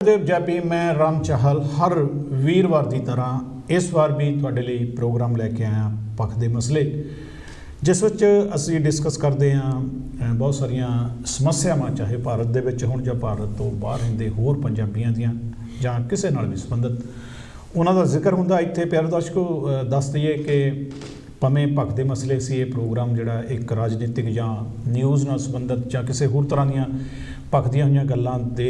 देव जय भीम। मैं राम चाहल हर वीरवार की तरह इस बार भी तुहाडे लई प्रोग्राम लैके आया पक्ष दे मसले, जिस विच असी डिस्कस करते हैं बहुत सारिया समस्यावां, चाहे भारत दे विच होण जां भारत तो बाहर रहिंदे होर पंजाबियां दियां जां किसे नाल भी संबंधित उन्हां दा जिक्र हुंदा। इत्थे प्यारे दर्शकों दस दईए कि भावें पक्ष दे मसले सी, ये प्रोग्राम जिहड़ा एक राजनीतिक जां न्यूज़ नाल संबंधित जां किसे होर तरह दीयां पक्ष दियां होईयां गल्लां दे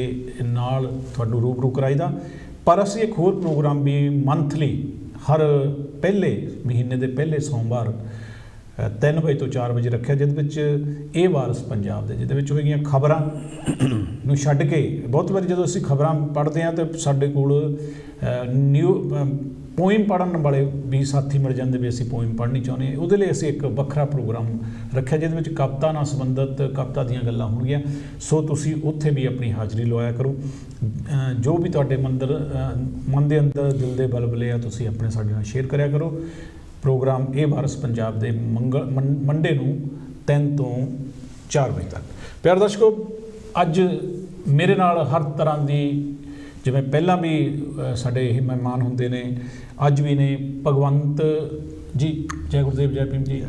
नाल तुहानूं रूबरू कराईदा। पर असीं एक होर प्रोग्राम भी मंथली हर पहले महीने के पहले सोमवार 3 बजे तो 4 बजे रखा, जिहदे ये वारस पंजाब दे जिहदे विच होईयां खबरां नूं छड्ड के बहुत बार जदों असीं खबरां पढ़दे हां तो साडे कोल न्यू पोइम पढ़न वाले भी साथी मिल जाते भी असीं पोइम पढ़नी चाहुंदे हां। उहदे लई असीं एक वखरा प्रोग्राम रखा जिहदे विच कविता नाल संबंधित कविता दीयां गल्लां होणगीਆਂ। सो तुसीं उत्थे भी अपनी हाज़री लवाया करो। जो भी तुहाडे मन दे अंदर दिल दे बलबले आ तुसीं अपने साडे नाल शेयर करिया करो। प्रोग्राम ये वारस पंजाब दे मंडे नूं 3 तो 4 बजे तक। प्यारे दर्शकों अज मेरे नाल हर तरह की जिवें पहला भी साडे ये मेहमान हुंदे ने, अज भी ने भगवंत जी जय गुरुदेव जय भीम जी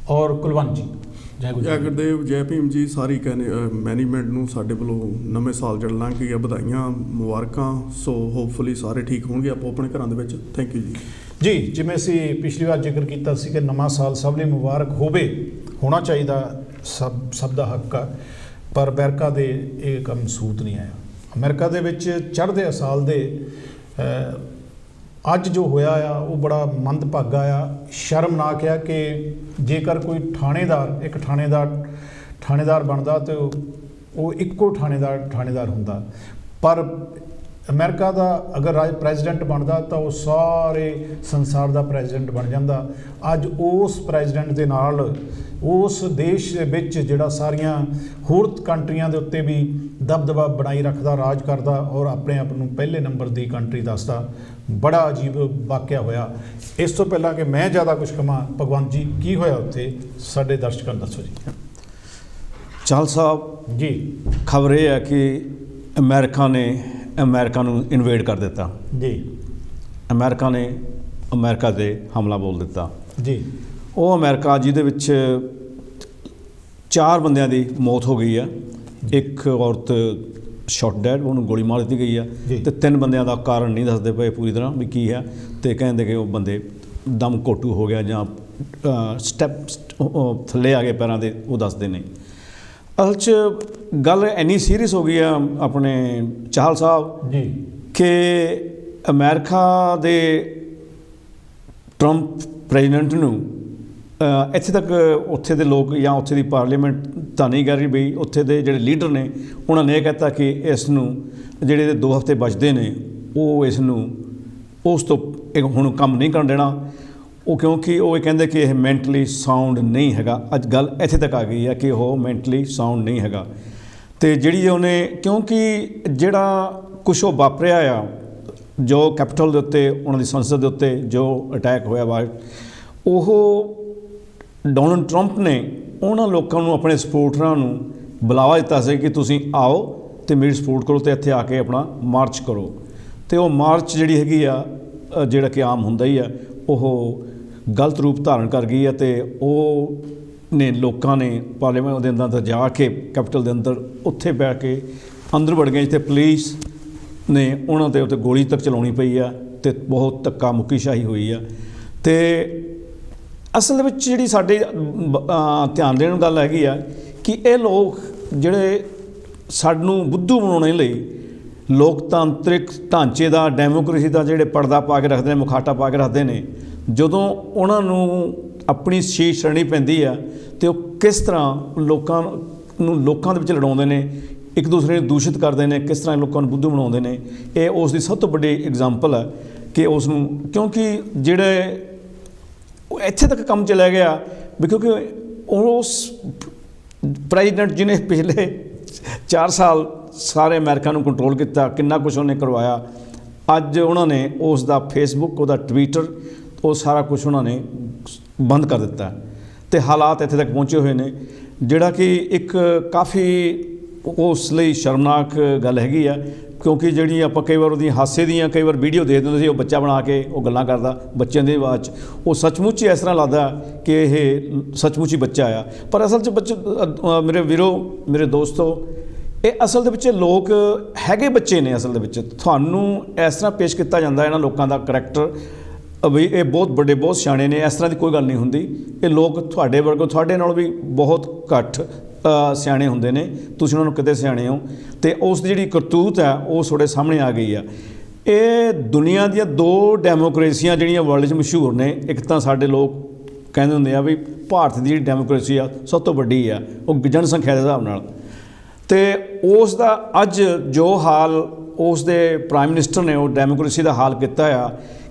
और कुलवंत जी जय गुरुदेव जय भीम जी। सारी मैनेजमेंट नूं साडे वल्लों नवें साल जिहड़ा लंघ गया बधाइयां मुबारकां। सो होपफुली सारे ठीक होणगे आपो अपने घरां दे विच। थैंक यू जी। जिवें असीं पिछली बार जिक्र किया सी कि नवां साल सब लई मुबारक होवे, होना चाहिए, सब दा हक आ, पर अमेरिका दे ये काम सूत नहीं आया। अमेरिका दे विच चढ़दे साल दे अज जो होया आ वो बड़ा मंदभागा आ, शर्मनाक आ कि जेकर कोई थाणेदार एक थाणेदार बनता तो वो इक्को थाणेदार हुंदा, पर अमेरिका का अगर प्रेजिडेंट बनता तो वह सारे संसार का प्रेजिडेंट बन जाता। अज उस प्रेजिडेंट के नाल उस देश के विच जिहड़ा सारियां होर कंट्रियां दे उत्ते भी दबदबा बनाई रखदा, राज करदा और अपने आप नूं पहले नंबर की कंट्री दसदा। बड़ा अजीब वाक़या होया। इस तो पहला कि मैं ज़्यादा कुछ कमां, भगवंत जी की होया उत्थे साडे दर्शकों नूं दसो जी। चाहल साहब जी, खबर यह है कि अमेरिका ने अमेरिका नूं इन्वेड कर दिता जी। अमेरिका ने अमेरिका ते हमला बोल दिता जी। वो अमेरिका जिहदे विच 4 बंदियां दी मौत हो गई है। एक औरत शॉट डेड, उन्होंने गोली मार दी गई है। तो 3 बंदियां दा कारण नहीं दसदे पे पूरी तरह भी की है, तो कहते कि वो बंदे दम घोटू हो गया जां स्टैप थल्ले आ गए पैरों के, वो दसदे नहीं। असल च गल इन्नी सीरीयस हो गई है अपने चाहल साहब जी कि अमेरिका दे ट्रंप प्रेजिडेंट नूं इत्थे तक उत्थे दे लोग या उत्थे दी पार्लीमेंट तां नहीं कह रही बई, उत्थे दे जिहड़े लीडर ने उन्होंने यह कहता कि इस नूं जिहड़े 2 हफ्ते बचदे ने वो इस नूं उस तो हुण काम नहीं करन देना, वो क्योंकि वो कहते कि यह मैंटली साउंड नहीं हैगा। अज गल इत्थे तक आ गई है कि वह मैंटली साउंड नहीं हैगा। तो जिहड़ी उन्हें क्योंकि जिहड़ा कुछ वो वापरिया आ जो कैपिटल के उत्ते उन्होंने संसद के उत्ते जो अटैक होया वा, वो डोनाल्ड ट्रंप ने उन्होंने लोगों को अपने सपोर्टरां नूं बुलावा दिता सी कि तुसीं आओ तो मेरी सपोर्ट करो, तो इत्थे आके अपना मार्च करो। तो वो मार्च जिहड़ी हैगी आ जिहड़ा कि आम हुंदा ही आ, वो गलत रूप धारण कर गई है। तो वो ने लोगों ने पार्लीमेंट के अंदर जाके कैपिटल के अंदर उत्थे बैठ के अंदर वड़ गए, जिथे पुलिस ने उन्होंने उत्ते गोली तक चलाउणी पई है, तो बहुत धक्का मुक्कीशाही हुई है। तो असल में जिहड़ी साडे ध्यान देण गल हैगी आ कि ये लोग जिहड़े सानूं बुद्धू बनाउणे लई लोकतांत्रिक ढांचे का डेमोक्रेसी का जिहड़े पर्दा पा के रखते हैं, मुखाटा पा के रखते हैं, जदों उन्होंने अपनी शीश रड़नी पैंदी है तो किस तरह लोगों के लड़ाते हैं, एक दूसरे को दूषित करते हैं, किस तरह लोगों को बुद्धू बनाते हैं। ये उसकी सब तो बड़ी एग्जाम्पल है कि उस क्योंकि जिहड़े इत्थे तक काम चला गया भी, क्योंकि उस प्रेजिडेंट जिन्हें पिछले 4 साल सारे अमेरिका नूं कंट्रोल किया, किन्ना कुछ उन्हें करवाया, अज उन्होंने उसका फेसबुक उसका ट्विटर वो सारा कुछ उन्होंने बंद कर दिता। तो हालात इत्थे तक पहुँचे हुए हैं, जिहड़ा कि एक काफ़ी उस लिए शर्मनाक गल हैगी आ ਕਿਉਂਕਿ ਜਿਹੜੀ ਆਪਾਂ ਕਈ ਵਾਰ ਉਹਦੀਆਂ ਹਾਸੇ ਦੀਆਂ ਕਈ ਵਾਰ ਵੀਡੀਓ ਦੇਖ ਦਿੰਦੇ ਸੀ, ਉਹ ਬੱਚਾ ਬਣਾ ਕੇ ਉਹ ਗੱਲਾਂ ਕਰਦਾ ਬੱਚਿਆਂ ਦੀ ਆਵਾਜ਼ 'ਚ, ਉਹ ਸੱਚਮੁੱਚ ਹੀ ਇਸ ਤਰ੍ਹਾਂ ਲੱਗਦਾ ਕਿ ਇਹ ਸੱਚਮੁੱਚ ਹੀ ਬੱਚਾ ਆ। ਪਰ ਅਸਲ 'ਚ ਬੱਚੇ ਮੇਰੇ ਵੀਰੋ, ਮੇਰੇ ਦੋਸਤੋ, ਇਹ ਅਸਲ ਦੇ ਵਿੱਚ ਲੋਕ ਹੈਗੇ ਬੱਚੇ ਨੇ। ਅਸਲ ਦੇ ਵਿੱਚ ਤੁਹਾਨੂੰ ਇਸ ਤਰ੍ਹਾਂ ਪੇਸ਼ ਕੀਤਾ ਜਾਂਦਾ ਇਹਨਾਂ ਲੋਕਾਂ ਦਾ ਕਰੈਕਟਰ ਵੀ ਇਹ ਬਹੁਤ ਵੱਡੇ, ਬਹੁਤ ਸਿਆਣੇ ਨੇ, ਇਸ ਤਰ੍ਹਾਂ ਦੀ ਕੋਈ ਗੱਲ ਨਹੀਂ ਹੁੰਦੀ। ਇਹ ਲੋਕ ਤੁਹਾਡੇ ਵਰਗੇ, ਤੁਹਾਡੇ ਨਾਲੋਂ ਵੀ ਬਹੁਤ ਘੱਟ ਸਿਆਣੇ ਹੁੰਦੇ ਨੇ, ਤੁਸੀਂ ਉਹਨਾਂ ਨੂੰ ਕਿਤੇ ਸਿਆਣੇ ਹੋ। ਅਤੇ ਉਸ ਦੀ ਜਿਹੜੀ ਕਰਤੂਤ ਹੈ ਉਹ ਤੁਹਾਡੇ ਸਾਹਮਣੇ ਆ ਗਈ ਆ। ਇਹ ਦੁਨੀਆ ਦੀਆਂ 2 ਡੈਮੋਕ੍ਰੇਸੀਆਂ ਜਿਹੜੀਆਂ ਵਰਲਡ 'ਚ ਮਸ਼ਹੂਰ ਨੇ, ਇੱਕ ਤਾਂ ਸਾਡੇ ਲੋਕ ਕਹਿੰਦੇ ਹੁੰਦੇ ਆ ਵੀ ਭਾਰਤ ਦੀ ਜਿਹੜੀ ਡੈਮੋਕ੍ਰੇਸੀ ਆ ਸਭ ਤੋਂ ਵੱਡੀ ਆ, ਉਹ ਜਨਸੰਖਿਆ ਦੇ ਹਿਸਾਬ ਨਾਲ। ਅਤੇ ਉਸ ਦਾ ਅੱਜ ਜੋ ਹਾਲ ਉਸ ਦੇ ਪ੍ਰਾਈਮ ਮਿਨਿਸਟਰ ਨੇ ਉਹ ਡੈਮੋਕ੍ਰੇਸੀ ਦਾ ਹਾਲ ਕੀਤਾ ਆ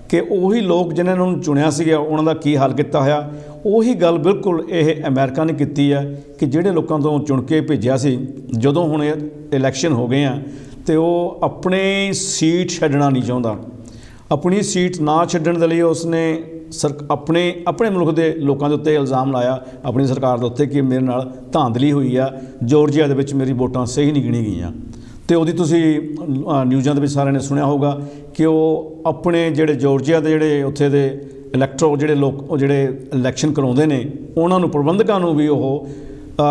ਕਿ ਉਹੀ ਲੋਕ ਜਿਨ੍ਹਾਂ ਨੂੰ ਚੁਣਿਆ ਸੀਗਾ ਉਹਨਾਂ ਦਾ ਕੀ ਹਾਲ ਕੀਤਾ ਹੋਇਆ, ਉਹੀ ਗੱਲ ਬਿਲਕੁਲ ਇਹ ਅਮਰੀਕਾ ਨੇ ਕੀਤੀ ਆ ਕਿ ਜਿਹੜੇ ਲੋਕਾਂ ਤੋਂ ਚੁਣ ਕੇ ਭੇਜਿਆ ਸੀ, ਜਦੋਂ ਹੁਣ ਇਹ ਇਲੈਕਸ਼ਨ ਹੋ ਗਏ ਆ ਅਤੇ ਉਹ ਆਪਣੀ ਸੀਟ ਛੱਡਣਾ ਨਹੀਂ ਚਾਹੁੰਦਾ। ਆਪਣੀ ਸੀਟ ਨਾ ਛੱਡਣ ਦੇ ਲਈ ਉਸਨੇ ਆਪਣੇ ਮੁਲਕ ਦੇ ਲੋਕਾਂ ਦੇ ਉੱਤੇ ਇਲਜ਼ਾਮ ਲਾਇਆ, ਆਪਣੀ ਸਰਕਾਰ ਦੇ ਉੱਤੇ, ਕਿ ਮੇਰੇ ਨਾਲ ਧਾਂਦਲੀ ਹੋਈ ਆ, ਜਾਰਜੀਆ ਦੇ ਵਿੱਚ ਮੇਰੀ ਵੋਟਾਂ ਸਹੀ ਨਹੀਂ ਗਿਣੀ ਗਈਆਂ। ਅਤੇ ਉਹਦੀ ਤੁਸੀਂ ਨਿਊਜ਼ਾਂ ਦੇ ਵਿੱਚ ਸਾਰਿਆਂ ਨੇ ਸੁਣਿਆ ਹੋਊਗਾ ਕਿ ਉਹ ਆਪਣੇ ਜਿਹੜੇ ਜਾਰਜੀਆ ਦੇ ਜਿਹੜੇ ਉੱਥੇ ਦੇ ਇਲੈਕਟ੍ਰੋ ਜਿਹੜੇ ਲੋਕ ਉਹ ਜਿਹੜੇ ਇਲੈਕਸ਼ਨ ਕਰਾਉਂਦੇ ਨੇ, ਉਹਨਾਂ ਨੂੰ, ਪ੍ਰਬੰਧਕਾਂ ਨੂੰ ਵੀ ਉਹ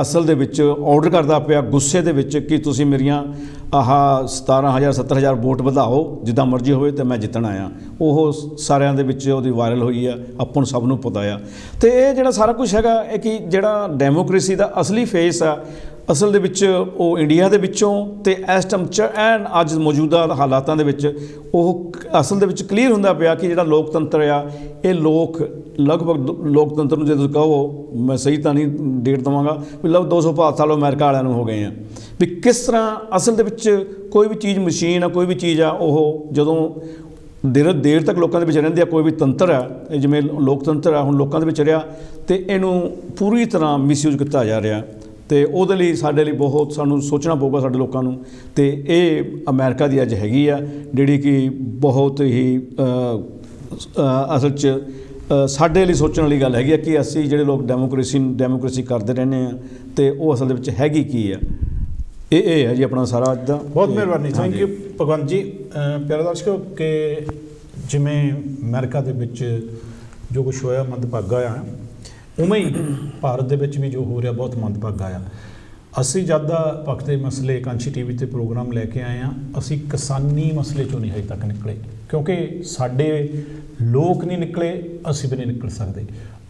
ਅਸਲ ਦੇ ਵਿੱਚ ਆਰਡਰ ਕਰਦਾ ਪਿਆ ਗੁੱਸੇ ਦੇ ਵਿੱਚ ਕਿ ਤੁਸੀਂ ਮੇਰੀਆਂ 17,000 17,000 ਵੋਟ ਵਧਾਓ, ਜਿੱਦਾਂ ਮਰਜ਼ੀ ਹੋਵੇ, ਅਤੇ ਮੈਂ ਜਿੱਤਣ ਆਇਆ। ਉਹ ਸਾਰਿਆਂ ਦੇ ਵਿੱਚ ਉਹਦੀ ਵਾਇਰਲ ਹੋਈ ਆ, ਆਪਾਂ ਨੂੰ ਸਭ ਨੂੰ ਪਤਾ ਆ। ਅਤੇ ਇਹ ਜਿਹੜਾ ਸਾਰਾ ਕੁਛ ਹੈਗਾ ਇਹ ਕਿ ਜਿਹੜਾ ਡੈਮੋਕ੍ਰੇਸੀ ਦਾ ਅਸਲੀ ਫੇਸ ਆ, ਅਸਲ ਦੇ ਵਿੱਚ ਉਹ ਇੰਡੀਆ ਦੇ ਵਿੱਚੋਂ ਅਤੇ ਇਸ ਟਾਈਮ 'ਚ ਐਨ ਅੱਜ ਮੌਜੂਦਾ ਹਾਲਾਤਾਂ ਦੇ ਵਿੱਚ ਉਹ ਅਸਲ ਦੇ ਵਿੱਚ ਕਲੀਅਰ ਹੁੰਦਾ ਪਿਆ ਕਿ ਜਿਹੜਾ ਲੋਕਤੰਤਰ ਆ, ਇਹ ਲੋਕ ਲਗਭਗ ਲੋਕਤੰਤਰ ਨੂੰ ਜੇ ਤੁਸੀਂ ਕਹੋ, ਮੈਂ ਸਹੀ ਤਾਂ ਨਹੀਂ ਡੇਟ ਦੇਵਾਂਗਾ, ਵੀ ਲਗਭਗ 205 ਸਾਲ ਅਮਰੀਕਾ ਵਾਲਿਆਂ ਨੂੰ ਹੋ ਗਏ ਆ। ਵੀ ਕਿਸ ਤਰ੍ਹਾਂ ਅਸਲ ਦੇ ਵਿੱਚ ਕੋਈ ਵੀ ਚੀਜ਼, ਮਸ਼ੀਨ ਆ, ਕੋਈ ਵੀ ਚੀਜ਼ ਆ, ਉਹ ਜਦੋਂ ਦੇਰ ਤੱਕ ਲੋਕਾਂ ਦੇ ਵਿੱਚ ਰਹਿੰਦੀ ਆ, ਕੋਈ ਵੀ ਤੰਤਰ ਆ, ਜਿਵੇਂ ਲੋਕਤੰਤਰ ਆ ਹੁਣ ਲੋਕਾਂ ਦੇ ਵਿੱਚ ਰਿਹਾ, ਅਤੇ ਇਹਨੂੰ ਪੂਰੀ ਤਰ੍ਹਾਂ ਮਿਸਯੂਜ਼ ਕੀਤਾ ਜਾ ਰਿਹਾ। ਅਤੇ ਉਹਦੇ ਲਈ ਸਾਡੇ ਲਈ ਬਹੁਤ ਸਾਨੂੰ ਸੋਚਣਾ ਪਊਗਾ ਸਾਡੇ ਲੋਕਾਂ ਨੂੰ। ਅਤੇ ਇਹ ਅਮਰੀਕਾ ਦੀ ਅੱਜ ਹੈਗੀ ਆ ਜਿਹੜੀ ਕਿ ਬਹੁਤ ਹੀ ਅਸਲ 'ਚ ਸਾਡੇ ਲਈ ਸੋਚਣ ਵਾਲੀ ਗੱਲ ਹੈਗੀ ਆ ਕਿ ਅਸੀਂ ਜਿਹੜੇ ਲੋਕ ਡੈਮੋਕ੍ਰੇਸੀ ਕਰਦੇ ਰਹਿੰਦੇ ਹਾਂ, ਅਤੇ ਉਹ ਅਸਲ ਦੇ ਵਿੱਚ ਹੈਗੀ ਕੀ ਆ। ਇਹ ਹੈ ਜੀ ਆਪਣਾ ਸਾਰਾ ਅੱਜ ਦਾ। ਬਹੁਤ ਮਿਹਰਬਾਨੀ, ਥੈਂਕ ਯੂ ਭਗਵੰਤ ਜੀ। ਪਿਆਰੇ ਦਰਸ਼ਕੋ, ਕਿ ਜਿਵੇਂ ਅਮਰੀਕਾ ਦੇ ਵਿੱਚ ਜੋ ਕੁਛ ਹੋਇਆ ਮੰਦਭਾਗਾ ਆ, ਉਵੇਂ ਹੀ ਭਾਰਤ ਦੇ ਵਿੱਚ ਵੀ ਜੋ ਹੋ ਰਿਹਾ ਬਹੁਤ ਮੰਦਭਾਗਾ ਆ। ਅਸੀਂ ਜਦ ਦਾ ਪੱਖ ਦੇ ਮਸਲੇ ਕਾਂਸ਼ੀ TV 'ਤੇ ਪ੍ਰੋਗਰਾਮ ਲੈ ਕੇ ਆਏ ਹਾਂ, ਅਸੀਂ ਕਿਸਾਨੀ ਮਸਲੇ 'ਚੋਂ ਨਹੀਂ ਹਜੇ ਤੱਕ ਨਿਕਲੇ, ਕਿਉਂਕਿ ਸਾਡੇ ਲੋਕ ਨਹੀਂ ਨਿਕਲੇ, ਅਸੀਂ ਵੀ ਨਹੀਂ ਨਿਕਲ ਸਕਦੇ।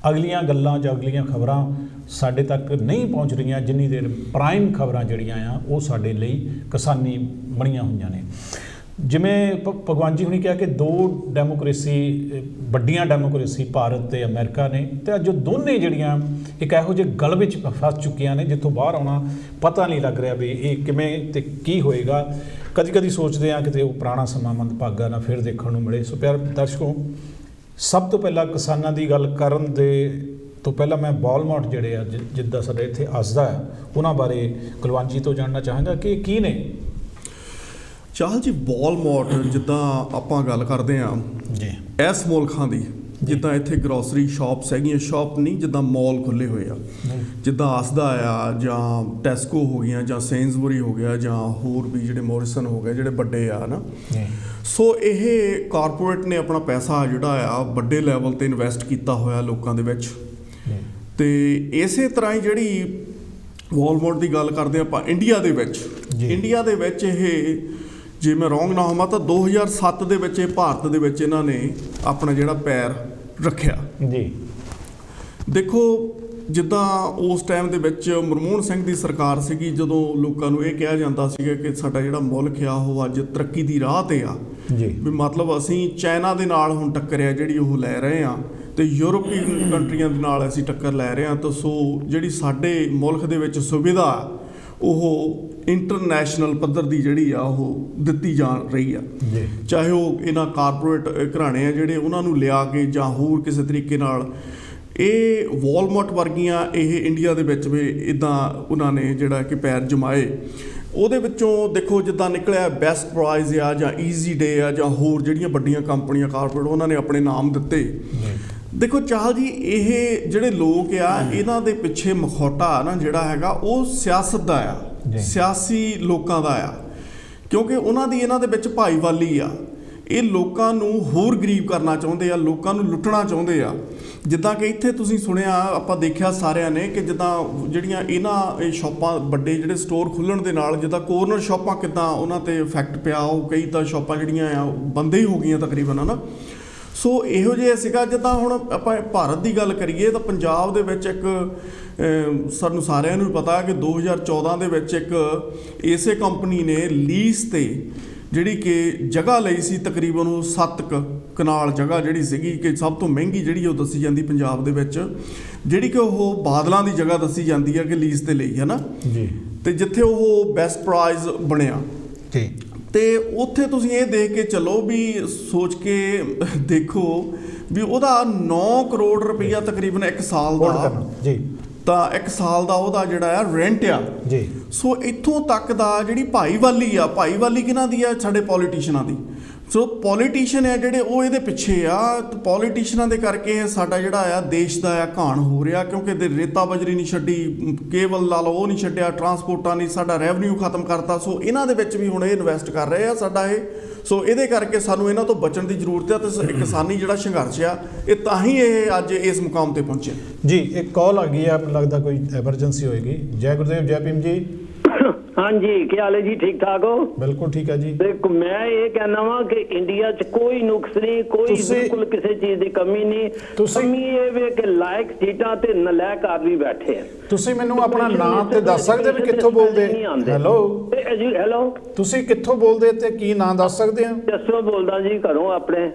ਅਗਲੀਆਂ ਗੱਲਾਂ ਜਾਂ ਅਗਲੀਆਂ ਖਬਰਾਂ ਸਾਡੇ ਤੱਕ ਨਹੀਂ ਪਹੁੰਚ ਰਹੀਆਂ ਜਿੰਨੀ ਦੇਰ ਪ੍ਰਾਈਮ ਖਬਰਾਂ ਜਿਹੜੀਆਂ ਆ ਉਹ ਸਾਡੇ ਲਈ ਕਿਸਾਨੀ ਬਣੀਆਂ ਹੋਈਆਂ ਨੇ। ਜਿਵੇਂ ਭਗਵੰਤ ਜੀ ਹੁਣੀ ਕਿਹਾ ਕਿ 2 ਡੈਮੋਕ੍ਰੇਸੀ, ਵੱਡੀਆਂ ਡੈਮੋਕ੍ਰੇਸੀ ਭਾਰਤ ਅਤੇ ਅਮਰੀਕਾ ਨੇ, ਅਤੇ ਅੱਜ ਦੋਨੇ ਜਿਹੜੀਆਂ ਇੱਕ ਇਹੋ ਜਿਹੇ ਗਲ ਵਿੱਚ ਫਸ ਚੁੱਕੀਆਂ ਨੇ ਜਿੱਥੋਂ ਬਾਹਰ ਆਉਣਾ ਪਤਾ ਨਹੀਂ ਲੱਗ ਰਿਹਾ ਵੀ ਇਹ ਕਿਵੇਂ ਅਤੇ ਕੀ ਹੋਏਗਾ। ਕਦੀ ਕਦੀ ਸੋਚਦੇ ਹਾਂ ਕਿਤੇ ਉਹ ਪੁਰਾਣਾ ਸਮਾਂ ਮੰਦਭਾਗਾ ਨਾ ਫਿਰ ਦੇਖਣ ਨੂੰ ਮਿਲੇ। ਸੋ ਪਿਆਰੇ ਦਰਸ਼ਕੋ, ਸਭ ਤੋਂ ਪਹਿਲਾਂ ਕਿਸਾਨਾਂ ਦੀ ਗੱਲ ਕਰਨ ਦੇ ਤੋਂ ਪਹਿਲਾਂ ਮੈਂ ਵਾਲਮਾਰਟ ਜਿਹੜੇ ਆ ਜਿੱਦਾਂ ਸਾਡੇ ਇੱਥੇ ਆਸਦਾ ਹੈ ਉਹਨਾਂ ਬਾਰੇ ਕੁਲਵੰਤ ਜੀ ਤੋਂ ਜਾਣਨਾ ਚਾਹਾਂਗਾ ਕਿ ਕੀ ਨੇ। ਚਾਹਲ ਜੀ, ਵਾਲਮਾਰਟ ਜਿੱਦਾਂ ਆਪਾਂ ਗੱਲ ਕਰਦੇ ਹਾਂ ਜੀ ਇਸ ਮੁਲਕਾਂ ਦੀ, ਜਿੱਦਾਂ ਇੱਥੇ ਗਰੋਸਰੀ ਸ਼ਾਪਸ ਹੈਗੀਆਂ, ਸ਼ਾਪ ਨਹੀਂ ਜਿੱਦਾਂ ਮਾਲ ਖੁੱਲ੍ਹੇ ਹੋਏ ਆ, ਜਿੱਦਾਂ ਆਸਦਾ ਆ ਜਾਂ ਟੈਸਕੋ ਹੋ ਗਈਆਂ ਜਾਂ ਸੇਨਸਬਰੀ ਹੋ ਗਿਆ ਜਾਂ ਹੋਰ ਵੀ ਜਿਹੜੇ ਮੋਰਿਸਨ ਹੋ ਗਏ ਜਿਹੜੇ ਵੱਡੇ ਆ ਨਾ। ਸੋ ਇਹ ਕਾਰਪੋਰੇਟ ਨੇ ਆਪਣਾ ਪੈਸਾ ਜਿਹੜਾ ਆ ਵੱਡੇ ਲੈਵਲ 'ਤੇ ਇਨਵੈਸਟ ਕੀਤਾ ਹੋਇਆ ਲੋਕਾਂ ਦੇ ਵਿੱਚ। ਅਤੇ ਇਸੇ ਤਰ੍ਹਾਂ ਹੀ ਜਿਹੜੀ ਵਾਲਮਾਰਟ ਦੀ ਗੱਲ ਕਰਦੇ ਆਪਾਂ ਇੰਡੀਆ ਦੇ ਵਿੱਚ ਇਹ, ਜੇ ਮੈਂ ਰੋਂਗ ਨਾ ਹੋਵਾਂ ਤਾਂ 2007 ਦੇ ਵਿੱਚ ਇਹ ਭਾਰਤ ਦੇ ਵਿੱਚ ਇਹਨਾਂ ਨੇ ਆਪਣਾ ਜਿਹੜਾ ਪੈਰ ਰੱਖਿਆ ਜੀ। ਦੇਖੋ, ਜਿੱਦਾਂ ਉਸ ਟਾਈਮ ਦੇ ਵਿੱਚ ਮਨਮੋਹਨ ਸਿੰਘ ਦੀ ਸਰਕਾਰ ਸੀਗੀ, ਜਦੋਂ ਲੋਕਾਂ ਨੂੰ ਇਹ ਕਿਹਾ ਜਾਂਦਾ ਸੀਗਾ ਕਿ ਸਾਡਾ ਜਿਹੜਾ ਮੁਲਕ ਆ ਉਹ ਅੱਜ ਤਰੱਕੀ ਦੀ ਰਾਹ 'ਤੇ ਆ ਜੀ, ਵੀ ਮਤਲਬ ਅਸੀਂ ਚਾਈਨਾ ਦੇ ਨਾਲ ਹੁਣ ਟੱਕਰਿਆ ਜਿਹੜੀ ਉਹ ਲੈ ਰਹੇ ਹਾਂ, ਅਤੇ ਯੂਰਪੀਅਨ ਕੰਟਰੀਆਂ ਦੇ ਨਾਲ ਅਸੀਂ ਟੱਕਰ ਲੈ ਰਹੇ ਹਾਂ। ਤਾਂ ਸੋ ਜਿਹੜੀ ਸਾਡੇ ਮੁਲਕ ਦੇ ਵਿੱਚ ਸੁਵਿਧਾ ਉਹ ਇੰਟਰਨੈਸ਼ਨਲ ਪੱਧਰ ਦੀ ਜਿਹੜੀ ਆ ਉਹ ਦਿੱਤੀ ਜਾ ਰਹੀ ਆ, ਚਾਹੇ ਉਹ ਇਹਨਾਂ ਕਾਰਪੋਰੇਟ ਘਰਾਣੇ ਆ ਜਿਹੜੇ ਉਹਨਾਂ ਨੂੰ ਲਿਆ ਕੇ ਜਾਂ ਹੋਰ ਕਿਸੇ ਤਰੀਕੇ ਨਾਲ। ਇਹ ਵਾਲਮਾਰਟ ਵਰਗੀਆਂ ਇਹ ਇੰਡੀਆ ਦੇ ਵਿੱਚ ਵੀ ਇੱਦਾਂ ਉਹਨਾਂ ਨੇ ਜਿਹੜਾ ਕਿ ਪੈਰ ਜਮਾਏ। ਉਹਦੇ ਵਿੱਚੋਂ ਦੇਖੋ ਜਿੱਦਾਂ ਨਿਕਲਿਆ ਬੈਸਟ ਪ੍ਰਾਈਜ਼ ਆ ਜਾਂ ਈਜ਼ੀ ਡੇ ਆ ਜਾਂ ਹੋਰ ਜਿਹੜੀਆਂ ਵੱਡੀਆਂ ਕੰਪਨੀਆਂ ਕਾਰਪੋਰੇਟ ਉਹਨਾਂ ਨੇ ਆਪਣੇ ਨਾਮ ਦਿੱਤੇ। ਦੇਖੋ ਚਾਹਲ ਜੀ, ਇਹ ਜਿਹੜੇ ਲੋਕ ਆ ਇਹਨਾਂ ਦੇ ਪਿੱਛੇ ਮਖੌਟਾ ਨਾ ਜਿਹੜਾ ਹੈਗਾ ਉਹ ਸਿਆਸਤ ਦਾ ਆ, ਸਿਆਸੀ ਲੋਕਾਂ ਦਾ ਆ ਕਿਉਂਕਿ ਉਹਨਾਂ ਦੀ ਇਹਨਾਂ ਦੇ ਵਿੱਚ ਭਾਈਵਾਲੀ ਆ। ਇਹ ਲੋਕਾਂ ਨੂੰ ਹੋਰ ਗਰੀਬ ਕਰਨਾ ਚਾਹੁੰਦੇ ਆ, ਲੋਕਾਂ ਨੂੰ ਲੁੱਟਣਾ ਚਾਹੁੰਦੇ ਆ। ਜਿੱਦਾਂ ਕਿ ਇੱਥੇ ਤੁਸੀਂ ਸੁਣਿਆ, ਆਪਾਂ ਦੇਖਿਆ ਸਾਰਿਆਂ ਨੇ ਕਿ ਜਿੱਦਾਂ ਜਿਹੜੀਆਂ ਇਹ ਸ਼ਾਪਾਂ ਵੱਡੇ ਜਿਹੜੇ ਸਟੋਰ ਖੁੱਲ੍ਹਣ ਦੇ ਨਾਲ ਜਿੱਦਾਂ ਕੋਰਨਰ ਸ਼ਾਪਾਂ ਕਿੱਦਾਂ ਉਹਨਾਂ ਤੇ ਇਫੈਕਟ ਪਿਆ, ਉਹ ਕਈ ਤਾਂ ਸ਼ਾਪਾਂ ਜਿਹੜੀਆਂ ਆ ਬੰਦ ਹੀ ਹੋ ਗਈਆਂ ਤਕਰੀਬਨ, ਹੈ ਨਾ। ਸੋ ਇਹੋ ਜਿਹਾ ਸੀਗਾ। ਜਿੱਦਾਂ ਹੁਣ ਆਪਾਂ ਭਾਰਤ ਦੀ ਗੱਲ ਕਰੀਏ ਤਾਂ ਪੰਜਾਬ ਦੇ ਵਿੱਚ ਇੱਕ ਸਾਨੂੰ ਸਾਰਿਆਂ ਨੂੰ ਪਤਾ ਕਿ 2014 ਦੇ ਵਿੱਚ ਇੱਕ ਇਸੇ ਕੰਪਨੀ ਨੇ ਲੀਜ਼ ਤੇ ਜਿਹੜੀ ਕਿ ਜਗ੍ਹਾ ਲਈ ਸੀ, ਤਕਰੀਬਨ ਉਹ 7 ਕਨਾਲ ਜਗ੍ਹਾ ਜਿਹੜੀ ਸੀਗੀ ਕਿ ਸਭ ਤੋਂ ਮਹਿੰਗੀ ਜਿਹੜੀ ਉਹ ਦੱਸੀ ਜਾਂਦੀ ਪੰਜਾਬ ਦੇ ਵਿੱਚ, ਜਿਹੜੀ ਕਿ ਉਹ ਬਾਦਲਾਂ ਦੀ ਜਗ੍ਹਾ ਦੱਸੀ ਜਾਂਦੀ ਹੈ ਕਿ ਲੀਜ਼ ਤੇ ਲਈ, ਹੈ ਨਾ ਜੀ। ਤੇ ਜਿੱਥੇ ਉਹ ਬੈਸਟ ਪ੍ਰਾਈਜ਼ ਬਣਿਆ ਜੀ। ਤੇ ਉੱਥੇ ਤੁਸੀਂ ਇਹ ਦੇਖ ਕੇ ਚੱਲੋ ਵੀ ਸੋਚ ਕੇ ਦੇਖੋ ਵੀ ਉਹਦਾ 9 ਕਰੋੜ ਰੁਪਈਆ ਤਕਰੀਬਨ 1 ਸਾਲ ਦਾ ਜੀ, ਤਾਂ 1 ਸਾਲ ਦਾ ਉਹਦਾ ਜਿਹੜਾ ਆ ਰੈਂਟ ਆ ਜੀ। ਸੋ ਇੱਥੋਂ ਤੱਕ ਦਾ ਜਿਹੜੀ ਭਾਈਵਾਲੀ ਕਿਹਨਾਂ ਦੀ ਆ? ਸਾਡੇ ਪੋਲੀਟੀਸ਼ੀਅਨਾਂ ਦੀ। ਸੋ ਪੋਲੀਟੀਸ਼ੀਅਨ ਹੈ ਜਿਹੜੇ ਉਹ ਇਹਦੇ ਪਿੱਛੇ ਆ। ਪੋਲੀਟੀਸ਼ੀਅਨਾਂ ਦੇ ਕਰਕੇ ਸਾਡਾ ਜਿਹੜਾ ਆ ਦੇਸ਼ ਦਾ ਆ ਘਾਣ ਹੋ ਰਿਹਾ, ਕਿਉਂਕਿ ਰੇਤਾ ਬਜਰੀ ਨਹੀਂ ਛੱਡੀ, ਕੇਬਲ ਲਾ ਲਓ ਉਹ ਨਹੀਂ ਛੱਡਿਆ, ਟਰਾਂਸਪੋਰਟਾਂ ਨਹੀਂ, ਸਾਡਾ ਰੈਵਨਿਊ ਖਤਮ ਕਰਤਾ। ਸੋ ਇਹਨਾਂ ਦੇ ਵਿੱਚ ਵੀ ਹੁਣ ਇਹ ਇਨਵੈਸਟ ਕਰ ਰਹੇ ਆ ਸਾਡਾ ਇਹ। ਸੋ ਇਹਦੇ ਕਰਕੇ ਸਾਨੂੰ ਇਹਨਾਂ ਤੋਂ ਬਚਣ ਦੀ ਜ਼ਰੂਰਤ ਹੈ। ਤੇ ਕਿਸਾਨੀ ਜਿਹੜਾ ਸੰਘਰਸ਼ ਆ ਇਹ ਤਾਂ ਹੀ ਇਹ ਅੱਜ ਇਸ ਮੁਕਾਮ ਤੇ ਪਹੁੰਚਿਆ। ਜੀ, ਇੱਕ ਕਾਲ ਆ ਗਈ ਆ, ਮੈਨੂੰ ਲੱਗਦਾ ਕੋਈ ਐਮਰਜੈਂਸੀ ਹੋਏਗੀ। ਜੈ ਗੁਰਦੇਵ, ਜੈ ਭੀਮ ਜੀ। हाँ जी, क्या हाल है जी? ठीक ठाक हो? बिल्कुल ठीक है जी। देखो, मैं ये कहना वा कि इंडिया च कोई नुक्स नहीं, कोई बिल्कुल किसी चीज की कमी नहीं। कमी ये वे कि लायक सीटां ते नलायक आदमी बैठे हैं। ਤੁਸੀਂ ਮੈਨੂੰ ਆਪਣਾ ਨਾਮ ਤੇ ਦੱਸ ਸਕਦੇ ਵੀ ਕਿੱਥੋਂ ਬੋਲਦੇ? ਹੈਲੋ जी, हेलो, ਤੁਸੀਂ ਕਿੱਥੋਂ ਬੋਲਦੇ ਤੇ ਕੀ ਨਾਮ ਦੱਸ ਸਕਦੇ ਆ? जसों बोलदा जी, घरों अपने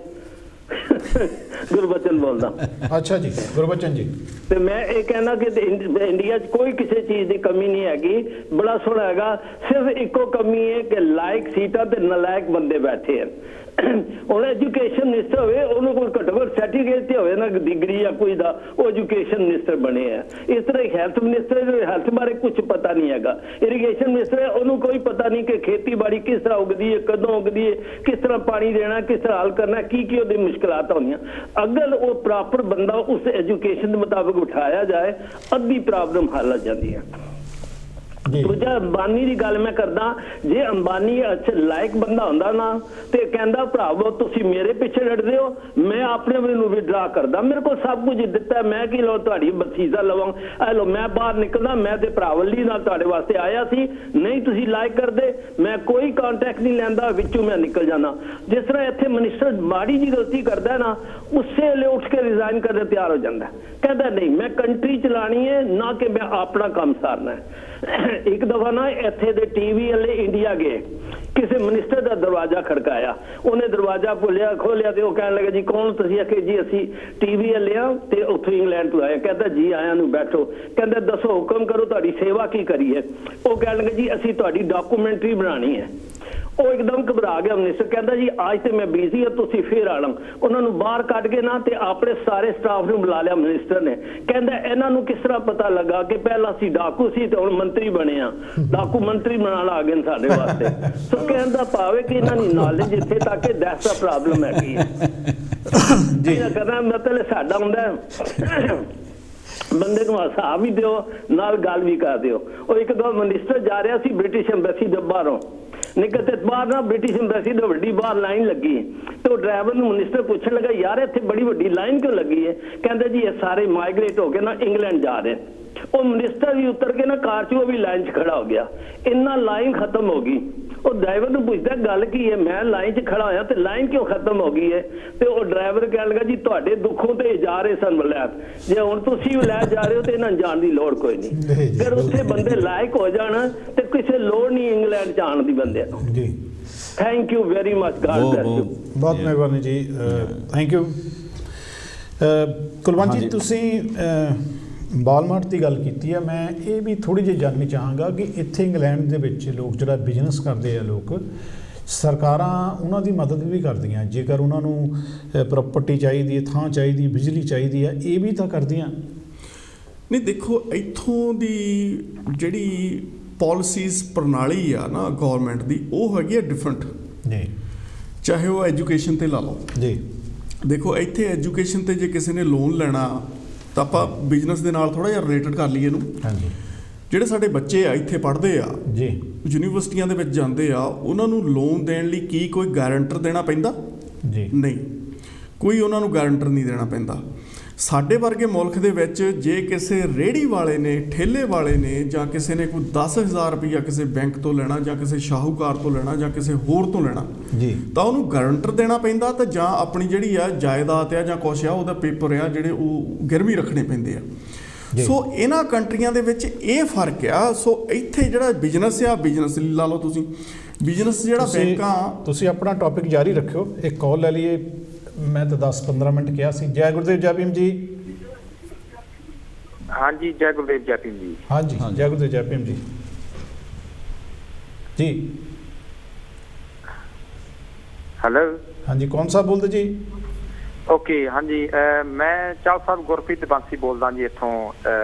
गुरबचन बोलदा। अच्छा जी, गुरबचन जी। ਤੇ ਮੈਂ ਇਹ ਕਹਿਣਾ ਕਿ ਇੰਡੀਆ 'ਚ ਕੋਈ ਕਿਸੇ ਚੀਜ਼ ਦੀ ਕਮੀ ਨਹੀਂ ਹੈਗੀ, ਬੜਾ ਸੋਹਣਾ ਹੈਗਾ। ਸਿਰਫ ਇੱਕੋ ਕਮੀ ਹੈ ਕਿ ਲਾਇਕ ਸੀਟਾਂ ਤੇ ਨਲਾਇਕ ਬੰਦੇ ਬੈਠੇ ਹਨ। ਹੁਣ ਐਜੂਕੇਸ਼ਨ ਮਿਨਿਸਟਰ ਹੋਵੇ, ਉਹਨੂੰ ਕੋਈ ਘੱਟੋ ਘੱਟ ਸਰਟੀਫਿਕੇਟ ਤੇ ਹੋਵੇ ਨਾ, ਡਿਗਰੀ ਜਾਂ ਕੋਈ ਦਾ, ਉਹ ਐਜੂਕੇਸ਼ਨ ਮਿਨਿਸਟਰ ਬਣੇ ਆ। ਇਸ ਤਰ੍ਹਾਂ ਹੈਲਥ ਮਿਨਿਸਟਰ, ਹੈਲਥ ਬਾਰੇ ਕੁਝ ਪਤਾ ਨਹੀਂ ਹੈਗਾ। ਇਰੀਗੇਸ਼ਨ ਮਿਨਿਸਟਰ ਹੈ, ਉਹਨੂੰ ਕੋਈ ਪਤਾ ਨਹੀਂ ਕਿ ਖੇਤੀਬਾੜੀ ਕਿਸ ਤਰ੍ਹਾਂ ਉਗਦੀ ਹੈ, ਕਦੋਂ ਉਗਦੀ ਹੈ, ਕਿਸ ਤਰ੍ਹਾਂ ਪਾਣੀ ਦੇਣਾ, ਕਿਸ ਤਰ੍ਹਾਂ ਹੱਲ ਕਰਨਾ, ਕੀ ਉਹਦੀ ਮੁਸ਼ਕਲਾਂ ਹੋਣੀਆਂ। ਅਗਰ ਉਹ ਪ੍ਰੋਪਰ ਬੰਦਾ ਉਸ ਐਜੂਕੇਸ਼ਨ ਦੇ ਮੁਤਾਬਕ ਉਠਾਇਆ ਜਾਏ, ਅੱਧੀ ਪ੍ਰੋਬਲਮ ਹੱਲ ਹੋ ਜਾਂਦੀ ਹੈ। ਦੂਜਾ, ਅੰਬਾਨੀ ਦੀ ਗੱਲ ਮੈਂ ਕਰਦਾ। ਜੇ ਅੰਬਾਨੀ ਅੱਛਾ ਲਾਇਕ ਬੰਦਾ ਹੁੰਦਾ ਨਾ ਤੇ ਕਹਿੰਦਾ ਭਰਾਵੋ ਤੁਸੀਂ ਮੇਰੇ ਪਿੱਛੇ ਲੜਦੇ ਹੋ, ਮੈਂ ਆਪਣੇ ਨੂੰ ਵਿਡਰਾ ਕਰਦਾ, ਮੇਰੇ ਕੋਲ ਸਭ ਕੁਝ ਦਿੱਤਾ, ਮੈਂ ਕੀ ਲੋ ਤੁਹਾਡੀ ਬਖਸ਼ੀਸ਼ਾ ਲਵਾਂ, ਐ ਲੋ ਮੈਂ ਬਾਹਰ ਨਿਕਲਦਾ, ਮੈਂ ਤੇ ਭਰਾਵਲੀ ਨਾਲ ਤੁਹਾਡੇ ਵਾਸਤੇ ਆਇਆ ਸੀ, ਨਹੀਂ ਤੁਸੀਂ ਲਾਇਕ ਕਰਦੇ, ਮੈਂ ਕੋਈ ਕੰਟੈਕਟ ਨਹੀਂ ਲੈਂਦਾ, ਵਿੱਚੋਂ ਮੈਂ ਨਿਕਲ ਜਾਣਾ। ਜਿਸ ਤਰ੍ਹਾਂ ਇੱਥੇ ਮਿਨਿਸਟਰ ਮਾੜੀ ਜੀ ਗਲਤੀ ਕਰਦਾ ਨਾ, ਉਸੇ ਵੇਲੇ ਉੱਠ ਕੇ ਰਿਜ਼ਾਈਨ ਕਰਨ ਤਿਆਰ ਹੋ ਜਾਂਦਾ, ਕਹਿੰਦਾ ਨਹੀਂ ਮੈਂ ਕੰਟਰੀ ਚਲਾਣੀ ਹੈ, ਨਾ ਕਿ ਮੈਂ ਆਪਣਾ ਕੰਮ ਸਾਰਨਾ ਹੈ। ਇੱਕ ਦਫਾ ਨਾ ਇੱਥੇ ਦੇ ਟੀਵੀ ਵਾਲੇ ਇੰਡੀਆ ਗਏ, ਕਿਸੇ ਮਿਨਿਸਟਰ ਦਾ ਦਰਵਾਜ਼ਾ ਖੜਕਾਇਆ, ਉਹਨੇ ਦਰਵਾਜ਼ਾ ਖੋਲਿਆ ਤੇ ਉਹ ਕਹਿਣ ਲੱਗਾ ਜੀ ਕੌਣ ਤੁਸੀਂ? ਆਖੇ ਜੀ ਅਸੀਂ ਟੀਵੀ ਵਾਲੇ ਆ ਤੇ ਉੱਥੋਂ ਇੰਗਲੈਂਡ ਤੋਂ ਆਏ। ਕਹਿੰਦਾ ਜੀ ਆਇਆਂ ਨੂੰ ਬੈਠੋ। ਕਹਿੰਦਾ ਦੱਸੋ ਹੁਕਮ ਕਰੋ, ਤੁਹਾਡੀ ਸੇਵਾ ਕੀ ਕਰੀਏ? ਉਹ ਕਹਿਣ ਲੱਗੇ ਜੀ ਅਸੀਂ ਤੁਹਾਡੀ ਡਾਕੂਮੈਂਟਰੀ ਬਣਾਉਣੀ ਹੈ। ਉਹ ਇੱਕਦਮ ਘਬਰਾ ਗਿਆ ਮਿਨਿਸਟਰ, ਕਹਿੰਦਾ ਜੀ ਅੱਜ ਤੇ ਮੈਂ ਬਿਜ਼ੀ ਹਾਂ, ਤੁਸੀਂ ਫੇਰ ਆਣਾ। ਉਹਨਾਂ ਨੂੰ ਬਾਹਰ ਕੱਢ ਕੇ ਨਾ ਤੇ ਆਪਣੇ ਸਾਰੇ ਸਟਾਫ ਨੂੰ ਬੁਲਾ ਲਿਆ ਮਿਨਿਸਟਰ ਨੇ। ਕਹਿੰਦਾ ਇਹਨਾਂ ਨੂੰ ਕਿਸ ਤਰ੍ਹਾਂ ਪਤਾ ਲੱਗਾ ਕਿ ਪਹਿਲਾਂ ਅਸੀਂ ਡਾਕੂ ਸੀ ਤੇ ਹੁਣ ਮੰਤਰੀ ਬਣੇ ਆ, ਡਾਕੂ ਮੰਤਰੀ ਬਣਾਉਣ ਆ ਗਏ ਸਾਡੇ ਵਾਸਤੇ। ਸੋ ਕਹਿੰਦਾ ਭਾਵੇਂ ਕਿ ਇਹਨਾਂ ਦੀ ਨੌਲੇਜ ਇੱਥੇ ਤੱਕ ਦੈਟਸ ਦਾ ਪ੍ਰੋਬਲਮ ਹੈਗੀ ਹੈ ਜੀ। ਕਹਿੰਦਾ ਮਤਲਬ ਸਾਡਾ ਹੁੰਦਾ ਬੰਦੇ ਨੂੰ ਹਸਾ ਵੀ ਦਿਓ, ਨਾਲ ਗੱਲ ਵੀ ਕਰ ਦਿਓ। ਉਹ ਇੱਕ ਦੋ ਮਿਨਿਸਟਰ ਜਾ ਰਿਹਾ ਸੀ ਬ੍ਰਿਟਿਸ਼ ਐਮਬੈਸੀ ਦੇ ਬਾਹਰੋਂ ਨਿਕਲ ਤੇ ਬਾਹਰ ਨਾ ਬ੍ਰਿਟਿਸ਼ ਐਮਬੈਸੀ ਦੀ ਵੱਡੀ ਬਾਹਰ ਲਾਈਨ ਲੱਗੀ ਤੇ ਉਹ ਡਰਾਈਵਰ ਨੂੰ ਮਿਨਿਸਟਰ ਪੁੱਛਣ ਲੱਗਾ ਯਾਰ ਇੱਥੇ ਬੜੀ ਵੱਡੀ ਲਾਈਨ ਕਿਉਂ ਲੱਗੀ ਹੈ? ਕਹਿੰਦੇ ਜੀ ਇਹ ਸਾਰੇ ਮਾਈਗ੍ਰੇਟ ਹੋ ਕੇ ਨਾ ਇੰਗਲੈਂਡ ਜਾ ਰਹੇ। ਉਹ ਮਿਨਿਸਟਰ ਵੀ ਉਤਰ ਕੇ ਨਾ ਕਾਰ 'ਚ ਉਹ ਵੀ ਲਾਈਨ 'ਚ ਖੜਾ ਹੋ ਗਿਆ। ਇੰਨਾ ਲਾਈਨ ਖਤਮ ਹੋ ਗਈ। ਉਹ ਡਰਾਈਵਰ ਨੂੰ ਪੁੱਛਦਾ ਗੱਲ ਕੀ ਹੈ? ਮੈਂ ਲਾਈਨ 'ਚ ਖੜਾ ਹੋਇਆ ਤੇ ਲਾਈਨ ਕਿਉਂ ਖਤਮ ਹੋ ਗਈ ਹੈ? ਤੇ ਉਹ ਡਰਾਈਵਰ ਕਹਿਣ ਲੱਗਾ ਜੀ ਤੁਹਾਡੇ ਦੁੱਖੋਂ ਤੇ ਜਾ ਰਹੇ ਸਨ ਵਲੈਤ, ਜੇ ਹੁਣ ਤੁਸੀਂ ਲੈ ਜਾ ਰਹੇ ਹੋ ਤੇ ਇਹਨਾਂ ਜਾਣ ਦੀ ਲੋੜ ਕੋਈ ਨਹੀਂ। ਫਿਰ ਉੱਥੇ ਬੰਦੇ ਲਾਇਕ ਹੋ ਜਾਣ ਤੇ ਕਿਸੇ ਲੋੜ ਨਹੀਂ ਇੰਗਲੈਂਡ ਜਾਣ ਦੀ ਬੰਦਿਆਂ ਨੂੰ ਜੀ। Thank you very much, god bless you. ਬਹੁਤ ਮਿਹਰਬਾਨੀ ਜੀ, ਥੈਂਕ ਯੂ। ਕੁਲਵੰਤ ਜੀ, ਤੁਸੀਂ ਵਾਲਮਾਰਟ ਦੀ ਗੱਲ ਕੀਤੀ ਹੈ, ਮੈਂ ਇਹ ਵੀ ਥੋੜ੍ਹੀ ਜਿਹੀ ਜਾਣਨੀ ਚਾਹਾਂਗਾ ਕਿ ਇੱਥੇ ਇੰਗਲੈਂਡ ਦੇ ਵਿੱਚ ਲੋਕ ਜਿਹੜਾ ਬਿਜ਼ਨਸ ਕਰਦੇ ਆ, ਲੋਕ ਸਰਕਾਰਾਂ ਉਹਨਾਂ ਦੀ ਮਦਦ ਵੀ ਕਰਦੀਆਂ ਜੇਕਰ ਉਹਨਾਂ ਨੂੰ ਪ੍ਰੋਪਰਟੀ ਚਾਹੀਦੀ ਹੈ, ਥਾਂ ਚਾਹੀਦੀ, ਬਿਜਲੀ ਚਾਹੀਦੀ ਹੈ, ਇਹ ਵੀ ਤਾਂ ਕਰਦੀਆਂ ਨਹੀਂ। ਦੇਖੋ ਇੱਥੋਂ ਦੀ ਜਿਹੜੀ ਪਾਲਿਸੀਜ਼ ਪ੍ਰਣਾਲੀ ਆ ਨਾ ਗੌਰਮੈਂਟ ਦੀ, ਉਹ ਹੈਗੀ ਆ ਡਿਫਰੈਂਟ ਜੀ। ਚਾਹੇ ਉਹ ਐਜੂਕੇਸ਼ਨ ਤੇ ਲਾ ਲਓ ਜੀ। ਦੇਖੋ ਇੱਥੇ ਐਜੂਕੇਸ਼ਨ ਤੇ ਜੇ ਕਿਸੇ ਨੇ ਲੋਨ ਲੈਣਾ ਤਾਂ ਆਪਾਂ ਬਿਜ਼ਨਸ ਦੇ ਨਾਲ ਥੋੜ੍ਹਾ ਜਿਹਾ ਰਿਲੇਟਡ ਕਰ ਲਈਏ ਇਹਨੂੰ। ਹਾਂਜੀ। ਜਿਹੜੇ ਸਾਡੇ ਬੱਚੇ ਆ ਇੱਥੇ ਪੜ੍ਹਦੇ ਆ ਜੀ ਯੂਨੀਵਰਸਿਟੀਆਂ ਦੇ ਵਿੱਚ ਜਾਂਦੇ ਆ, ਉਹਨਾਂ ਨੂੰ ਲੋਨ ਦੇਣ ਲਈ ਕੀ ਕੋਈ ਗਾਰੰਟਰ ਦੇਣਾ ਪੈਂਦਾ? ਜੀ ਨਹੀਂ, ਕੋਈ ਉਹਨਾਂ ਨੂੰ ਗਾਰੰਟਰ ਨਹੀਂ ਦੇਣਾ ਪੈਂਦਾ। ਸਾਡੇ ਵਰਗੇ ਮੁਲਕ ਦੇ ਵਿੱਚ ਜੇ ਕਿਸੇ ਰੇਹੜੀ ਵਾਲੇ ਨੇ, ਠੇਲੇ ਵਾਲੇ ਨੇ, ਜਾਂ ਕਿਸੇ ਨੇ ਕੋਈ 10,000 ਰੁਪਈਆ ਕਿਸੇ ਬੈਂਕ ਤੋਂ ਲੈਣਾ ਜਾਂ ਕਿਸੇ ਸ਼ਾਹੂਕਾਰ ਤੋਂ ਲੈਣਾ ਜਾਂ ਕਿਸੇ ਹੋਰ ਤੋਂ ਲੈਣਾ ਜੀ, ਤਾਂ ਉਹਨੂੰ ਗਾਰੰਟਰ ਦੇਣਾ ਪੈਂਦਾ, ਤੇ ਜਾਂ ਆਪਣੀ ਜਿਹੜੀ ਆ ਜਾਇਦਾਦ ਆ ਜਾਂ ਕੁਛ ਆ ਉਹਦਾ ਪੇਪਰ ਆ ਜਿਹੜੇ ਉਹ ਗਿਰਵੀ ਰੱਖਣੇ ਪੈਂਦੇ ਆ। ਸੋ ਇਹਨਾਂ ਕੰਟਰੀਆਂ ਦੇ ਵਿੱਚ ਇਹ ਫਰਕ ਆ। ਸੋ ਇੱਥੇ ਜਿਹੜਾ ਬਿਜ਼ਨਸ ਆ, ਬਿਜ਼ਨਸ ਲਾ ਲਓ ਤੁਸੀਂ, ਬਿਜ਼ਨਸ ਜਿਹੜਾ ਬੈਂਕਾਂ। ਤੁਸੀਂ ਆਪਣਾ ਟੌਪਿਕ ਜਾਰੀ ਰੱਖਿਓ, ਇੱਕ ਕਾਲ ਲੈ ਲਈਏ। ਮੈਂ ਤਾਂ 10-15 ਮਿੰਟ ਕਿਹਾ ਸੀ। ਜੈ ਗੁਰਦੇਵ ਜੈ ਭੀਮ ਜੀ। ਹਾਂਜੀ, ਜੈ ਗੁਰਦੇਵ ਜੈ ਭੀਮ ਜੀ। ਹਾਂਜੀ, ਜੈ ਗੁਰਦੇਵ ਜੈ ਭੀਮ ਜੀ। ਜੀ ਹੈਲੋ, ਹਾਂਜੀ, ਕੌਣ ਸਾਹਿਬ ਬੋਲਦੇ ਜੀ? ਓਕੇ, ਹਾਂਜੀ, ਮੈਂ ਚਾਲ ਸਾਹਿਬ ਗੁਰਪ੍ਰੀਤ ਬਾਂਸੀ ਬੋਲਦਾ ਜੀ, ਇੱਥੋਂ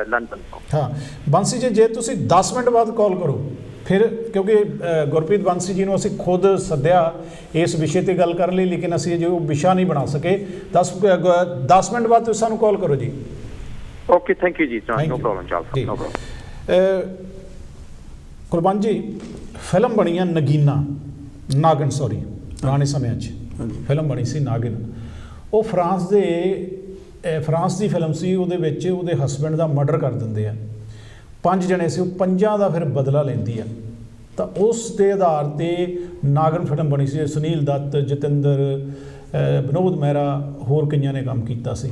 ਲੰਡਨ ਤੋਂ। ਹਾਂ ਬਾਂਸੀ ਜੀ, ਜੇ ਤੁਸੀਂ 10 ਮਿੰਟ ਬਾਅਦ ਕਾਲ ਕਰੋ ਫਿਰ, ਕਿਉਂਕਿ ਗੁਰਪ੍ਰੀਤ ਬਾਂਸੀ ਜੀ ਨੂੰ ਅਸੀਂ ਖੁਦ ਸੱਦਿਆ ਇਸ ਵਿਸ਼ੇ ਤੇ ਗੱਲ ਕਰਨ ਲਈ, ਲੇਕਿਨ ਅਸੀਂ ਜੋ ਵਿਸ਼ਾ ਨਹੀਂ ਬਣਾ ਸਕੇ। 10 ਮਿੰਟ ਬਾਅਦ ਤੁਸੀਂ ਸਾਨੂੰ ਕਾਲ ਕਰੋ ਜੀ। ਓਕੇ, ਥੈਂਕ ਯੂ ਜੀ। ਨੋ ਪ੍ਰੋਬਲਮ ਚਾਲ ਸਾਹਿਬ, ਨੋ ਪ੍ਰੋਬਲਮ। ਕੁਲਵੰਤ ਜੀ, ਫਿਲਮ ਬਣੀ ਆ ਨਗੀਨਾ, ਨਾਗਿਨ, ਸੌਰੀ, ਪੁਰਾਣੇ ਸਮਿਆਂ 'ਚ ਫਿਲਮ ਬਣੀ ਸੀ ਨਾਗਿਨ। ਉਹ ਫਰਾਂਸ ਦੀ ਫਿਲਮ ਸੀ। ਉਹਦੇ ਵਿੱਚ ਉਹਦੇ ਹਸਬੈਂਡ ਦਾ ਮਰਡਰ ਕਰ ਦਿੰਦੇ ਆ। 5 ਜਣੇ ਸੀ, ਉਹ 5 ਦਾ ਫਿਰ ਬਦਲਾ ਲੈਂਦੀ ਆ। ਤਾਂ ਉਸ ਦੇ ਆਧਾਰ ਤੇ ਨਾਗਿਨ ਫਿਲਮ ਬਣੀ ਸੀ। ਸੁਨੀਲ ਦੱਤ, ਜਤਿੰਦਰ, ਵਿਨੋਦ ਮਹਿਰਾ, ਹੋਰ ਕਈਆਂ ਨੇ ਕੰਮ ਕੀਤਾ ਸੀ।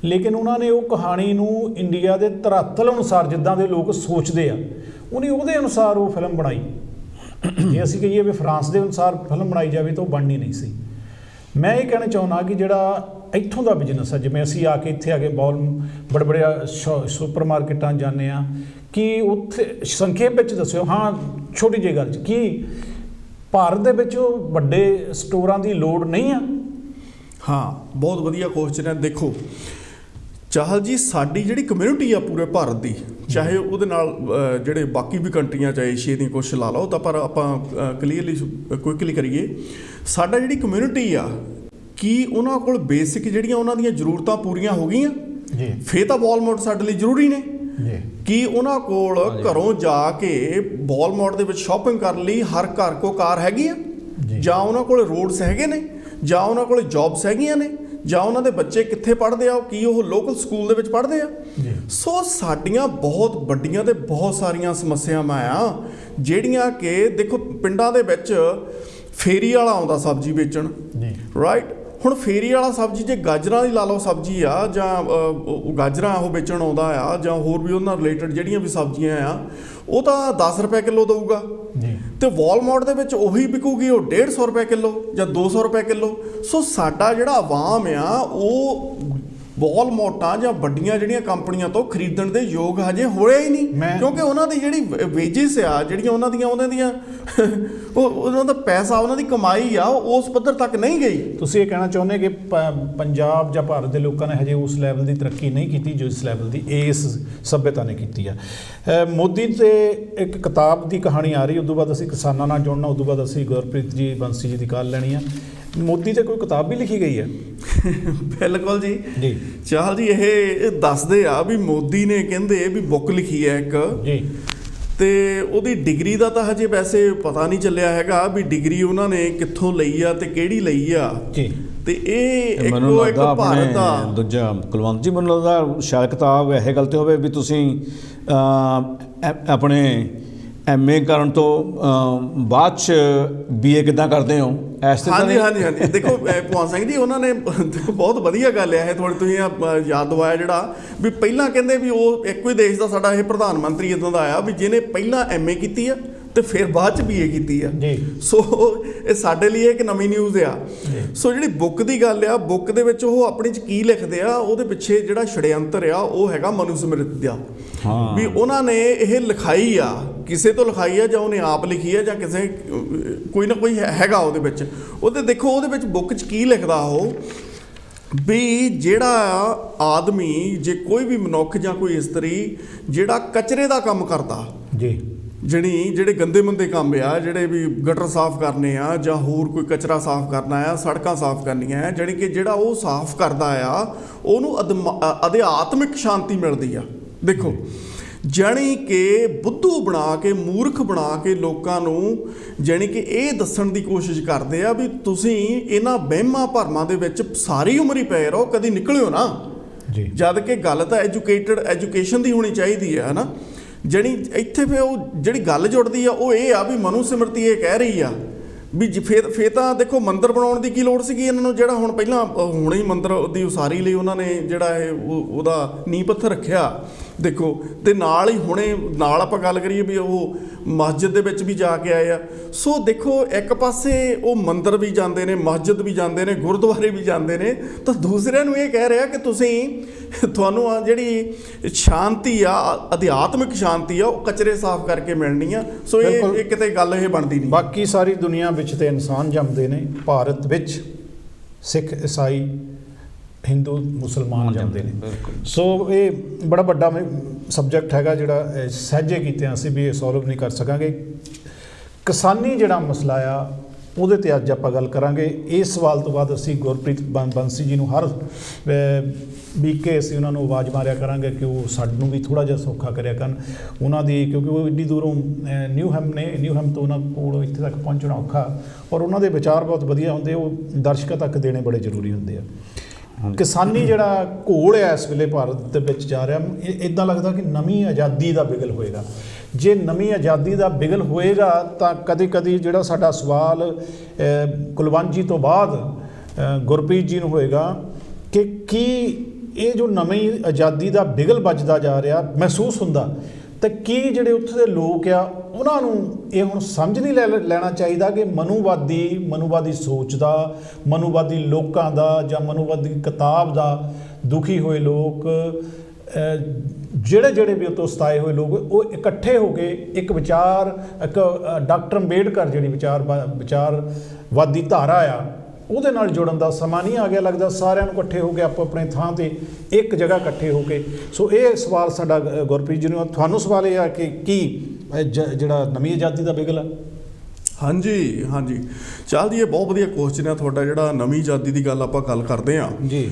ਲੇਕਿਨ ਉਹਨਾਂ ਨੇ ਉਹ ਕਹਾਣੀ ਨੂੰ ਇੰਡੀਆ ਦੇ ਧਰਾਤਲ ਅਨੁਸਾਰ, ਜਿੱਦਾਂ ਦੇ ਲੋਕ ਸੋਚਦੇ ਆ, ਉਹਦੇ ਅਨੁਸਾਰ ਉਹ ਫਿਲਮ ਬਣਾਈ। ਜੇ ਅਸੀਂ ਕਹੀਏ ਵੀ ਫਰਾਂਸ ਦੇ ਅਨੁਸਾਰ ਫਿਲਮ ਬਣਾਈ ਜਾਵੇ ਤਾਂ ਉਹ ਬਣਨੀ ਨਹੀਂ ਸੀ। ਮੈਂ ਇਹ ਕਹਿਣਾ ਚਾਹੁੰਦਾ ਕਿ ਜਿਹੜਾ ਇੱਥੋਂ ਦਾ ਬਿਜ਼ਨਸ ਹੈ, ਜਿਵੇਂ ਅਸੀਂ ਆ ਕੇ ਇੱਥੇ ਆ ਕੇ ਬੜੇ ਬੜੇ ਸੁਪਰ ਮਾਰਕੀਟਾਂ ਜਾਂਦੇ ਹਾਂ, ਕਿ ਉੱਥੇ ਸੰਖੇਪ ਵਿੱਚ ਦੱਸਿਓ, ਹਾਂ ਛੋਟੀ ਜਿਹੀ ਗੱਲ 'ਚ, ਕਿ ਭਾਰਤ ਦੇ ਵਿੱਚ ਵੱਡੇ ਸਟੋਰਾਂ ਦੀ ਲੋੜ ਨਹੀਂ ਆ? ਹਾਂ, ਬਹੁਤ ਵਧੀਆ ਕੁਐਸਚਨ ਹੈ। ਦੇਖੋ ਚਾਹਲ ਜੀ, ਸਾਡੀ ਜਿਹੜੀ ਕਮਿਊਨਿਟੀ ਆ ਪੂਰੇ ਭਾਰਤ ਦੀ, ਚਾਹੇ ਉਹਦੇ ਨਾਲ ਜਿਹੜੇ ਬਾਕੀ ਵੀ ਕੰਟਰੀਆਂ, ਚਾਹੇ ਏਸ਼ੀਆ ਦੀਆਂ ਕੁਛ ਲਾ ਲਓ, ਤਾਂ ਪਰ ਆਪਾਂ ਕਲੀਅਰਲੀ ਕੁਇਕਲੀ ਕਰੀਏ, ਸਾਡਾ ਜਿਹੜੀ ਕਮਿਊਨਿਟੀ ਆ, ਕੀ ਉਹਨਾਂ ਕੋਲ ਬੇਸਿਕ ਜਿਹੜੀਆਂ ਉਹਨਾਂ ਦੀਆਂ ਜ਼ਰੂਰਤਾਂ ਪੂਰੀਆਂ ਹੋ ਗਈਆਂ? ਜੀ। ਫੇਰ ਤਾਂ ਵਾਲਮਾਰਟ ਸਾਡੇ ਲਈ ਜ਼ਰੂਰੀ ਨੇ। ਜੀ। ਕੀ ਉਹਨਾਂ ਕੋਲ ਘਰੋਂ ਜਾ ਕੇ ਵਾਲਮਾਰਟ ਦੇ ਵਿੱਚ ਸ਼ਾਪਿੰਗ ਕਰਨ ਲਈ ਹਰ ਘਰ ਕੋ ਕਾਰ ਹੈਗੀ ਆ? ਜਾਂ ਉਹਨਾਂ ਕੋਲ ਰੋਡਸ ਹੈਗੇ ਨੇ? ਜਾਂ ਉਹਨਾਂ ਕੋਲ ਜੌਬਸ ਹੈਗੀਆਂ ਨੇ? ਜਾਂ ਉਹਨਾਂ ਦੇ ਬੱਚੇ ਕਿੱਥੇ ਪੜ੍ਹਦੇ ਆ? ਕੀ ਉਹ ਲੋਕਲ ਸਕੂਲ ਦੇ ਵਿੱਚ ਪੜ੍ਹਦੇ ਆ? ਸੋ ਸਾਡੀਆਂ ਬਹੁਤ ਵੱਡੀਆਂ ਤੇ ਬਹੁਤ ਸਾਰੀਆਂ ਸਮੱਸਿਆਵਾਂ ਆ, ਜਿਹੜੀਆਂ ਕਿ ਦੇਖੋ ਪਿੰਡਾਂ ਦੇ ਵਿੱਚ ਫੇਰੀ ਵਾਲਾ ਆਉਂਦਾ ਸਬਜ਼ੀ ਵੇਚਣ, ਰਾਈਟ। ਹੁਣ ਫੇਰੀ ਵਾਲਾ ਸਬਜ਼ੀ ਜੇ ਗਾਜਰਾਂ ਦੀ ਲਾ ਲਓ ਸਬਜ਼ੀ ਆ, ਜਾਂ ਗਾਜਰਾਂ ਉਹ ਵੇਚਣ ਆਉਂਦਾ ਆ, ਜਾਂ ਹੋਰ ਵੀ ਉਹਨਾਂ ਰਿਲੇਟਡ ਜਿਹੜੀਆਂ ਵੀ ਸਬਜ਼ੀਆਂ ਆ, ਉਹ ਤਾਂ 10 ਰੁਪਏ ਕਿਲੋ ਦਊਗਾ, ਤੇ ਵਾਲਮਾਰਟ ਦੇ ਵਿੱਚ ਉਹੀ ਵਿਕੂਗੀ ਉਹ 150 ਰੁਪਏ ਕਿਲੋ ਜਾਂ 200 ਰੁਪਏ ਕਿਲੋ। ਸੋ ਸਾਡਾ ਜਿਹੜਾ ਆਵਾਮ ਆ, ਉਹ ਵਾਲਮਾਰਟਾਂ ਜਾਂ ਵੱਡੀਆਂ ਜਿਹੜੀਆਂ ਕੰਪਨੀਆਂ ਤੋਂ ਖਰੀਦਣ ਦੇ ਯੋਗ ਹਜੇ ਹੋਇਆ ਹੀ ਨਹੀਂ, ਕਿਉਂਕਿ ਉਹਨਾਂ ਦੀ ਜਿਹੜੀ ਵੇਜਿਸ ਆ, ਜਿਹੜੀਆਂ ਉਹਨਾਂ ਦੀਆਂ ਉਹਨਾਂ ਦਾ ਪੈਸਾ, ਉਹਨਾਂ ਦੀ ਕਮਾਈ ਆ, ਉਸ ਪੱਧਰ ਤੱਕ ਨਹੀਂ ਗਈ। ਤੁਸੀਂ ਇਹ ਕਹਿਣਾ ਚਾਹੁੰਦੇ ਕਿ ਪੰਜਾਬ ਜਾਂ ਭਾਰਤ ਦੇ ਲੋਕਾਂ ਨੇ ਹਜੇ ਉਸ ਲੈਵਲ ਦੀ ਤਰੱਕੀ ਨਹੀਂ ਕੀਤੀ ਜੋ ਇਸ ਲੈਵਲ ਦੀ ਇਸ ਸੱਭਿਅਤਾ ਨੇ ਕੀਤੀ ਆ। ਮੋਦੀ ਤੇ ਇੱਕ ਕਿਤਾਬ ਦੀ ਕਹਾਣੀ ਆ ਰਹੀ, ਉਦੋਂ ਬਾਅਦ ਅਸੀਂ ਕਿਸਾਨਾਂ ਨਾਲ ਜੁੜਨਾ, ਉਦੋਂ ਬਾਅਦ ਅਸੀਂ ਗੁਰਪ੍ਰੀਤ ਜੀ ਬਾਂਸੀ ਜੀ ਦੀ ਕਾਲ ਲੈਣੀ ਆ। ਮੋਦੀ ਤੇ ਕੋਈ ਕਿਤਾਬ ਵੀ ਲਿਖੀ ਗਈ ਹੈ? ਬਿਲਕੁਲ ਜੀ। ਚਾਹਲ ਜੀ, ਇਹ ਦੱਸਦੇ ਆ ਵੀ ਮੋਦੀ ਨੇ ਕਹਿੰਦੇ ਵੀ ਬੁੱਕ ਲਿਖੀ ਹੈ ਇੱਕ ਜੀ, ਤੇ ਉਹਦੀ ਡਿਗਰੀ ਦਾ ਤਾਂ ਹਜੇ ਵੈਸੇ ਪਤਾ ਨਹੀਂ ਚੱਲਿਆ ਹੈਗਾ ਵੀ ਡਿਗਰੀ ਉਹਨਾਂ ਨੇ ਕਿੱਥੋਂ ਲਈ ਆ ਤੇ ਕਿਹੜੀ ਲਈ ਆ ਜੀ। ਤੇ ਇਹ ਇੱਕ ਭਾਰਤ ਦਾ ਦੂਜਾ ਕੁਲਵੰਤ ਜੀ, ਮੈਨੂੰ ਲੱਗਦਾ ਸ਼ਾਇਦ ਕਿਤਾਬ ਇਹ ਗੱਲ ਤੇ ਹੋਵੇ ਵੀ ਤੁਸੀਂ ਆਪਣੇ MA ਕਰਨ ਤੋਂ ਬਾਅਦ 'ਚ BA ਕਿੱਦਾਂ ਕਰਦੇ ਹੋ? ਹਾਂਜੀ। ਦੇਖੋ ਭਗਵਾਨ ਸਿੰਘ ਜੀ, ਉਹਨਾਂ ਨੇ ਦੇਖੋ ਬਹੁਤ ਵਧੀਆ ਗੱਲ ਹੈ ਇਹ, ਥੋੜੀ ਤੁਸੀਂ ਯਾਦ ਦਵਾਇਆ ਜਿਹੜਾ ਵੀ ਪਹਿਲਾਂ ਕਹਿੰਦੇ ਵੀ ਉਹ ਇੱਕੋ ਹੀ ਦੇਸ਼ ਦਾ ਸਾਡਾ ਇਹ ਪ੍ਰਧਾਨ ਮੰਤਰੀ ਇੱਦਾਂ ਦਾ ਆਇਆ ਵੀ ਜਿਹਨੇ ਪਹਿਲਾਂ MA ਕੀਤੀ ਆ ਤੇ ਫਿਰ ਬਾਅਦ 'ਚ BA ਕੀਤੀ ਆ। ਸੋ ਇਹ ਸਾਡੇ ਲਈ ਇੱਕ ਨਵੀਂ ਨਿਊਜ਼ ਆ। ਸੋ ਜਿਹੜੀ ਬੁੱਕ ਦੀ ਗੱਲ ਆ, ਬੁੱਕ ਦੇ ਵਿੱਚ ਉਹ ਆਪਣੇ 'ਚ ਕੀ ਲਿਖਦੇ ਆ, ਉਹਦੇ ਪਿੱਛੇ ਜਿਹੜਾ ਛੜਯੰਤਰ ਆ ਉਹ ਹੈਗਾ ਮਨੁਸਮ੍ਰਿਤੀ ਦਾ। ਵੀ ਉਹਨਾਂ ਨੇ ਇਹ ਲਿਖਾਈ ਆ, ਕਿਸੇ ਤੋਂ ਲਿਖਾਈ ਆ, ਜਾਂ ਉਹਨੇ ਆਪ ਲਿਖੀ ਆ, ਜਾਂ ਕਿਸੇ ਕੋਈ ਨਾ ਕੋਈ ਹੈਗਾ ਉਹਦੇ ਵਿੱਚ। ਉਹਦੇ ਦੇਖੋ ਉਹਦੇ ਵਿੱਚ ਬੁੱਕ 'ਚ ਕੀ ਲਿਖਦਾ ਉਹ, ਵੀ ਜਿਹੜਾ ਆਦਮੀ, ਜੇ ਕੋਈ ਵੀ ਮਨੁੱਖ ਜਾਂ ਕੋਈ ਇਸਤਰੀ ਜਿਹੜਾ ਕਚਰੇ ਦਾ ਕੰਮ ਕਰਦਾ ਜੀ, ਜਿਹੜੇ ਗੰਦੇ ਮੰਦੇ ਕੰਮ ਆ, ਜਿਹੜੇ ਵੀ ਗਟਰ ਸਾਫ਼ ਕਰਨੇ ਆ ਜਾਂ ਹੋਰ ਕੋਈ ਕਚਰਾ ਸਾਫ਼ ਕਰਨਾ ਆ, ਸੜਕਾਂ ਸਾਫ਼ ਕਰਨੀਆਂ ਆ, ਜਾਣੀ ਕਿ ਜਿਹੜਾ ਉਹ ਸਾਫ਼ ਕਰਦਾ ਆ, ਉਹਨੂੰ ਅਧਿਆਤਮਿਕ ਸ਼ਾਂਤੀ ਮਿਲਦੀ ਆ। ਦੇਖੋ ਜਾਣੀ ਕਿ ਬੁੱਧੂ ਬਣਾ ਕੇ, ਮੂਰਖ ਬਣਾ ਕੇ ਲੋਕਾਂ ਨੂੰ ਜਾਣੀ ਕਿ ਇਹ ਦੱਸਣ ਦੀ ਕੋਸ਼ਿਸ਼ ਕਰਦੇ ਆ ਵੀ ਤੁਸੀਂ ਇਹਨਾਂ ਵਹਿਮਾਂ ਭਰਮਾਂ ਦੇ ਵਿੱਚ ਸਾਰੀ ਉਮਰ ਹੀ ਪਏ ਰਹੋ, ਕਦੀ ਨਿਕਲਿਓ ਨਾ ਜੀ। ਜਦ ਕਿ ਗੱਲ ਤਾਂ ਐਜੂਕੇਸ਼ਨ ਦੀ ਹੋਣੀ ਚਾਹੀਦੀ ਹੈ ਨਾ। ਜਿਹੜੀ ਇੱਥੇ ਫਿਰ ਉਹ ਜਿਹੜੀ ਗੱਲ ਜੁੜਦੀ ਆ ਉਹ ਇਹ ਆ ਵੀ ਮਨੂ ਸਿਮਰਤੀ ਇਹ ਕਹਿ ਰਹੀ ਆ ਵੀ ਫੇਰ ਤਾਂ ਦੇਖੋ ਮੰਦਿਰ ਬਣਾਉਣ ਦੀ ਕੀ ਲੋੜ ਸੀਗੀ ਇਹਨਾਂ ਨੂੰ, ਜਿਹੜਾ ਹੁਣ ਪਹਿਲਾਂ ਹੁਣੇ ਹੀ ਮੰਦਿਰ ਦੀ ਉਸਾਰੀ ਲਈ ਉਹਨਾਂ ਨੇ ਜਿਹੜਾ ਇਹ ਉਹਦਾ ਨੀਂਹ ਪੱਥਰ ਰੱਖਿਆ ਦੇਖੋ। ਤੇ ਨਾਲ ਹੀ ਹੁਣੇ ਨਾਲ ਆਪਾਂ ਗੱਲ ਕਰੀਏ ਵੀ ਉਹ ਮਸਜਿਦ ਦੇ ਵਿੱਚ ਵੀ ਜਾ ਕੇ ਆਏ ਆ। ਸੋ ਦੇਖੋ ਇੱਕ ਪਾਸੇ ਉਹ ਮੰਦਿਰ ਵੀ ਜਾਂਦੇ ਨੇ, ਮਸਜਿਦ ਵੀ ਜਾਂਦੇ ਨੇ, ਗੁਰਦੁਆਰੇ ਵੀ ਜਾਂਦੇ ਨੇ, ਤਾਂ ਦੂਸਰਿਆਂ ਨੂੰ ਇਹ ਕਹਿ ਰਿਹਾ ਕਿ ਤੁਹਾਨੂੰ ਆ ਜਿਹੜੀ ਸ਼ਾਂਤੀ ਆ, ਅਧਿਆਤਮਿਕ ਸ਼ਾਂਤੀ ਆ, ਉਹ ਕਚਰੇ ਸਾਫ਼ ਕਰਕੇ ਮਿਲਣੀ ਆ। ਸੋ ਇਹ ਕਿਤੇ ਗੱਲ ਇਹ ਬਣਦੀ ਨਹੀਂ। ਬਾਕੀ ਸਾਰੀ ਦੁਨੀਆ ਵਿੱਚ ਤੇ ਇਨਸਾਨ ਜੰਮਦੇ ਨੇ, ਭਾਰਤ ਵਿੱਚ ਸਿੱਖ, ਈਸਾਈ, ਹਿੰਦੂ, ਮੁਸਲਮਾਨ ਜੰਮਦੇ ਨੇ। ਸੋ ਇਹ ਬੜਾ ਵੱਡਾ ਸਬਜੈਕਟ ਹੈਗਾ ਜਿਹੜਾ ਸਹਿਜੇ ਕੀਤੇ ਅਸੀਂ ਵੀ ਇਹ ਸੋਲਵ ਨਹੀਂ ਕਰ ਸਕਾਂਗੇ। ਕਿਸਾਨੀ ਜਿਹੜਾ ਮਸਲਾ ਆ ਉਹਦੇ 'ਤੇ ਅੱਜ ਆਪਾਂ ਗੱਲ ਕਰਾਂਗੇ। ਇਸ ਸਵਾਲ ਤੋਂ ਬਾਅਦ ਅਸੀਂ ਗੁਰਪ੍ਰੀਤ ਬੰਸੀ ਜੀ ਨੂੰ ਹਰ ਵੀਕ ਅਸੀਂ ਉਹਨਾਂ ਨੂੰ ਆਵਾਜ਼ ਮਾਰਿਆ ਕਰਾਂਗੇ ਕਿ ਉਹ ਸਾਨੂੰ ਵੀ ਥੋੜ੍ਹਾ ਜਿਹਾ ਸੌਖਾ ਕਰਿਆ ਕਰਨ ਉਹਨਾਂ ਦੀ, ਕਿਉਂਕਿ ਉਹ ਐਡੀ ਦੂਰੋਂ ਨਿਊਹੈਮ ਤੋਂ ਉਹਨਾਂ ਕੋਲ ਇੱਥੇ ਤੱਕ ਪਹੁੰਚਣਾ ਔਖਾ, ਔਰ ਉਹਨਾਂ ਦੇ ਵਿਚਾਰ ਬਹੁਤ ਵਧੀਆ ਹੁੰਦੇ, ਉਹ ਦਰਸ਼ਕਾਂ ਤੱਕ ਦੇਣੇ ਬੜੇ ਜ਼ਰੂਰੀ ਹੁੰਦੇ ਆ। ਕਿਸਾਨੀ ਜਿਹੜਾ ਘੋਲ ਹੈ ਇਸ ਵੇਲੇ ਭਾਰਤ ਦੇ ਵਿੱਚ ਜਾ ਰਿਹਾ, ਇੱਦਾਂ ਲੱਗਦਾ ਕਿ ਨਵੀਂ ਆਜ਼ਾਦੀ ਦਾ ਬਿਗਲ ਹੋਏਗਾ। ਜੇ ਨਵੀਂ ਆਜ਼ਾਦੀ ਦਾ ਬਿਗਲ ਹੋਏਗਾ ਤਾਂ ਕਦੇ ਜਿਹੜਾ ਸਾਡਾ ਸਵਾਲ ਕੁਲਵੰਤ ਜੀ ਤੋਂ ਬਾਅਦ ਗੁਰਪ੍ਰੀਤ ਜੀ ਨੂੰ ਹੋਏਗਾ ਕਿ ਕੀ ਇਹ ਜੋ ਨਵੀਂ ਆਜ਼ਾਦੀ ਦਾ ਬਿਗਲ ਵੱਜਦਾ ਜਾ ਰਿਹਾ ਮਹਿਸੂਸ ਹੁੰਦਾ, ਤਾਂ ਕੀ ਜਿਹੜੇ ਉੱਥੇ ਦੇ ਲੋਕ ਆ ਉਹਨਾਂ ਨੂੰ ਇਹ ਹੁਣ ਸਮਝ ਨਹੀਂ ਲੈਣਾ ਚਾਹੀਦਾ ਕਿ ਮਨੂਵਾਦੀ ਸੋਚ ਦਾ, ਮਨੂਵਾਦੀ ਲੋਕਾਂ ਦਾ ਜਾਂ ਮਨੂਵਾਦੀ ਕਿਤਾਬ ਦਾ ਦੁਖੀ ਹੋਏ ਲੋਕ, ਜਿਹੜੇ ਵੀ ਉਤੋਂ ਸਤਾਏ ਹੋਏ ਲੋਕ, ਉਹ ਇਕੱਠੇ ਹੋ ਕੇ ਇੱਕ ਡਾਕਟਰ ਅੰਬੇਡਕਰ ਜਿਹੜੀ ਵਿਚਾਰਵਾਦੀ ਧਾਰਾ ਆ ਉਹਦੇ ਨਾਲ ਜੁੜਨ ਦਾ ਸਮਾਂ ਨਹੀਂ ਆ ਗਿਆ ਲੱਗਦਾ। ਸਾਰਿਆਂ ਨੂੰ ਇਕੱਠੇ ਹੋ ਕੇ ਆਪੋ ਆਪਣੇ ਥਾਂ 'ਤੇ ਇੱਕ ਜਗ੍ਹਾ ਇਕੱਠੇ ਹੋ ਕੇ। ਸੋ ਇਹ ਸਵਾਲ ਸਾਡਾ ਗੁਰਪ੍ਰੀਤ ਜੀ ਨੂੰ, ਤੁਹਾਨੂੰ ਸਵਾਲ ਇਹ ਆ ਕਿ ਕੀ ਜਿਹੜਾ ਨਵੀਂ ਆਜ਼ਾਦੀ ਦਾ ਬਿਗਲ ਆ? ਹਾਂਜੀ ਚੱਲ ਜੀ, ਇਹ ਬਹੁਤ ਵਧੀਆ ਕੁਐਸਚਨ ਆ ਤੁਹਾਡਾ। ਜਿਹੜਾ ਨਵੀਂ ਆਜ਼ਾਦੀ ਦੀ ਗੱਲ ਆਪਾਂ ਗੱਲ ਕਰਦੇ ਹਾਂ ਜੀ,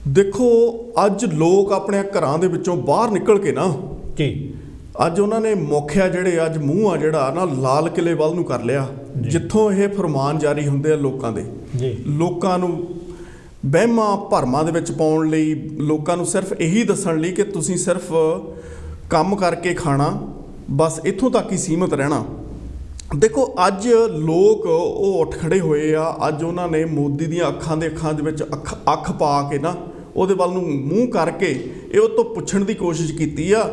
ਦੇਖੋ ਅੱਜ ਲੋਕ ਆਪਣੇ ਘਰਾਂ ਦੇ ਵਿੱਚੋਂ ਬਾਹਰ ਨਿਕਲ ਕੇ ਨਾ ਕੀ ਅੱਜ ਉਹਨਾਂ ਨੇ ਮੌਖਿਆ ਜਿਹੜੇ ਅੱਜ ਮੂੰਹ ਆ ਜਿਹੜਾ ਨਾ ਲਾਲ ਕਿਲੇ ਵੱਲ ਨੂੰ ਕਰ ਲਿਆ, ਜਿੱਥੋਂ ਇਹ ਫਰਮਾਨ ਜਾਰੀ ਹੁੰਦੇ ਆ ਲੋਕਾਂ ਦੇ, ਲੋਕਾਂ ਨੂੰ ਵਹਿਮਾਂ ਭਰਮਾਂ ਦੇ ਵਿੱਚ ਪਾਉਣ ਲਈ, ਲੋਕਾਂ ਨੂੰ ਸਿਰਫ ਇਹੀ ਦੱਸਣ ਲਈ ਕਿ ਤੁਸੀਂ ਸਿਰਫ ਕੰਮ ਕਰਕੇ ਖਾਣਾ, ਬਸ ਇੱਥੋਂ ਤੱਕ ਹੀ ਸੀਮਤ ਰਹਿਣਾ। ਦੇਖੋ ਅੱਜ ਲੋਕ ਉਹ ਉੱਠ ਖੜੇ ਹੋਏ ਆ। ਅੱਜ ਉਹਨਾਂ ਨੇ ਮੋਦੀ ਦੀਆਂ ਅੱਖਾਂ ਦੇ ਵਿੱਚ ਅੱਖ ਪਾ ਕੇ ਨਾ ਉਹਦੇ ਵੱਲ ਨੂੰ ਮੂੰਹ ਕਰਕੇ ਇਹ ਉਹ ਤੋਂ ਪੁੱਛਣ ਦੀ ਕੋਸ਼ਿਸ਼ ਕੀਤੀ ਆ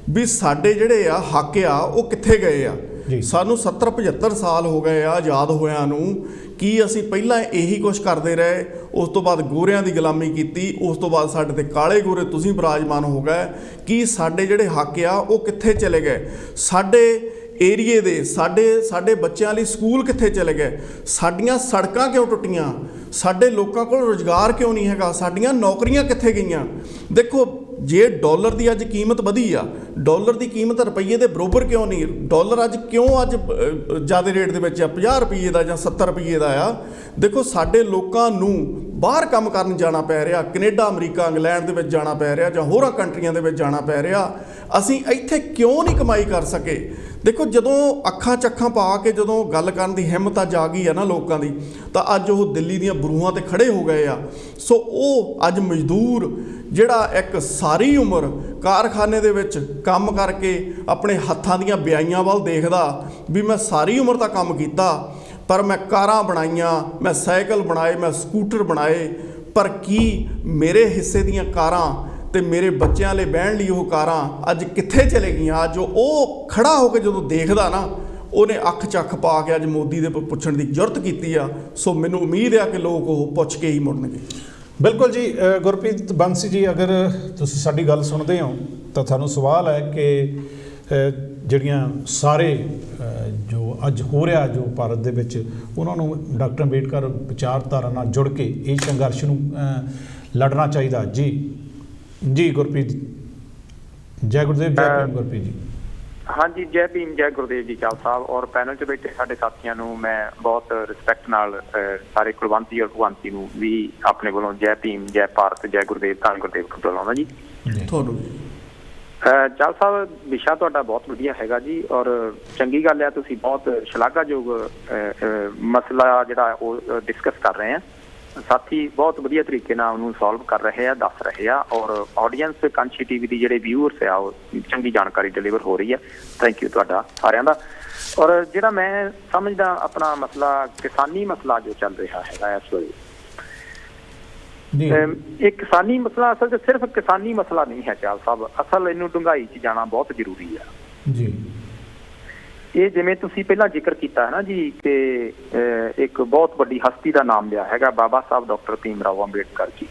ਵੀ ਸਾਡੇ ਜਿਹੜੇ ਆ ਹੱਕ ਆ ਉਹ ਕਿੱਥੇ ਗਏ ਆ। ਸਾਨੂੰ 70-75 ਸਾਲ ਹੋ ਗਏ ਆ ਆਜ਼ਾਦ ਹੋਇਆਂ ਨੂੰ। ਕੀ ਅਸੀਂ ਪਹਿਲਾਂ ਇਹੀ ਕੁਛ ਕਰਦੇ ਰਹੇ? ਉਸ ਤੋਂ ਬਾਅਦ ਗੋਰਿਆਂ ਦੀ ਗੁਲਾਮੀ ਕੀਤੀ, ਉਸ ਤੋਂ ਬਾਅਦ ਸਾਡੇ ਤੇ ਕਾਲੇ ਗੋਰੇ ਤੁਸੀਂ ਬਿਰਾਜਮਾਨ ਹੋ ਗਏ। ਕੀ ਸਾਡੇ ਜਿਹੜੇ ਹੱਕ ਆ ਉਹ ਕਿੱਥੇ ਚਲੇ ਗਏ? ਸਾਡੇ ਏਰੀਏ ਦੇ ਸਾਡੇ ਬੱਚਿਆਂ ਲਈ ਸਕੂਲ ਕਿੱਥੇ ਚਲੇ ਗਏ? ਸਾਡੀਆਂ ਸੜਕਾਂ ਕਿਉਂ ਟੁੱਟੀਆਂ? ਸਾਡੇ ਲੋਕਾਂ ਕੋਲ ਰੁਜ਼ਗਾਰ ਕਿਉਂ ਨਹੀਂ ਹੈਗਾ? ਸਾਡੀਆਂ ਨੌਕਰੀਆਂ ਕਿੱਥੇ ਗਈਆਂ? ਦੇਖੋ ਜੇ ਡਾਲਰ ਦੀ ਅੱਜ ਕੀਮਤ ਵਧੀ ਆ, ਡਾਲਰ ਦੀ ਕੀਮਤ ਰੁਪਈਏ ਦੇ ਬਰਾਬਰ ਕਿਉਂ ਨਹੀਂ? ਡਾਲਰ ਅੱਜ ਕਿਉਂ ਜ਼ਿਆਦਾ ਰੇਟ ਦੇ ਵਿੱਚ ਆ, 50 ਰੁਪਈਏ ਦਾ ਜਾਂ 70 ਰੁਪਈਏ ਦਾ ਆ? ਦੇਖੋ ਸਾਡੇ ਲੋਕਾਂ ਨੂੰ ਬਾਹਰ ਕੰਮ ਕਰਨ ਜਾਣਾ ਪੈ ਰਿਹਾ, ਕੈਨੇਡਾ, ਅਮਰੀਕਾ, ਇੰਗਲੈਂਡ ਦੇ ਵਿੱਚ ਜਾਣਾ ਪੈ ਰਿਹਾ ਜਾਂ ਹੋਰਾਂ ਕੰਟਰੀਆਂ ਦੇ ਵਿੱਚ ਜਾਣਾ ਪੈ ਰਿਹਾ। ਅਸੀਂ ਇੱਥੇ ਕਿਉਂ ਨਹੀਂ ਕਮਾਈ ਕਰ ਸਕੇ? ਦੇਖੋ ਜਦੋਂ ਅੱਖਾਂ 'ਚ ਅੱਖਾਂ ਪਾ ਕੇ ਜਦੋਂ ਗੱਲ ਕਰਨ ਦੀ ਹਿੰਮਤ ਅੱਜ ਆ ਗਈ ਆ ਨਾ ਲੋਕਾਂ ਦੀ, ਤਾਂ ਅੱਜ ਉਹ ਦਿੱਲੀ ਦੀਆਂ ਬਰੂਹਾਂ 'ਤੇ ਖੜੇ ਹੋ ਗਏ ਆ। ਸੋ ਉਹ ਅੱਜ ਮਜ਼ਦੂਰ ਜਿਹੜਾ ਇੱਕ ਸਾਰੀ ਉਮਰ ਕਾਰਖਾਨੇ ਦੇ ਵਿੱਚ ਕੰਮ ਕਰਕੇ ਆਪਣੇ ਹੱਥਾਂ ਦੀਆਂ ਬਿਆਈਆਂ ਵੱਲ ਦੇਖਦਾ ਵੀ ਮੈਂ ਸਾਰੀ ਉਮਰ ਤਾਂ ਕੰਮ ਕੀਤਾ, ਪਰ ਮੈਂ ਕਾਰਾਂ ਬਣਾਈਆਂ, ਮੈਂ ਸਾਈਕਲ ਬਣਾਏ, ਮੈਂ ਸਕੂਟਰ ਬਣਾਏ, ਪਰ ਕੀ ਮੇਰੇ ਹਿੱਸੇ ਦੀਆਂ ਕਾਰਾਂ ਤੇ ਮੇਰੇ ਬੱਚਿਆਂ ਲਈ ਬਹਿਣ ਲਈ ਉਹ ਕਾਰਾਂ ਅੱਜ ਕਿੱਥੇ ਚਲੇ ਗਈਆਂ? ਅੱਜ ਉਹ ਖੜਾ ਹੋ ਕੇ ਜਦੋਂ ਦੇਖਦਾ ਨਾ, ਉਹਨੇ ਅੱਖ 'ਚ ਅੱਖ ਪਾ ਕੇ ਅੱਜ ਮੋਦੀ ਦੇ ਪੁੱਛਣ ਦੀ ਜੁਰਤ ਕੀਤੀ ਆ। ਸੋ ਮੈਨੂੰ ਉਮੀਦ ਆ ਕਿ ਲੋਕ ਉਹ ਪੁੱਛ ਕੇ ਹੀ ਮੁੜਨਗੇ। ਬਿਲਕੁਲ ਜੀ। ਗੁਰਪ੍ਰੀਤ ਬੰਸੀ ਜੀ, ਅਗਰ ਤੁਸੀਂ ਸਾਡੀ ਗੱਲ ਸੁਣਦੇ ਹੋ ਤਾਂ ਤੁਹਾਨੂੰ ਸਵਾਲ ਹੈ ਕਿ ਜਿਹੜੀਆਂ ਸਾਰੇ ਜੋ ਅੱਜ ਹੋ ਰਿਹਾ ਜੋ ਭਾਰਤ ਦੇ ਵਿੱਚ, ਉਹਨਾਂ ਨੂੰ ਡਾਕਟਰ ਅੰਬੇਡਕਰ ਵਿਚਾਰਧਾਰਾ ਨਾਲ ਜੁੜ ਕੇ ਇਹ ਸੰਘਰਸ਼ ਨੂੰ ਲੜਨਾ ਚਾਹੀਦਾ। ਜੀ ਗੁਰਪ੍ਰੀਤ, ਜੈ ਗੁਰਦੇਵ, ਜੈ ਭੀਮ ਗੁਰਪ੍ਰੀਤ ਜੀ। ਹਾਂਜੀ, ਜੈ ਭੀਮ, ਜੈ ਗੁਰਦੇਵ ਜੀ ਚਾਲ ਸਾਹਿਬ, ਔਰ ਪੈਨਲ 'ਚ ਬੈਠੇ ਸਾਡੇ ਸਾਥੀਆਂ ਨੂੰ ਮੈਂ ਬਹੁਤ ਰਿਸਪੈਕਟ ਨਾਲ ਸਾਰੇ ਕੁਲਵੰਤ ਜੀ ਔਰ ਭਗਵੰਤ ਜੀ ਨੂੰ ਵੀ ਆਪਣੇ ਵੱਲੋਂ ਜੈ ਭੀਮ, ਜੈ ਭਾਰਤ, ਜੈ ਗੁਰਦੇਵ, ਧੰਨ ਗੁਰਦੇਵ ਬੁਲਾਉਂਦਾ ਜੀ ਤੁਹਾਨੂੰ। ਚਾਲ ਸਾਹਿਬ, ਵਿਸ਼ਾ ਤੁਹਾਡਾ ਬਹੁਤ ਵਧੀਆ ਹੈਗਾ ਜੀ, ਔਰ ਚੰਗੀ ਗੱਲ ਹੈ, ਤੁਸੀਂ ਬਹੁਤ ਸ਼ਲਾਘਾਯੋਗ ਮਸਲਾ ਜਿਹੜਾ ਉਹ ਡਿਸਕਸ ਕਰ ਰਹੇ ਆ। ਸਾਥੀ ਬਹੁਤ ਵਧੀਆ ਤਰੀਕੇ ਨਾਲ ਉਹਨੂੰ ਸੋਲਵ ਕਰ ਰਹੇ ਆ, ਦੱਸ ਰਹੇ ਆ, ਔਰ ਆਡੀਅנס ਕਾਂਚੀ ਟੀਵੀ ਦੀ ਜਿਹੜੇ ਵਿਊਅਰਸ ਆ ਉਹ ਚੰਗੀ ਜਾਣਕਾਰੀ ਡਿਲੀਵਰ ਹੋ ਰਹੀ ਹੈ। ਥੈਂਕ ਯੂ ਤੁਹਾਡਾ ਸਾਰਿਆਂ ਦਾ। ਔਰ ਜਿਹੜਾ ਮੈਂ ਸਮਝਦਾ ਆਪਣਾ ਮਸਲਾ ਕਿਸਾਨੀ ਮਸਲਾ ਜੋ ਚੱਲ ਰਿਹਾ ਹੈਗਾ ਇਸ ਵੇਲੇ, ਇਹ ਕਿਸਾਨੀ ਮਸਲਾ ਅਸਲ 'ਚ ਸਿਰਫ ਕਿਸਾਨੀ ਮਸਲਾ ਨਹੀਂ ਹੈ ਚਾਲ ਸਾਹਿਬ, ਅਸਲ ਇਹਨੂੰ ਡੂੰਘਾਈ 'ਚ ਜਾਣਾ ਬਹੁਤ ਜ਼ਰੂਰੀ ਆ ਜੀ। ਇਹ ਜਿਵੇਂ ਤੁਸੀਂ ਪਹਿਲਾਂ ਜ਼ਿਕਰ ਕੀਤਾ ਹੈ ਨਾ ਜੀ ਕਿ ਇੱਕ ਬਹੁਤ ਵੱਡੀ ਹਸਤੀ ਦਾ ਨਾਮ ਲਿਆ ਹੈਗਾ, ਬਾਬਾ ਸਾਹਿਬ ਡਾਕਟਰ ਭੀਮ ਰਾਓ ਅੰਬੇਡਕਰ ਜੀ।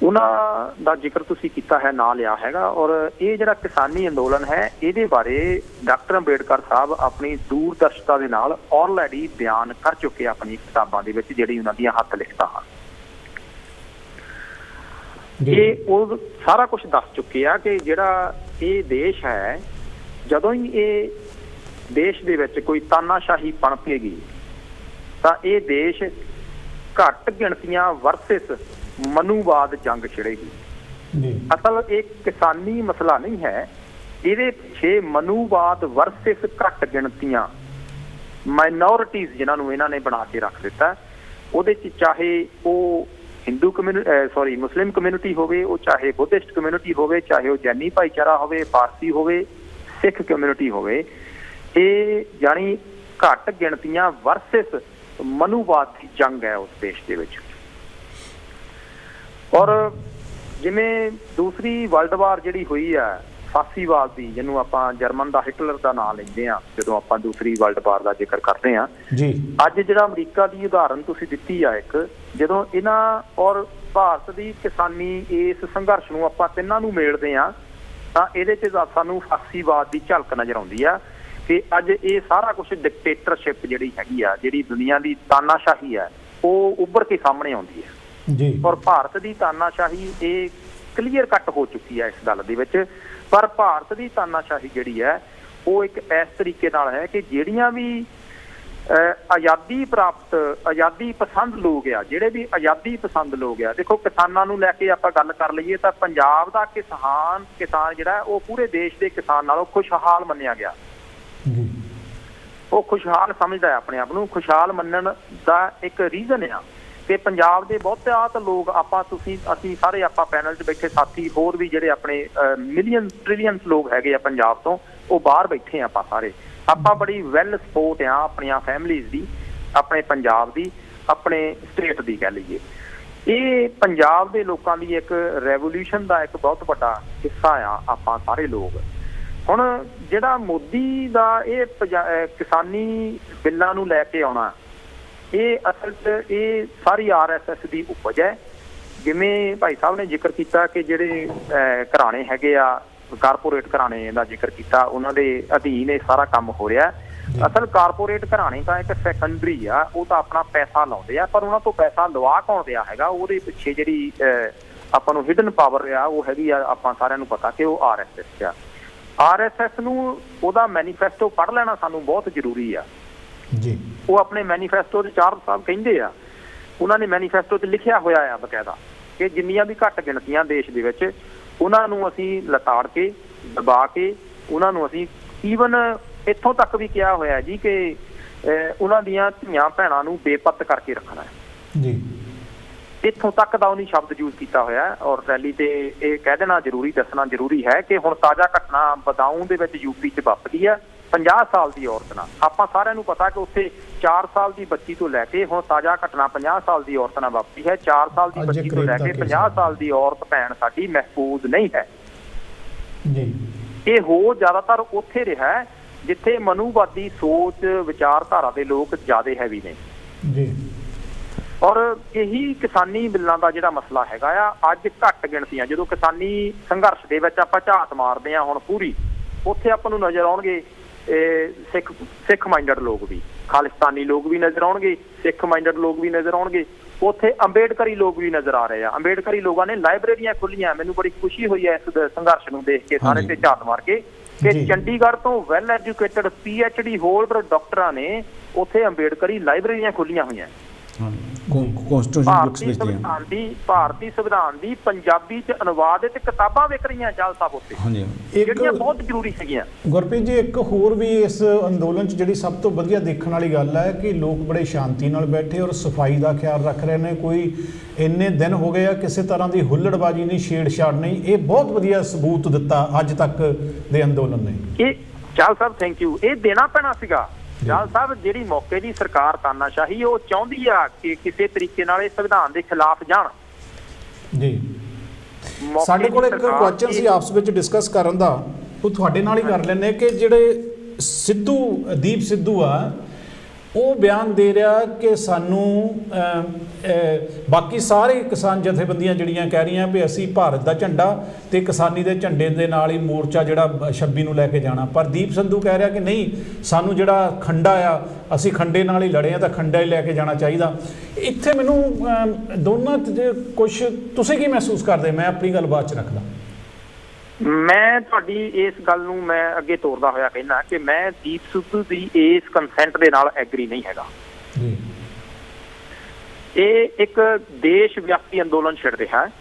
ਉਹਨਾਂ ਦਾ ਜ਼ਿਕਰ ਤੁਸੀਂ ਕੀਤਾ ਹੈ, ਨਾਂ ਲਿਆ ਹੈਗਾ। ਔਰ ਇਹ ਜਿਹੜਾ ਕਿਸਾਨੀ ਅੰਦੋਲਨ ਹੈ ਇਹਦੇ ਬਾਰੇ ਡਾਕਟਰ ਅੰਬੇਡਕਰ ਸਾਹਿਬ ਆਪਣੀ ਦੂਰਦਰਸ਼ਤਾ ਦੇ ਨਾਲ ਆਲਰੇਡੀ ਬਿਆਨ ਕਰ ਚੁੱਕੇ ਆਪਣੀ ਕਿਤਾਬਾਂ ਦੇ ਵਿੱਚ, ਜਿਹੜੀ ਉਹਨਾਂ ਦੀਆਂ ਹੱਥ ਲਿਖਤਾਂ ਹਨ। ਇਹ ਉਹ ਸਾਰਾ ਕੁਝ ਦੱਸ ਚੁੱਕੇ ਆ ਕਿ ਜਿਹੜਾ ਇਹ ਦੇਸ਼ ਹੈ, ਜਦੋਂ ਹੀ ਇਹ ਦੇਸ਼ ਦੇ ਵਿੱਚ ਕੋਈ ਤਾਨਾਸ਼ਾਹੀ ਪਣਪੇਗੀ ਤਾਂ ਇਹ ਦੇਸ਼ ਘੱਟ ਗਿਣਤੀਆਂ ਵਰਸਸ ਮਨੂਵਾਦ ਜੰਗ ਛਿੜੇਗੀ। ਅਸਲ ਇਹ ਕਿਸਾਨੀ ਮਸਲਾ ਨਹੀਂ ਹੈ, ਇਹਦੇ ਪਿੱਛੇ ਮਨੂਵਾਦ ਵਰਸਸ ਘੱਟ ਗਿਣਤੀਆਂ ਮਾਈਨੋਰਿਟੀਜ਼ ਜਿਨ੍ਹਾਂ ਨੂੰ ਇਹਨਾਂ ਨੇ ਬਣਾ ਕੇ ਰੱਖ ਦਿੱਤਾ, ਉਹਦੇ 'ਚ ਚਾਹੇ ਉਹ ਹਿੰਦੂ ਮੁਸਲਿਮ ਕਮਿਊਨਿਟੀ ਹੋਵੇ, ਉਹ ਚਾਹੇ ਬੁੱਧਿਸਟ ਕਮਿਊਨਿਟੀ ਹੋਵੇ, ਚਾਹੇ ਉਹ ਜੈਨੀ ਭਾਈਚਾਰਾ ਹੋਵੇ, ਪਾਰਸੀ ਹੋਵੇ, ਸਿੱਖ ਕਮਿਊਨਿਟੀ ਹੋਵੇ, ਇਹ ਜਾਣੀ ਘੱਟ ਗਿਣਤੀਆਂ ਵਰਸਸ ਮਨੂਵਾਦ ਦੀ ਜੰਗ ਹੈ ਉਸ ਦੇਸ਼ ਦੇ ਵਿੱਚ। ਔਰ ਜਿਵੇਂ ਦੂਸਰੀ ਵਰਲਡ ਵਾਰ ਜਿਹੜੀ ਹੋਈ ਆ ਫਾਸੀਵਾਦ ਦੀ, ਜਿਹਨੂੰ ਆਪਾਂ ਜਰਮਨ ਦਾ ਹਿਟਲਰ ਦਾ ਨਾਂ ਲੈਂਦੇ ਆ ਜਦੋਂ ਆਪਾਂ ਦੂਸਰੀ ਵਰਲਡ ਵਾਰ ਦਾ ਜ਼ਿਕਰ ਕਰਦੇ ਆ ਜੀ। ਅੱਜ ਜਿਹੜਾ ਅਮਰੀਕਾ ਦੀ ਉਦਾਹਰਨ ਤੁਸੀਂ ਦਿੱਤੀ ਆ ਇੱਕ, ਜਦੋਂ ਇਹਨਾਂ ਔਰ ਭਾਰਤ ਦੀ ਕਿਸਾਨੀ ਇਸ ਸੰਘਰਸ਼ ਨੂੰ ਆਪਾਂ ਤਿੰਨਾਂ ਨੂੰ ਮੇਲਦੇ ਆ ਤਾਂ ਇਹਦੇ 'ਚ ਸਾਨੂੰ ਫਾਸੀਵਾਦ ਦੀ ਝਲਕ ਨਜ਼ਰ ਆਉਂਦੀ ਆ ਕਿ ਅੱਜ ਇਹ ਸਾਰਾ ਕੁਛ ਡਿਕਟੇਟਰਸ਼ਿਪ ਜਿਹੜੀ ਹੈਗੀ ਆ, ਜਿਹੜੀ ਦੁਨੀਆ ਦੀ ਤਾਨਾਸ਼ਾਹੀ ਹੈ, ਉਹ ਉੱਭਰ ਕੇ ਸਾਹਮਣੇ ਆਉਂਦੀ ਹੈ ਜੀ। ਔਰ ਭਾਰਤ ਦੀ ਤਾਨਾਸ਼ਾਹੀ ਇਹ ਕਲੀਅਰ ਕੱਟ ਹੋ ਚੁੱਕੀ ਹੈ ਇਸ ਗੱਲ ਦੇ ਵਿੱਚ। ਪਰ ਭਾਰਤ ਦੀ ਤਾਨਾਸ਼ਾਹੀ ਜਿਹੜੀ ਹੈ ਉਹ ਇੱਕ ਇਸ ਤਰੀਕੇ ਨਾਲ ਹੈ ਕਿ ਜਿਹੜੀਆਂ ਵੀ ਆਜ਼ਾਦੀ ਪਸੰਦ ਲੋਕ ਆ, ਜਿਹੜੇ ਵੀ ਆਜ਼ਾਦੀ ਪਸੰਦ ਲੋਕ ਆ, ਦੇਖੋ ਕਿਸਾਨਾਂ ਨੂੰ ਲੈ ਕੇ ਆਪਾਂ ਗੱਲ ਕਰ ਲਈਏ ਤਾਂ ਪੰਜਾਬ ਦਾ ਕਿਸਾਨ ਜਿਹੜਾ ਉਹ ਪੂਰੇ ਦੇਸ਼ ਦੇ ਕਿਸਾਨ ਨਾਲੋਂ ਖੁਸ਼ਹਾਲ ਮੰਨਿਆ ਗਿਆ। ਉਹ ਖੁਸ਼ਹਾਲ ਸਮਝਦਾ ਹੈ ਆਪਣੇ ਆਪ ਨੂੰ। ਖੁਸ਼ਹਾਲ ਮੰਨਣ ਦਾ ਇੱਕ ਰੀਜ਼ਨ ਆ ਕਿ ਪੰਜਾਬ ਦੇ ਬਹੁਤਾਤ ਲੋਕ ਅਸੀਂ ਸਾਰੇ ਆਪਾਂ ਪੈਨਲ 'ਚ ਬੈਠੇ ਸਾਥੀ ਹੋਰ ਵੀ ਜਿਹੜੇ ਆਪਣੇ ਮਿਲੀਅਨ ਟ੍ਰਿਲੀਅਨਸ ਲੋਕ ਹੈਗੇ ਆ ਪੰਜਾਬ ਤੋਂ, ਉਹ ਬਾਹਰ ਬੈਠੇ ਆ। ਆਪਾਂ ਸਾਰੇ ਆਪਾਂ ਬੜੀ ਵੈਲ ਸਪੋਰਟ ਆ ਆਪਣੀਆਂ ਫੈਮਲੀਜ਼ ਦੀ, ਆਪਣੇ ਪੰਜਾਬ ਦੀ, ਆਪਣੇ ਸਟੇਟ ਦੀ ਕਹਿ ਲਈਏ। ਇਹ ਪੰਜਾਬ ਦੇ ਲੋਕਾਂ ਦੀ ਇੱਕ ਰੈਵੋਲਿਊਸ਼ਨ ਦਾ ਇੱਕ ਬਹੁਤ ਵੱਡਾ ਹਿੱਸਾ ਆ ਆਪਾਂ ਸਾਰੇ ਲੋਕ। ਹੁਣ ਜਿਹੜਾ ਮੋਦੀ ਦਾ ਇਹ ਕਿਸਾਨੀ ਬਿੱਲਾਂ ਨੂੰ ਲੈ ਕੇ ਆਉਣਾ, ਇਹ ਅਸਲ 'ਚ ਇਹ ਸਾਰੀ RSS ਦੀ ਉਪਜ ਹੈ। ਜਿਵੇਂ ਭਾਈ ਸਾਹਿਬ ਨੇ ਜ਼ਿਕਰ ਕੀਤਾ ਕਿ ਜਿਹੜੇ ਘਰਾਣੇ ਹੈਗੇ ਆ, ਕਾਰਪੋਰੇਟ ਘਰਾਣੇ ਦਾ ਜ਼ਿਕਰ ਕੀਤਾ, ਉਹਨਾਂ ਦੇ ਅਧੀਨ ਇਹ ਸਾਰਾ ਕੰਮ ਹੋ ਰਿਹਾ। ਅਸਲ ਕਾਰਪੋਰੇਟ ਘਰਾਣੇ ਤਾਂ ਇੱਕ ਸੈਕੰਡਰੀ ਆ, ਉਹ ਤਾਂ ਆਪਣਾ ਪੈਸਾ ਲਾਉਂਦੇ ਆ, ਪਰ ਉਹਨਾਂ ਤੋਂ ਪੈਸਾ ਲਵਾ ਕੌਣ ਰਿਹਾ ਹੈਗਾ, ਉਹਦੇ ਪਿੱਛੇ ਜਿਹੜੀ ਆਪਾਂ ਨੂੰ ਹਿਡਨ ਪਾਵਰ ਆ ਉਹ ਹੈਗੀ ਆ, ਆਪਾਂ ਸਾਰਿਆਂ ਨੂੰ ਪਤਾ ਕਿ ਉਹ RSS ਆ। RSS ਨੂੰ ਉਹਦਾ ਮੈਨੀਫੈਸਟੋ ਪੜ੍ਹ ਲੈਣਾ ਸਾਨੂੰ ਬਹੁਤ ਜ਼ਰੂਰੀ ਆ ਜੀ। ਉਹ ਆਪਣੇ ਮੈਨੀਫੈਸਟੋ 'ਚ ਚਾਰ ਸਾਹਿਬ ਕਹਿੰਦੇ ਆ, ਉਹਨਾਂ ਨੇ ਮੈਨੀਫੈਸਟੋ 'ਚ ਲਿਖਿਆ ਹੋਇਆ ਆ ਬਕਾਇਦਾ ਕਿ ਜਿੰਨੀਆਂ ਵੀ ਘੱਟ ਗਿਣਤੀਆਂ ਦੇਸ਼ ਦੇ ਵਿੱਚ, ਉਹਨਾਂ ਨੂੰ ਅਸੀਂ ਲਤਾੜ ਕੇ ਦਬਾ ਕੇ ਉਹਨਾਂ ਨੂੰ ਅਸੀਂ ਈਵਨ ਇੱਥੋਂ ਤੱਕ ਵੀ ਕਿਹਾ ਹੋਇਆ ਜੀ ਕਿ ਉਹਨਾਂ ਦੀਆਂ ਧੀਆਂ ਭੈਣਾਂ ਨੂੰ ਬੇਪੱਤ ਕਰਕੇ ਰੱਖਣਾ ਹੈ ਜੀ। ਇੱਥੋਂ ਤੱਕ ਦਾ ਉਹਨੇ ਸ਼ਬਦ ਯੂਜ਼ ਕੀਤਾ ਹੋਇਆ। ਔਰ ਰੈਲੀ ਤੇ ਇਹ ਕਹਿ ਦੇਣਾ ਜ਼ਰੂਰੀ, ਦੱਸਣਾ ਜ਼ਰੂਰੀ ਹੈ ਕਿ ਹੁਣ ਤਾਜ਼ਾ ਘਟਨਾ ਬਦਾਊਂ ਦੇ ਵਿੱਚ UP 'ਚ ਵਾਪਰੀ ਹੈ 50 ਸਾਲ ਦੀ ਔਰਤ ਨਾਲ। ਆਪਾਂ ਸਾਰਿਆਂ ਨੂੰ ਪਤਾ ਕਿ ਉੱਥੇ 4 ਸਾਲ ਦੀ ਬੱਚੀ ਤੋਂ ਲੈ ਕੇ ਹੁਣ ਤਾਜ਼ਾ ਘਟਨਾ 50 ਸਾਲ ਦੀ ਔਰਤ ਨਾਲ ਵਾਪਰੀ ਹੈ। 4 ਸਾਲ ਦੀ ਬੱਚੀ ਤੋਂ ਲੈ ਕੇ 50 ਸਾਲ ਦੀ ਔਰਤ ਭੈਣ ਸਾਡੀ ਮਹਿਫੂਜ਼ ਨਹੀਂ ਹੈ ਜੀ। ਇਹ ਹੋ ਜ਼ਿਆਦਾਤਰ ਉੱਥੇ ਰਿਹਾ ਜਿੱਥੇ ਮਨੂਵਾਦੀ ਸੋਚ ਵਿਚਾਰਧਾਰਾ ਦੇ ਲੋਕ ਜ਼ਿਆਦਾ ਹੈਵੀ ਨੇ ਜੀ। ਔਰ ਇਹੀ ਕਿਸਾਨੀ ਬਿੱਲਾਂ ਦਾ ਜਿਹੜਾ ਮਸਲਾ ਹੈਗਾ ਆ, ਅੱਜ ਘੱਟ ਗਿਣਤੀਆਂ, ਜਦੋਂ ਕਿਸਾਨੀ ਸੰਘਰਸ਼ ਦੇ ਵਿੱਚ ਆਪਾਂ ਝਾਤ ਮਾਰਦੇ ਹਾਂ ਹੁਣ ਪੂਰੀ, ਉੱਥੇ ਆਪਾਂ ਨੂੰ ਨਜ਼ਰ ਆਉਣਗੇ ਸਿੱਖ ਮਾਈਂਡਡ ਲੋਕ ਵੀ, ਖਾਲਿਸਤਾਨੀ ਲੋਕ ਵੀ ਨਜ਼ਰ ਆਉਣਗੇ, ਸਿੱਖ ਮਾਈਂਡਡ ਲੋਕ ਵੀ ਨਜ਼ਰ ਆਉਣਗੇ, ਉੱਥੇ ਅੰਬੇਡਕਰੀ ਲੋਕ ਵੀ ਨਜ਼ਰ ਆ ਰਹੇ ਆ। ਅੰਬੇਡਕਰੀ ਲੋਕਾਂ ਨੇ ਲਾਇਬ੍ਰੇਰੀਆਂ ਖੋਲੀਆਂ। ਮੈਨੂੰ ਬੜੀ ਖੁਸ਼ੀ ਹੋਈ ਹੈ ਇਸ ਸੰਘਰਸ਼ ਨੂੰ ਦੇਖ ਕੇ, ਸਾਰੇ ਤੇ ਝਾਤ ਮਾਰ ਕੇ, ਕਿ ਚੰਡੀਗੜ੍ਹ ਤੋਂ ਵੈਲ ਐਜੂਕੇਟਡ PhD ਹੋਲਡਰ ਡਾਕਟਰਾਂ ਨੇ ਉੱਥੇ ਅੰਬੇਡਕਰੀ ਲਾਇਬ੍ਰੇਰੀਆਂ ਖੋਲੀਆਂ ਹੋਈਆਂ। Constitution books ਵੇਚਦੀਆਂ। ਭਾਰਤੀ ਸੰਵਿਧਾਨ ਦੀ ਪੰਜਾਬੀ ਚ ਅਨੁਵਾਦਿਤ ਕਿਤਾਬਾਂ ਵਿਕ ਰਹੀਆਂ ਜਲ ਸਾਹਿਬ ਉੱਤੇ, ਹਾਂਜੀ, ਜਿਹੜੀਆਂ ਬਹੁਤ ਜ਼ਰੂਰੀ ਸੀਗੀਆਂ। ਗੁਰਪ੍ਰੀਤ ਜੀ, ਇੱਕ ਹੋਰ ਵੀ ਇਸ ਅੰਦੋਲਨ 'ਚ ਜਿਹੜੀ ਸਭ ਤੋਂ ਵਧੀਆ ਦੇਖਣ ਵਾਲੀ ਗੱਲ ਹੈ ਕਿ ਲੋਕ ਬੜੇ ਸ਼ਾਂਤੀ ਨਾਲ ਬੈਠੇ ਔਰ ਸਫਾਈ ਦਾ ਖਿਆਲ ਰੱਖ ਰਹੇ ਨੇ। ਕੋਈ ਇੰਨੇ ਦਿਨ ਹੋ ਗਏ ਆ ਕਿਸੇ ਤਰ੍ਹਾਂ ਦੀ ਹੁੱਲੜਬਾਜ਼ੀ ਨਹੀਂ, ਛੇੜਛਾੜ ਨਹੀਂ। ਇਹ ਬਹੁਤ ਵਧੀਆ ਸਬੂਤ ਦਿੱਤਾ ਅੱਜ ਤੱਕ ਦੇ ਅੰਦੋਲਨ ਨੇ। ਇਹ ਚਾਲ ਸਾਹਿਬ ਥੈਂਕ ਯੂ, ਇਹ ਦੇਣਾ ਪੈਣਾ ਸੀਗਾ। ਚਾਲ ਸਾਹਿਬ, ਜਿਹੜੀ ਮੌਕੇ ਦੀ ਸਰਕਾਰ ਤਾਨਾਸ਼ਾਹੀ ਉਹ ਚਾਹੁੰਦੀ ਆ ਕਿ ਕਿਸੇ ਤਰੀਕੇ ਨਾਲ ਇਹ ਸੰਵਿਧਾਨ ਦੇ ਖਿਲਾਫ ਜਾਣ ਜੀ। ਸਾਡੇ ਕੋਲ ਇੱਕ ਕੁਐਸਚਨ ਸੀ ਆਪਸ ਵਿੱਚ ਡਿਸਕਸ ਕਰਨ ਦਾ, ਉਹ ਤੁਹਾਡੇ ਨਾਲ ਹੀ ਕਰ ਲੈਂਦੇ ਕਿ ਜਿਹੜੇ ਦੀਪ ਸਿੱਧੂ ਆ ਉਹ ਬਿਆਨ ਦੇ ਰਿਹਾ ਕਿ ਸਾਨੂੰ ਬਾਕੀ ਸਾਰੇ ਕਿਸਾਨ ਜਥੇਬੰਦੀਆਂ ਜਿਹੜੀਆਂ ਕਹਿ ਰਹੀਆਂ ਵੀ ਅਸੀਂ ਭਾਰਤ ਦਾ ਝੰਡਾ ਤੇ ਕਿਸਾਨੀ ਦੇ ਝੰਡੇ ਦੇ ਨਾਲ ਹੀ ਮੋਰਚਾ ਜਿਹੜਾ 26 ਨੂੰ ਲੈ ਕੇ ਜਾਣਾ, ਪਰ ਦੀਪ ਸਿੱਧੂ ਕਹਿ ਰਿਹਾ ਕਿ ਨਹੀਂ, ਸਾਨੂੰ ਜਿਹੜਾ ਖੰਡਾ ਆ ਅਸੀਂ ਖੰਡੇ ਨਾਲ ਹੀ ਲੜੇ ਆ ਤਾਂ ਖੰਡਾ ਹੀ ਲੈ ਕੇ ਜਾਣਾ ਚਾਹੀਦਾ। ਇੱਥੇ ਮੈਨੂੰ ਦੋਨਾਂ ਕੁਛ ਤੁਸੀਂ ਕੀ ਮਹਿਸੂਸ ਕਰਦੇ? ਮੈਂ ਆਪਣੀ ਗੱਲ ਬਾਅਦ 'ਚ ਰੱਖਦਾ। ਮੈਂ ਤੁਹਾਡੀ ਇਸ ਗੱਲ ਨੂੰ ਮੈਂ ਅੱਗੇ ਤੋਰਦਾ ਹੋਇਆ ਕਹਿਣਾ ਕਿ ਮੈਂ ਦੀਪ ਸਿੱਧੂ ਦੀ ਇਸ ਕੰਸੈਂਟ ਦੇ ਨਾਲ ਐਗਰੀ ਨਹੀਂ ਹੈਗਾ। ਇਹ ਇੱਕ ਦੇਸ਼ ਵਿਆਪੀ ਅੰਦੋਲਨ ਛਿੜ ਰਿਹਾ ਹੈ।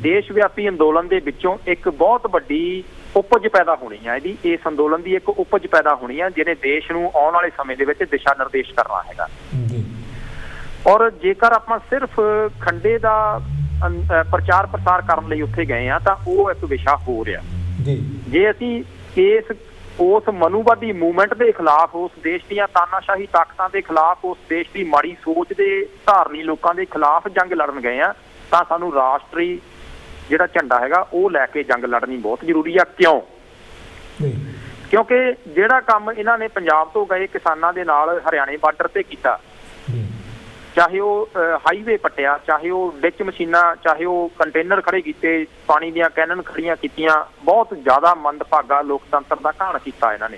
ਦੇਸ਼ ਵਿਆਪੀ ਅੰਦੋਲਨ ਦੇ ਵਿੱਚੋਂ ਇੱਕ ਬਹੁਤ ਵੱਡੀ ਉਪਜ ਪੈਦਾ ਹੋਣੀ ਹੈ। ਇਸ ਅੰਦੋਲਨ ਦੀ ਇੱਕ ਉਪਜ ਪੈਦਾ ਹੋਣੀ ਹੈ ਜਿਹਨੇ ਦੇਸ਼ ਨੂੰ ਆਉਣ ਵਾਲੇ ਸਮੇਂ ਦੇ ਵਿੱਚ ਦਿਸ਼ਾ ਨਿਰਦੇਸ਼ ਕਰਨਾ ਹੈਗਾ। ਔਰ ਜੇਕਰ ਆਪਾਂ ਸਿਰਫ ਖੰਡੇ ਦਾ ਪ੍ਰਚਾਰ ਪ੍ਰਸਾਰ ਕਰਨ ਲਈ ਉੱਥੇ ਗਏ ਆ ਤਾਂ ਉਹ ਇੱਕ ਵਿਸ਼ਾ ਹੋ ਰਿਹਾ। ਜੇ ਅਸੀਂ ਉਸ ਮਨੂਵਾਦੀ ਮੂਵਮੈਂਟ ਦੇ ਖਿਲਾਫ, ਉਸ ਦੇਸ਼ ਦੀਆਂ ਤਾਨਾਸ਼ਾਹੀ ਤਾਕਤਾਂ ਦੇ ਖਿਲਾਫ, ਉਸ ਦੇਸ਼ ਦੀ ਮਾੜੀ ਸੋਚ ਦੇ ਧਾਰਨੀ ਲੋਕਾਂ ਦੇ ਖਿਲਾਫ ਜੰਗ ਲੜਨ ਗਏ ਆ ਤਾਂ ਸਾਨੂੰ ਰਾਸ਼ਟਰੀ ਜਿਹੜਾ ਝੰਡਾ ਹੈਗਾ ਉਹ ਲੈ ਕੇ ਜੰਗ ਲੜਨੀ ਬਹੁਤ ਜ਼ਰੂਰੀ ਆ। ਕਿਉਂਕਿ ਜਿਹੜਾ ਕੰਮ ਇਹਨਾਂ ਨੇ ਪੰਜਾਬ ਤੋਂ ਗਏ ਕਿਸਾਨਾਂ ਦੇ ਨਾਲ ਹਰਿਆਣੇ ਬਾਰਡਰ ਤੇ ਕੀਤਾ, ਚਾਹੇ ਉਹ ਹਾਈਵੇ ਪੱਟਿਆ, ਚਾਹੇ ਉਹ ਡਿਚ ਮਸ਼ੀਨਾਂ, ਚਾਹੇ ਉਹ ਕੰਟੇਨਰ ਖੜੇ ਕੀਤੇ, ਪਾਣੀ ਦੀਆਂ ਕੈਨਨ ਖੜੀਆਂ ਕੀਤੀਆਂ, ਬਹੁਤ ਜ਼ਿਆਦਾ ਮੰਦਭਾਗਾ ਲੋਕਤੰਤਰ ਦਾ ਘਾਣ ਕੀਤਾ ਇਹਨਾਂ ਨੇ।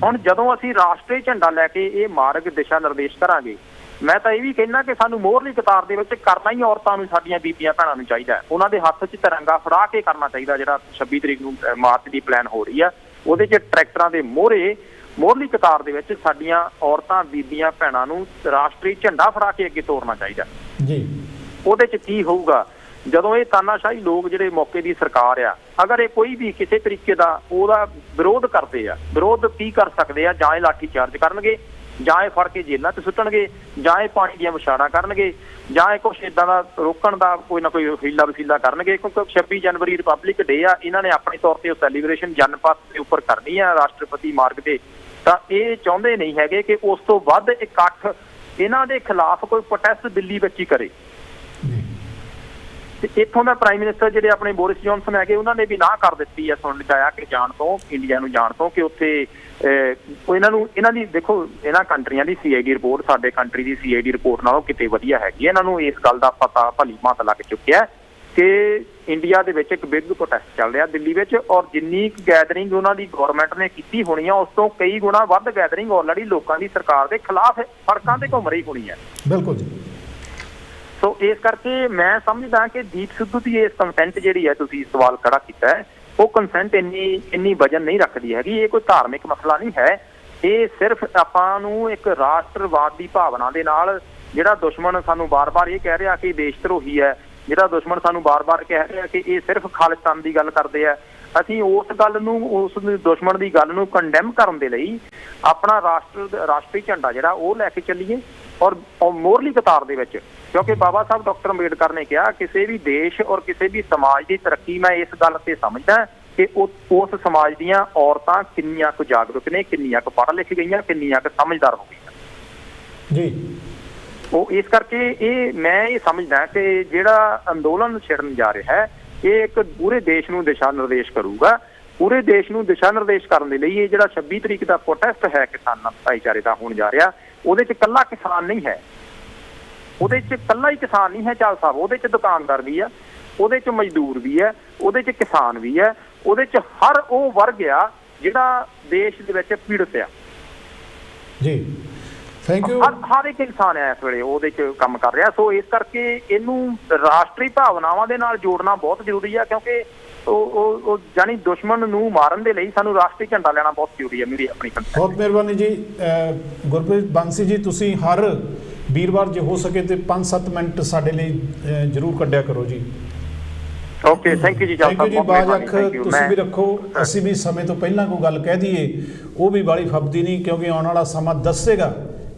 ਹੁਣ ਜਦੋਂ ਅਸੀਂ ਰਾਸ਼ਟਰੀ ਝੰਡਾ ਲੈ ਕੇ ਇਹ ਮਾਰਗ ਦਿਸ਼ਾ ਨਿਰਦੇਸ਼ ਕਰਾਂਗੇ, ਮੈਂ ਤਾਂ ਇਹ ਵੀ ਕਹਿਣਾ ਕਿ ਸਾਨੂੰ ਮੋਹਰਲੀ ਕਤਾਰ ਦੇ ਵਿੱਚ ਕਰਨਾ ਹੀ ਔਰਤਾਂ ਨੂੰ, ਸਾਡੀਆਂ ਬੀਬੀਆਂ ਭੈਣਾਂ ਨੂੰ ਚਾਹੀਦਾ। ਉਹਨਾਂ ਦੇ ਹੱਥ 'ਚ ਤਿਰੰਗਾ ਫੜਾ ਕੇ ਕਰਨਾ ਚਾਹੀਦਾ। ਜਿਹੜਾ 26 ਤਰੀਕ ਨੂੰ ਮਾਰਚ ਦੀ ਪਲਾਨ ਹੋ ਰਹੀ ਆ, ਉਹਦੇ 'ਚ ਟਰੈਕਟਰਾਂ ਦੇ ਮੋਹਰਲੀ ਕਤਾਰ ਦੇ ਵਿੱਚ ਸਾਡੀਆਂ ਔਰਤਾਂ ਬੀਬੀਆਂ ਭੈਣਾਂ ਨੂੰ ਰਾਸ਼ਟਰੀ ਝੰਡਾ ਫੜਾ ਕੇ ਅੱਗੇ ਤੋਰਨਾ ਚਾਹੀਦਾ ਜੀ। ਉਹਦੇ 'ਚ ਕੀ ਹੋਊਗਾ, ਜਦੋਂ ਇਹ ਤਾਨਾਸ਼ਾਹੀ ਲੋਕ ਜਿਹੜੇ ਮੌਕੇ ਦੀ ਸਰਕਾਰ ਆ, ਅਗਰ ਇਹ ਕੋਈ ਵੀ ਕਿਸੇ ਤਰੀਕੇ ਦਾ ਉਹਦਾ ਵਿਰੋਧ ਕਰਦੇ ਆ, ਵਿਰੋਧ ਕੀ ਕਰ ਸਕਦੇ ਆ? ਜਾਂ ਇਹ ਲਾਠੀ ਚਾਰਜ ਕਰਨਗੇ, ਜਾਂ ਇਹ ਫੜ ਕੇ ਜੇਲ੍ਹਾਂ 'ਚ ਸੁੱਟਣਗੇ, ਜਾਂ ਇਹ ਪਾਣੀ ਦੀਆਂ ਵਿਛਾੜਾਂ ਕਰਨਗੇ, ਜਾਂ ਇਹ ਕੁਛ ਇੱਦਾਂ ਦਾ ਰੋਕਣ ਦਾ ਕੋਈ ਨਾ ਕੋਈ ਹੀਲਾ ਵਸੀਲਾ ਕਰਨਗੇ। ਕਿਉਂਕਿ 26 ਜਨਵਰੀ ਰਿਪਬਲਿਕ ਡੇ ਆ, ਇਹਨਾਂ ਨੇ ਆਪਣੇ ਤੌਰ ਤੇ ਉਹ ਸੈਲੀਬ੍ਰੇਸ਼ਨ ਜਨਪਥ ਦੇ ਉੱਪਰ ਕਰਨੀ ਆ, ਰਾਸ਼ਟਰਪਤੀ ਮਾਰਗ ਤੇ। ਤਾਂ ਇਹ ਚਾਹੁੰਦੇ ਨਹੀਂ ਹੈਗੇ ਕਿ ਉਸ ਤੋਂ ਵੱਧ ਇਕੱਠ ਇਹਨਾਂ ਦੇ ਖਿਲਾਫ ਕੋਈ ਪ੍ਰੋਟੈਸਟ ਦਿੱਲੀ ਵਿੱਚ ਹੀ ਕਰੇ। ਤੇ ਇੱਥੋਂ ਦਾ ਪ੍ਰਾਈਮ ਮਿਨਿਸਟਰ ਜਿਹੜੇ ਆਪਣੇ ਬੋਰਿਸ ਜੌਨਸਨ ਹੈਗੇ, ਉਹਨਾਂ ਨੇ ਵੀ ਨਾਂਹ ਕਰ ਦਿੱਤੀ ਹੈ ਸੁਣਨ ਚ ਆਇਆ ਕਿ ਜਾਣ ਤੋਂ, ਇੰਡੀਆ ਨੂੰ ਜਾਣ ਤੋਂ, ਕਿ ਉੱਥੇ ਇਹਨਾਂ ਦੀ ਦੇਖੋ, ਇਹਨਾਂ ਕੰਟਰੀਆਂ ਦੀ CID ਰਿਪੋਰਟ ਸਾਡੇ ਕੰਟਰੀ ਦੀ CID ਰਿਪੋਰਟ ਨਾਲੋਂ ਕਿਤੇ ਵਧੀਆ ਹੈਗੀ। ਇਹਨਾਂ ਨੂੰ ਇਸ ਗੱਲ ਦਾ ਪਤਾ ਭਲੀ ਭਾਂਤ ਲੱਗ ਚੁੱਕਿਆ ਕਿ ਇੰਡੀਆ ਦੇ ਵਿੱਚ ਇੱਕ ਬਿਗ ਪ੍ਰੋਟੈਸਟ ਚੱਲ ਰਿਹਾ ਦਿੱਲੀ ਵਿੱਚ, ਔਰ ਜਿੰਨੀ ਗੈਦਰਿੰਗ ਉਹਨਾਂ ਦੀ ਗਵਰਨਮੈਂਟ ਨੇ ਕੀਤੀ ਹੋਣੀ ਆ ਉਸ ਤੋਂ ਕਈ ਗੁਣਾ ਵੱਧ ਗੈਦਰਿੰਗ ਆਲਰੇਡੀ ਲੋਕਾਂ ਦੀ ਸਰਕਾਰ ਦੇ ਖਿਲਾਫ ਸੜਕਾਂ ਤੇ ਘੁੰਮ ਰਹੀ ਹੋਣੀ ਹੈ। ਬਿਲਕੁਲ ਜੀ। ਸੋ ਇਸ ਕਰਕੇ ਮੈਂ ਸਮਝਦਾ ਕਿ ਦੀਪ ਸਿੱਧੂ ਦੀ ਇਸ ਕੰਸੈਂਟ ਜਿਹੜੀ ਹੈ, ਤੁਸੀਂ ਸਵਾਲ ਖੜਾ ਕੀਤਾ ਹੈ, ਉਹ ਕੰਸੈਂਟ ਇੰਨੀ ਵਜਨ ਨਹੀਂ ਰੱਖਦੀ ਹੈਗੀ। ਇਹ ਕੋਈ ਧਾਰਮਿਕ ਮਸਲਾ ਨਹੀਂ ਹੈ। ਇਹ ਸਿਰਫ ਆਪਾਂ ਨੂੰ ਇੱਕ ਰਾਸ਼ਟਰਵਾਦ ਦੀ ਭਾਵਨਾ ਦੇ ਨਾਲ, ਜਿਹੜਾ ਦੁਸ਼ਮਣ ਸਾਨੂੰ ਬਾਰ-ਬਾਰ ਇਹ ਕਹਿ ਰਿਹਾ ਕਿ ਦੇਸ਼ ਧਰੋਹੀ ਹੈ, ਜਿਹੜਾ ਦੁਸ਼ਮਣ ਸਾਨੂੰ ਬਾਰ-ਬਾਰ ਕਹਿ ਰਿਹਾ ਕਿ ਇਹ ਸਿਰਫ ਖਾਲਿਸਤਾਨ ਦੀ ਗੱਲ ਕਰਦੇ ਆ, ਅਸੀਂ ਉਸ ਗੱਲ ਨੂੰ, ਉਸ ਦੁਸ਼ਮਣ ਦੀ ਗੱਲ ਨੂੰ ਕੰਡੈਮ ਕਰਨ ਦੇ ਲਈ ਆਪਣਾ ਰਾਸ਼ਟਰੀ ਝੰਡਾ ਜਿਹੜਾ ਉਹ ਲੈ ਕੇ ਚੱਲੀਏ ਔਰ ਮੋਹਰਲੀ ਕਤਾਰ ਦੇ ਵਿੱਚ। ਕਿਉਂਕਿ ਬਾਬਾ ਸਾਹਿਬ ਡਾਕਟਰ ਅੰਬੇਡਕਰ ਨੇ ਕਿਹਾ ਕਿਸੇ ਵੀ ਦੇਸ਼ ਔਰ ਕਿਸੇ ਵੀ ਸਮਾਜ ਦੀ ਤਰੱਕੀ ਮੈਂ ਇਸ ਗੱਲ ਤੇ ਸਮਝਦਾ ਕਿ ਉਸ ਸਮਾਜ ਦੀਆਂ ਔਰਤਾਂ ਕਿੰਨੀਆਂ ਕੁ ਜਾਗਰੂਕ ਨੇ, ਕਿੰਨੀਆਂ ਕੁ ਪੜ੍ਹ ਲਿਖ ਗਈਆਂ, ਕਿੰਨੀਆਂ ਕੁ ਸਮਝਦਾਰ ਹੋ ਗਈਆਂ ਜੀ। ਉਹ ਇਸ ਕਰਕੇ ਮੈਂ ਇਹ ਸਮਝਦਾ ਕਿ ਜਿਹੜਾ ਅੰਦੋਲਨ ਛਿੜਨ ਜਾ ਰਿਹਾ ਹੈ, ਇਹ ਇੱਕ ਪੂਰੇ ਦੇਸ਼ ਨੂੰ ਦਿਸ਼ਾ ਨਿਰਦੇਸ਼ ਕਰੂਗਾ। ਪੂਰੇ ਦੇਸ਼ ਨੂੰ ਦਿਸ਼ਾ ਨਿਰਦੇਸ਼ ਕਰਨ ਦੇ ਲਈ ਇਹ ਜਿਹੜਾ 26 ਤਰੀਕ ਦਾ ਪ੍ਰੋਟੈਸਟ ਹੈ ਕਿਸਾਨਾਂ ਭਾਈਚਾਰੇ ਦਾ ਹੋਣ ਜਾ ਰਿਹਾ, ਉਹਦੇ 'ਚ ਇਕੱਲਾ ਕਿਸਾਨ ਨਹੀਂ ਹੈ, ਉਹਦੇ 'ਚ ਇਕੱਲਾ ਹੀ ਕਿਸਾਨ ਨਹੀਂ ਹੈ ਚਾਲ ਸਾਹਿਬ, ਉਹਦੇ 'ਚ ਦੁਕਾਨਦਾਰ ਵੀ ਆ, ਉਹਦੇ 'ਚ ਮਜ਼ਦੂਰ ਵੀ ਹੈ, ਉਹਦੇ 'ਚ ਕਿਸਾਨ ਵੀ ਹੈ, ਉਹਦੇ 'ਚ ਹਰ ਉਹ ਵਰਗ ਆ ਜਿਹੜਾ ਦੇਸ਼ ਦੇ ਵਿੱਚ ਪੀੜਤ ਆ ਜੀ। Thank you. ਹਰ ਇੱਕ ਇਨਸਾਨ ਹੈ ਇਸ ਵੇਲੇ ਉਹਦੇ 'ਚ ਕੰਮ ਕਰ ਰਿਹਾ। ਸੋ ਇਸ ਕਰਕੇ ਇਹਨੂੰ ਰਾਸ਼ਟਰੀ ਭਾਵਨਾਵਾਂ ਦੇ ਨਾਲ ਜੋੜਨਾ ਬਹੁਤ ਜ਼ਰੂਰੀ ਆ, ਕਿਉਂਕਿ ਉਹ ਜਾਨੀ ਦੁਸ਼ਮਣ ਨੂੰ ਮਾਰਨ ਦੇ ਲਈ ਸਾਨੂੰ ਰਾਸ਼ਟਰੀ ਝੰਡਾ ਲੈਣਾ ਬਹੁਤ ਜ਼ਰੂਰੀ ਹੈ। ਮੇਰੀ ਆਪਣੀ ਬਹੁਤ ਮਿਹਰਬਾਨੀ ਜੀ। ਗੁਰਪ੍ਰੀਤ ਬਾਂਸੀ ਜੀ, ਤੁਸੀਂ ਹਰ ਵੀਰਵਾਰ ਜੇ ਹੋ ਸਕੇ ਤੇ 5-7 ਮਿੰਟ ਸਾਡੇ ਲਈ ਜ਼ਰੂਰ ਕੱਢਿਆ ਕਰੋ ਜੀ। ਓਕੇ, ਥੈਂਕ ਯੂ ਜੀ। ਥੈਂਕ ਯੂ ਜੀ। ਬਾਜ ਅੱਖ ਤੁਸੀਂ ਵੀ ਰੱਖੋ, ਅਸੀਂ ਵੀ ਸਮੇਂ ਤੋਂ ਪਹਿਲਾਂ ਕੋਈ ਗੱਲ ਕਹਿ ਦਈਏ ਉਹ ਵੀ ਬਾਲੀ ਫੱਬਦੀ ਨਹੀਂ, ਕਿਉਂਕਿ ਆਉਣ ਵਾਲਾ ਸਮਾਂ ਦੱਸੇਗਾ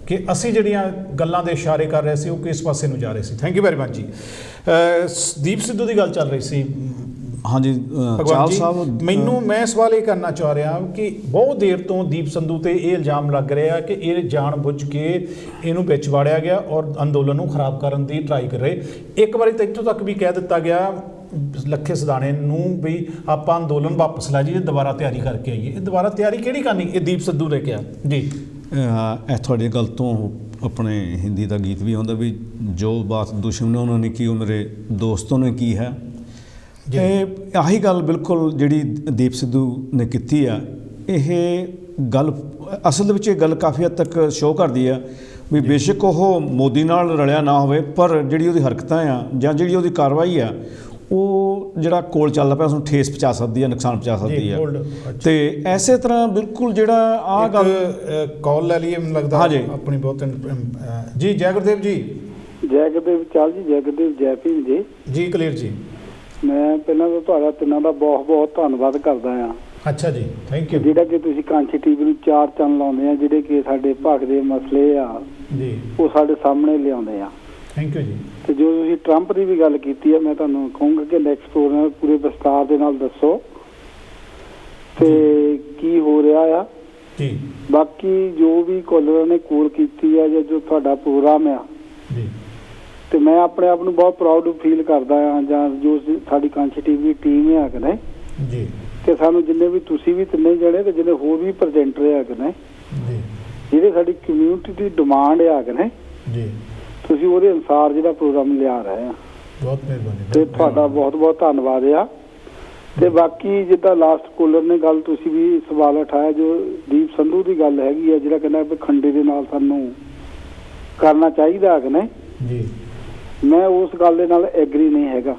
ਕਿ ਅਸੀਂ ਜਿਹੜੀਆਂ ਗੱਲਾਂ ਦੇ ਇਸ਼ਾਰੇ ਕਰ ਰਹੇ ਸੀ ਉਹ ਕਿਸ ਪਾਸੇ ਨੂੰ ਜਾ ਰਹੇ ਸੀ। ਥੈਂਕ ਯੂ ਵੈਰੀ ਮਚ ਜੀ। ਦੀਪ ਸਿੱਧੂ ਦੀ ਗੱਲ ਚੱਲ ਰਹੀ ਸੀ। ਹਾਂਜੀ ਚਾਹਲ ਸਾਹਿਬ, ਮੈਂ ਸਵਾਲ ਇਹ ਕਰਨਾ ਚਾਹ ਰਿਹਾ ਕਿ ਬਹੁਤ ਦੇਰ ਤੋਂ ਦੀਪ ਸਿੱਧੂ ਤੇ ਇਹ ਇਲਜ਼ਾਮ ਲੱਗ ਰਿਹਾ ਕਿ ਇਹ ਜਾਣ ਬੁੱਝ ਕੇ ਇਹਨੂੰ ਵਿੱਚ ਵਾੜਿਆ ਗਿਆ ਔਰ ਅੰਦੋਲਨ ਨੂੰ ਖਰਾਬ ਕਰਨ ਦੀ ਟਰਾਈ ਕਰ ਰਹੇ। ਇੱਕ ਵਾਰੀ ਤਾਂ ਇੱਥੋਂ ਤੱਕ ਵੀ ਕਹਿ ਦਿੱਤਾ ਗਿਆ ਲੱਖੇ ਸਿਧਾਣੇ ਨੂੰ ਵੀ ਆਪਾਂ ਅੰਦੋਲਨ ਵਾਪਸ ਲੈ ਜਾਈਏ, ਦੁਬਾਰਾ ਤਿਆਰੀ ਕਰਕੇ ਆਈਏ। ਇਹ ਦੁਬਾਰਾ ਤਿਆਰੀ ਕਿਹੜੀ ਕਰਨੀ, ਇਹ ਦੀਪ ਸਿੱਧੂ ਨੇ ਕਿਹਾ ਜੀ। ਇਹ ਤੁਹਾਡੀ ਗੱਲ ਤੋਂ ਆਪਣੇ ਹਿੰਦੀ ਦਾ ਗੀਤ ਵੀ ਆਉਂਦਾ ਵੀ ਜੋ ਬਾਤ ਦੁਸ਼ਮਣੋਂ ਨੇ ਕੀ ਉਹ ਮੇਰੇ ਦੋਸਤੋਂ ਨੇ ਕੀ ਹੈ। ਇਹ ਆਹੀ ਗੱਲ ਬਿਲਕੁਲ ਜਿਹੜੀ ਦੀਪ ਸਿੱਧੂ ਨੇ ਕੀਤੀ ਆ। ਇਹ ਗੱਲ ਅਸਲ ਦੇ ਵਿੱਚ ਇਹ ਗੱਲ ਕਾਫੀ ਹੱਦ ਤੱਕ ਸ਼ੋਅ ਕਰਦੀ ਆ ਵੀ ਬੇਸ਼ੱਕ ਉਹ ਮੋਦੀ ਨਾਲ ਰਲਿਆ ਨਾ ਹੋਵੇ, ਪਰ ਜਿਹੜੀ ਉਹਦੀ ਹਰਕਤਾਂ ਆ ਜਾਂ ਜਿਹੜੀ ਉਹਦੀ ਕਾਰਵਾਈ ਆ ਉਹ ਜਿਹੜਾ ਕੋਲ ਚੱਲਦਾ ਪਿਆ ਉਸਨੂੰ ਠੇਸ ਪਹੁੰਚਾ ਸਕਦੀ ਹੈ, ਨੁਕਸਾਨ ਪਹੁੰਚਾ ਸਕਦੀ ਹੈ। ਤੇ ਐਸੇ ਤਰ੍ਹਾਂ ਬਿਲਕੁਲ ਜਿਹੜਾ ਆਹ ਗੱਲ ਕਾਲ ਲੈ ਲਈਏ, ਮੈਨੂੰ ਲੱਗਦਾ ਆਪਣੀ ਬਹੁਤ ਜੀ। ਜੈ ਗੁਰਦੇਵ ਜੀ। ਜੈ ਗੁਰਦੇਵ ਚਾਲ ਜੀ। ਜੈ ਗੁਰਦੇਵ, ਜੈ ਭੀਮ ਜੀ। ਜੀ ਕਲੀਅਰ ਜੀ। ਮੈਂ ਪਹਿਲਾਂ ਤਾਂ ਤੁਹਾਡਾ ਤਿੰਨਾਂ ਦਾ ਬਹੁਤ ਬਹੁਤ ਧੰਨਵਾਦ ਕਰਦਾ ਹਾਂ। ਅੱਛਾ ਜੀ, ਥੈਂਕ ਯੂ। ਜਿਹੜਾ ਕਿ ਤੁਸੀਂ ਕਾਂਚੀ ਟੀਵੀ ਨੂੰ 4 ਚੈਨਲ ਲਾਉਂਦੇ ਆ, ਜਿਹੜੇ ਕਿ ਸਾਡੇ ਭਾਗ ਦੇ ਮਸਲੇ ਆ ਜੀ ਉਹ ਸਾਡੇ ਸਾਹਮਣੇ ਲਿਆਉਂਦੇ ਆ। ਥੈਂਕ ਯੂ ਜੀ। ਤੇ ਜੋ ਤੁਸੀਂ ਟਰੰਪ ਦੀ ਵੀ ਗੱਲ ਕੀਤੀ ਹੈ, ਮੈਂ ਤੁਹਾਨੂੰ ਕਹੂੰਗਾ ਕਿ ਨੈਕਸਟ ਪ੍ਰੋਗਰਾਮ ਪੂਰੇ ਵਿਸਤਾਰ ਦੇ ਨਾਲ ਦੱਸੋ ਤੇ ਕੀ ਹੋ ਰਿਹਾ ਆ ਜੀ। ਬਾਕੀ ਜੋ ਵੀ ਕਾਲਰਾਂ ਨੇ ਕੋਲ ਕੀਤੀ ਆ ਜਾਂ ਜੋ ਤੁਹਾਡਾ ਪ੍ਰੋਗਰਾਮ ਆ ਜੀ, ਤੇ ਮੈਂ ਆਪਣੇ ਆਪ ਨੂੰ ਬਹੁਤ ਪ੍ਰਾਊਡ ਫੀਲ ਕਰਦਾ ਹਾਂ, ਜਾਂ ਜੋ ਸਾਡੀ ਕਾਂਚੀ ਟੀਵੀ ਟੀਮ ਹੈ ਕਿ ਨਹੀਂ ਜੀ, ਤੇ ਸਾਨੂੰ ਜਿੰਨੇ ਵੀ ਤੁਸੀਂ ਵੀ ਤਿੰਨੇ ਜਣੇ ਤੇ ਜਿਹੜੇ ਹੋਰ ਵੀ ਪ੍ਰੈਜ਼ੈਂਟਰ ਹੈ ਕਿ ਨਹੀਂ ਜੀ, ਜਿਹੜੇ ਸਾਡੀ ਕਮਿਊਨਿਟੀ ਦੀ ਡਿਮਾਂਡ ਹੈ ਕਿ ਨਹੀਂ ਜੀ, ਤੁਸੀਂ ਉਹਦੇ ਅਨੁਸਾਰ ਜਿਹੜਾ ਪ੍ਰੋਗਰਾਮ ਲਿਆ ਰਹੇ ਆ। ਬਹੁਤ ਮਿਹਰਬਾਨੀ ਤੇ ਤੁਹਾਡਾ ਬਹੁਤ ਬਹੁਤ ਧੰਨਵਾਦ ਆ। ਤੇ ਬਾਕੀ ਜਿੱਦਾਂ ਲਾਸਟ ਕਾਲਰ ਨੇ ਗੱਲ ਤੁਸੀਂ ਵੀ ਸਵਾਲ ਉਠਾਇਆ, ਜੋ ਦੀਪ ਸਿੱਧੂ ਦੀ ਗੱਲ ਹੈਗੀ ਆ, ਜਿਹੜਾ ਕਹਿੰਦਾ ਵੀ ਖੰਡੇ ਦੇ ਨਾਲ ਸਾਨੂੰ ਕਰਨਾ ਚਾਹੀਦਾ ਕਿ ਨਹੀਂ ਜੀ, ਮੈਂ ਉਸ ਗੱਲ ਦੇ ਨਾਲ ਐਗਰੀ ਨਹੀਂ ਹੈਗਾ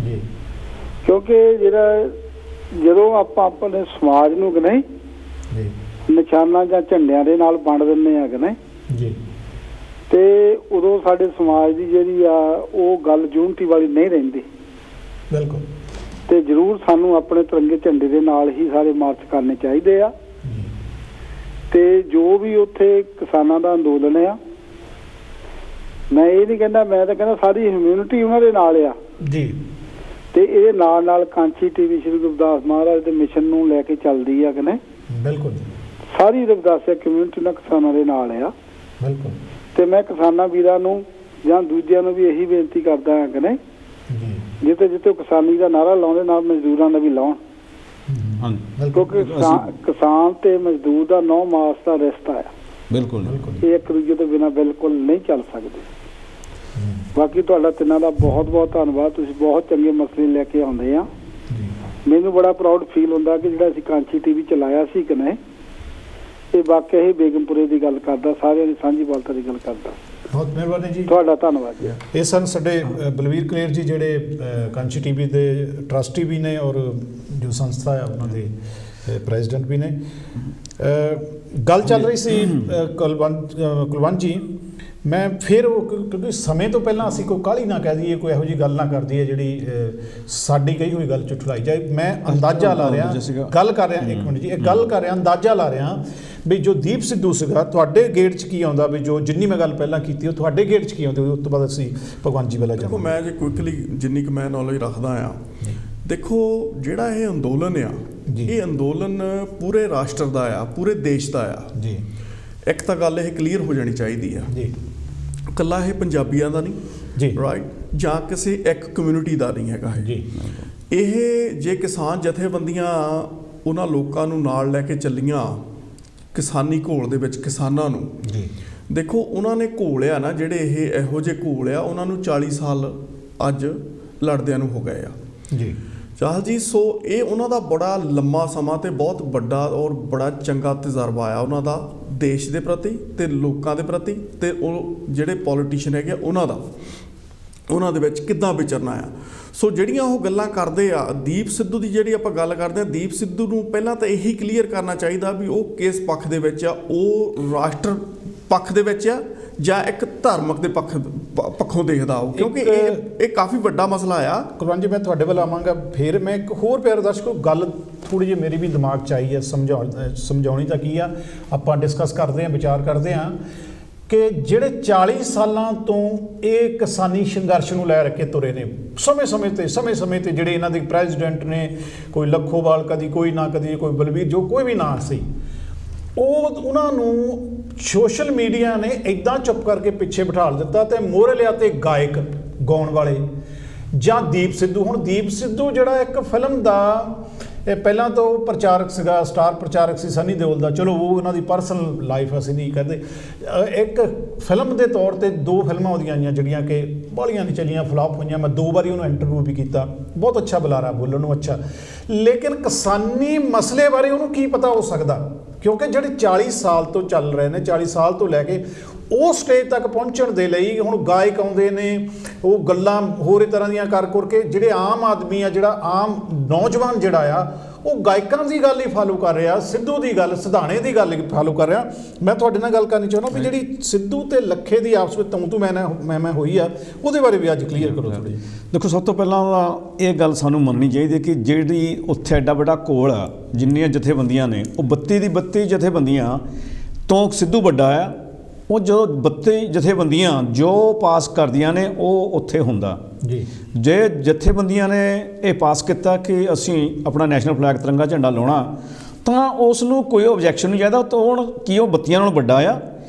ਜੀ, ਕਿਉਂਕਿ ਜਿਹੜਾ ਜਦੋਂ ਆਪਾਂ ਆਪਣੇ ਸਮਾਜ ਨੂੰ ਕਿ ਨਹੀਂ ਜੀ, ਨਿਸ਼ਾਨਾਂ ਜਾਂ ਝੰਡਿਆਂ ਦੇ ਨਾਲ ਵੰਡ ਦਿੰਦੇ ਆ ਕਿ ਨਹੀਂ ਜੀ, ਤੇ ਉਦੋਂ ਸਾਡੇ ਸਮਾਜ ਦੀ ਜਿਹੜੀ ਆ ਉਹ ਗੱਲ ਯੂਨਿਟੀ ਵਾਲੀ ਨਹੀਂ ਰਹਿੰਦੀ। ਬਿਲਕੁਲ। ਤੇ ਜ਼ਰੂਰ ਸਾਨੂੰ ਆਪਣੇ ਤਿਰੰਗੇ ਝੰਡੇ ਦੇ ਨਾਲ ਹੀ ਸਾਰੇ ਮਾਰਚ ਕਰਨੇ ਚਾਹੀਦੇ ਆ। ਤੇ ਜੋ ਵੀ ਉੱਥੇ ਕਿਸਾਨਾਂ ਦਾ ਅੰਦੋਲਨ ਆ, ਮੈਂ ਇਹ ਨਹੀਂ ਕਹਿੰਦਾ, ਮੈਂ ਤਾਂ ਕਹਿੰਦਾ ਸਾਰੀ ਹਿਊਮੈਨਿਟੀ ਉਹਨਾਂ ਦੇ ਨਾਲ ਆ ਜੀ। ਤੇ ਇਹਦੇ ਨਾਲ ਨਾਲ ਕਾਂਚੀ ਟੀਵੀ ਸ਼੍ਰੀ ਗੁਰਦਾਸ ਮਹਾਰਾਜ ਦੇ ਮਿਸ਼ਨ ਨੂੰ ਲੈ ਕੇ ਚੱਲਦੀ ਆ ਕਿ ਨਹੀਂ। ਬਿਲਕੁਲ ਸਾਰੀ ਰਵਿਦਾਸਿਆ ਕਮਿਊਨਿਟੀ ਨਾਲ ਕਿਸਾਨਾਂ ਦੇ ਨਾਲ ਆ। ਬਿਲਕੁਲ। ਤੇ ਮੈਂ ਕਿਸਾਨਾਂ ਵੀਰਾਂ ਨੂੰ ਜਾਂ ਦੂਜਿਆਂ ਨੂੰ ਵੀ ਇਹੀ ਬੇਨਤੀ ਕਰਦਾ ਹਾਂ ਕਿ ਨਹੀਂ, ਜਿੱਥੇ ਜਿੱਥੇ ਕਿਸਾਨੀ ਦਾ ਨਾਰਾ ਲਾਉਂਦੇ ਨਾਲ ਮਜ਼ਦੂਰਾਂ ਦਾ ਵੀ ਲਾਉਣ, ਕਿਉਂਕਿ ਕਿਸਾਨ ਤੇ ਮਜ਼ਦੂਰ ਦਾ 9 ਮਾਸ ਦਾ ਰਿਸ਼ਤਾ ਆ। ਬਿਲਕੁਲ ਇਹ ਇੱਕ ਦੂਜੇ ਤੋਂ ਬਿਨਾਂ ਬਿਲਕੁਲ ਨਹੀਂ ਚੱਲ ਸਕਦੇ। ਬਾਕੀ ਤੁਹਾਡਾ ਤਿੰਨਾਂ ਦਾ ਬਹੁਤ ਬਹੁਤ ਧੰਨਵਾਦ। ਤੁਸੀਂ ਬਹੁਤ ਚੰਗੇ ਮਸਲੇ ਲੈ ਕੇ ਆਉਂਦੇ ਆ। ਮੈਨੂੰ ਬੜਾ ਪ੍ਰਾਊਡ ਫੀਲ ਹੁੰਦਾ ਕਿ ਜਿਹੜਾ ਅਸੀਂ ਕਾਂਚੀ ਟੀਵੀ ਚਲਾਇਆ ਸੀ ਕਿ ਨਹੀਂ, ਇਹ ਵਾਕਿਆ ਹੀ ਬੇਗਮਪੁਰੇ ਦੀ ਗੱਲ ਕਰਦਾ, ਸਾਰਿਆਂ ਦੀ ਸਾਂਝੀ ਵਾਲਤਾ ਦੀ ਗੱਲ ਕਰਦਾ। ਬਹੁਤ ਮਿਹਰਬਾਨੀ ਜੀ, ਤੁਹਾਡਾ ਧੰਨਵਾਦ ਜੀ। ਇਹ ਸਨ ਸਾਡੇ ਬਲਵੀਰ ਕਲੇਰ ਜੀ, ਜਿਹੜੇ ਕਾਂਚੀ ਟੀਵੀ ਦੇ ਟਰਸਟੀ ਵੀ ਨੇ ਔਰ ਜੋ ਸੰਸਥਾ ਹੈ ਉਹਨਾਂ ਦੇ ਪ੍ਰੈਜ਼ੀਡੈਂਟ ਵੀ ਨੇ। ਗੱਲ ਚੱਲ ਰਹੀ ਸੀ ਕੁਲਵੰਤ ਜੀ, ਮੈਂ ਫਿਰ ਕਿਉਂਕਿ ਸਮੇਂ ਤੋਂ ਪਹਿਲਾਂ ਅਸੀਂ ਕੋਈ ਕਾਹਲੀ ਨਾ ਕਹਿ ਦਈਏ, ਕੋਈ ਇਹੋ ਜਿਹੀ ਗੱਲ ਨਾ ਕਰ ਦਈਏ ਜਿਹੜੀ ਸਾਡੀ ਕਹੀ ਹੋਈ ਗੱਲ ਝੁਠਲਾਈ ਜਾਏ। ਮੈਂ ਅੰਦਾਜ਼ਾ ਲਾ ਰਿਹਾ, ਗੱਲ ਕਰ ਰਿਹਾ, ਇੱਕ ਮਿੰਟ ਜੀ, ਇਹ ਗੱਲ ਕਰ ਰਿਹਾ, ਅੰਦਾਜ਼ਾ ਲਾ ਰਿਹਾ ਵੀ ਜੋ ਦੀਪ ਸਿੱਧੂ ਸੀਗਾ ਤੁਹਾਡੇ ਗੇਟ 'ਚ ਕੀ ਆਉਂਦਾ, ਵੀ ਜੋ ਜਿੰਨੀ ਮੈਂ ਗੱਲ ਪਹਿਲਾਂ ਕੀਤੀ ਉਹ ਤੁਹਾਡੇ ਗੇਟ 'ਚ ਕੀ ਆਉਂਦੀ, ਉਸ ਤੋਂ ਬਾਅਦ ਅਸੀਂ ਭਗਵੰਤ ਜੀ ਵੱਲ ਜਾਵਾਂਗੇ। ਮੈਂ ਜੇ ਕੁਇਕਲੀ ਜਿੰਨੀ ਕੁ ਮੈਂ ਨੌਲੇਜ ਰੱਖਦਾ ਆ, ਦੇਖੋ ਜਿਹੜਾ ਇਹ ਅੰਦੋਲਨ ਆ, ਇਹ ਅੰਦੋਲਨ ਪੂਰੇ ਰਾਸ਼ਟਰ ਦਾ ਆ, ਪੂਰੇ ਦੇਸ਼ ਦਾ ਆ ਜੀ। ਇੱਕ ਤਾਂ ਗੱਲ ਇਹ ਕਲੀਅਰ ਹੋ ਜਾਣੀ ਚਾਹੀਦੀ ਆ ਜੀ, ਇਕੱਲਾ ਇਹ ਪੰਜਾਬੀਆਂ ਦਾ ਨਹੀਂ ਜੀ, ਰਾਈਟ, ਜਾਂ ਕਿਸੇ ਇੱਕ ਕਮਿਊਨਿਟੀ ਦਾ ਨਹੀਂ ਹੈਗਾ ਜੀ। ਇਹ ਜੇ ਕਿਸਾਨ ਜਥੇਬੰਦੀਆਂ ਉਹਨਾਂ ਲੋਕਾਂ ਨੂੰ ਨਾਲ ਲੈ ਕੇ ਚੱਲੀਆਂ ਕਿਸਾਨੀ ਘੋਲ ਦੇ ਵਿੱਚ, ਕਿਸਾਨਾਂ ਨੂੰ ਜੀ, ਦੇਖੋ ਉਹਨਾਂ ਨੇ ਘੋਲਿਆ ਨਾ, ਜਿਹੜੇ ਇਹ ਇਹੋ ਜਿਹੇ ਘੋਲ ਆ, ਉਹਨਾਂ ਨੂੰ 40 ਸਾਲ ਅੱਜ ਲੜਦਿਆਂ ਨੂੰ ਹੋ ਗਏ ਆ ਜੀ ਚਾਹਲ ਜੀ। ਸੋ ਇਹ ਉਹਨਾਂ ਦਾ ਬੜਾ ਲੰਮਾ ਸਮਾਂ ਤੇ ਬਹੁਤ ਵੱਡਾ ਔਰ ਬੜਾ ਚੰਗਾ ਤਜਰਬਾ ਆ ਉਹਨਾਂ ਦਾ ਦੇਸ਼ ਦੇ ਪ੍ਰਤੀ ਤੇ ਲੋਕਾਂ ਦੇ ਪ੍ਰਤੀ, ਤੇ ਉਹ ਜਿਹੜੇ ਪੋਲੀਟੀਸ਼ੀਅਨ ਹੈਗੇ ਉਹਨਾਂ ਦਾ, ਉਹਨਾਂ ਦੇ ਵਿੱਚ ਕਿੱਦਾਂ ਵਿਚਰਨਾ ਆ। ਸੋ ਜਿਹੜੀਆਂ ਉਹ ਗੱਲਾਂ ਕਰਦੇ ਆ, ਦੀਪ ਸਿੱਧੂ ਦੀ ਜਿਹੜੀ ਆਪਾਂ ਗੱਲ ਕਰਦੇ ਆ, ਦੀਪ ਸਿੱਧੂ ਨੂੰ ਪਹਿਲਾਂ ਤਾਂ ਇਹੀ ਕਲੀਅਰ ਕਰਨਾ ਚਾਹੀਦਾ ਵੀ ਉਹ ਕਿਸ ਪੱਖ ਦੇ ਵਿੱਚ ਆ, ਉਹ ਰਾਸ਼ਟਰ ਪੱਖ ਦੇ ਵਿੱਚ ਆ ਜਾਂ ਇੱਕ ਧਾਰਮਿਕ ਦੇ ਪੱਖੋਂ ਦੇਖਦਾ ਹੋ, ਕਿਉਂਕਿ ਇਹ ਕਾਫੀ ਵੱਡਾ ਮਸਲਾ ਆ। ਕੁਲਵੰਤ ਜੀ ਮੈਂ ਤੁਹਾਡੇ ਵੱਲ ਆਵਾਂਗਾ, ਫਿਰ ਮੈਂ ਇੱਕ ਹੋਰ ਪਿਆਰੇ ਦਰਸ਼ਕੋ ਗੱਲ ਥੋੜ੍ਹੀ ਜਿਹੀ ਮੇਰੀ ਵੀ ਦਿਮਾਗ 'ਚ ਆਈ ਹੈ, ਸਮਝਾਉਣੀ ਤਾਂ ਕੀ ਆ, ਆਪਾਂ ਡਿਸਕਸ ਕਰਦੇ ਹਾਂ, ਵਿਚਾਰ ਕਰਦੇ ਹਾਂ ਕਿ ਜਿਹੜੇ 40 ਸਾਲਾਂ ਤੋਂ ਇਹ ਕਿਸਾਨੀ ਸੰਘਰਸ਼ ਨੂੰ ਲੈ ਕੇ ਤੁਰੇ ਨੇ, ਸਮੇਂ-ਸਮੇਂ ਤੇ ਜਿਹੜੇ ਇਹਨਾਂ ਦੇ ਪ੍ਰੈਜ਼ੀਡੈਂਟ ਨੇ, ਕੋਈ ਲੱਖੋਵਾਲ, ਕਦੀ ਕੋਈ ਨਾ, ਕਦੀ ਕੋਈ ਬਲਬੀਰ, ਜੋ ਕੋਈ ਵੀ ਨਾਂ ਸੀ, ਉਹਨਾਂ ਨੂੰ ਸੋਸ਼ਲ ਮੀਡੀਆ ਨੇ ਇੱਦਾਂ ਚੁੱਪ ਕਰਕੇ ਪਿੱਛੇ ਬਿਠਾ ਦਿੱਤਾ ਤੇ ਮੋਹਰੇ ਲਿਆ ਤੇ ਗਾਇਕ ਗਾਉਣ ਵਾਲੇ ਜਾਂ ਦੀਪ ਸਿੱਧੂ। ਹੁਣ ਦੀਪ ਸਿੱਧੂ ਜਿਹੜਾ ਇੱਕ ਫਿਲਮ ਦਾ ਇਹ ਪਹਿਲਾਂ ਤੋਂ ਪ੍ਰਚਾਰਕ ਸੀਗਾ, ਸਟਾਰ ਪ੍ਰਚਾਰਕ ਸੀ ਸਨੀ ਦਿਓਲ ਦਾ, ਚਲੋ ਉਹ ਉਹਨਾਂ ਦੀ ਪਰਸਨਲ ਲਾਈਫ ਅਸੀਂ ਨਹੀਂ ਕਰਦੇ, ਇੱਕ ਫਿਲਮ ਦੇ ਤੌਰ ਤੇ 2 ਫਿਲਮਾਂ ਉਹਦੀਆਂ ਆਈਆਂ ਜਿਹੜੀਆਂ ਕਿ ਬਾਹਲੀਆਂ ਨਹੀਂ ਚੱਲੀਆਂ, ਫਲਾਪ ਹੋਈਆਂ। ਮੈਂ 2 ਵਾਰੀ ਉਹਨੂੰ ਇੰਟਰਵਿਊ ਵੀ ਕੀਤਾ, ਬਹੁਤ ਅੱਛਾ ਬੁਲਾਰਾ, ਬੋਲਣ ਨੂੰ ਅੱਛਾ, ਲੇਕਿਨ ਕਿਸਾਨੀ ਮਸਲੇ ਬਾਰੇ ਉਹਨੂੰ ਕੀ ਪਤਾ ਹੋ ਸਕਦਾ, ਕਿਉਂਕਿ ਜਿਹੜੇ 40 ਸਾਲ ਤੋਂ ਚੱਲ ਰਹੇ ਨੇ, 40 ਸਾਲ ਤੋਂ ਲੈ ਕੇ ਉਹ ਸਟੇਜ ਤੱਕ ਪਹੁੰਚਣ ਦੇ ਲਈ ਹੁਣ ਗਾਇਕ ਆਉਂਦੇ ਨੇ, ਉਹ ਗੱਲਾਂ ਹੋਰ ਤਰ੍ਹਾਂ ਦੀਆਂ ਕਰ ਕੇ ਜਿਹੜੇ ਆਮ ਆਦਮੀ ਆ, ਜਿਹੜਾ ਆਮ ਨੌਜਵਾਨ ਜਿਹੜਾ ਆ, ਉਹ ਗਾਇਕਾਂ ਦੀ ਗੱਲ ਹੀ ਫਾਲੋ ਕਰ ਰਿਹਾ, ਸਿੱਧੂ ਦੀ ਗੱਲ, ਸਿਧਾਣੇ ਦੀ ਗੱਲ ਹੀ ਫਾਲੋ ਕਰ ਰਿਹਾ। ਮੈਂ ਤੁਹਾਡੇ ਨਾਲ ਗੱਲ ਕਰਨੀ ਚਾਹੁੰਦਾ ਵੀ ਜਿਹੜੀ ਸਿੱਧੂ ਤੇ ਲੱਖੇ ਦੀ ਆਪਸ ਵਿੱਚ ਤੂੰ ਮੈਂ ਹੋਈ ਆ, ਉਹਦੇ ਬਾਰੇ ਵੀ ਅੱਜ ਕਲੀਅਰ ਕਰੋ ਥੋੜ੍ਹੀ ਜਿਹੀ। ਦੇਖੋ, ਸਭ ਤੋਂ ਪਹਿਲਾਂ ਤਾਂ ਇਹ ਗੱਲ ਸਾਨੂੰ ਮੰਨਣੀ ਚਾਹੀਦੀ ਹੈ ਕਿ ਜਿਹੜੀ ਉੱਥੇ ਐਡਾ ਵੱਡਾ ਕੋਲ ਆ, ਜਿੰਨੀਆਂ ਜਥੇਬੰਦੀਆਂ ਨੇ, ਉਹ 32 ਦੀ 32 ਜਥੇਬੰਦੀਆਂ ਤੋਂ ਸਿੱਧੂ ਵੱਡਾ ਆ। ਉਹ ਜਦੋਂ 32 ਜਥੇਬੰਦੀਆਂ ਜੋ ਪਾਸ ਕਰਦੀਆਂ ਨੇ ਉਹ ਉੱਥੇ ਹੁੰਦਾ ਜੀ। ਜੇ ਜਥੇਬੰਦੀਆਂ ਨੇ ਇਹ ਪਾਸ ਕੀਤਾ ਕਿ ਅਸੀਂ ਆਪਣਾ ਨੈਸ਼ਨਲ ਫਲੈਗ ਤਿਰੰਗਾ ਝੰਡਾ ਲਾਉਣਾ, ਤਾਂ ਉਸ ਨੂੰ ਕੋਈ ਓਬਜੈਕਸ਼ਨ ਨਹੀਂ ਚਾਹੀਦਾ। ਤਾਂ ਹੁਣ ਕੀ ਉਹ 32 ਨਾਲੋਂ ਵੱਡਾ ਆ?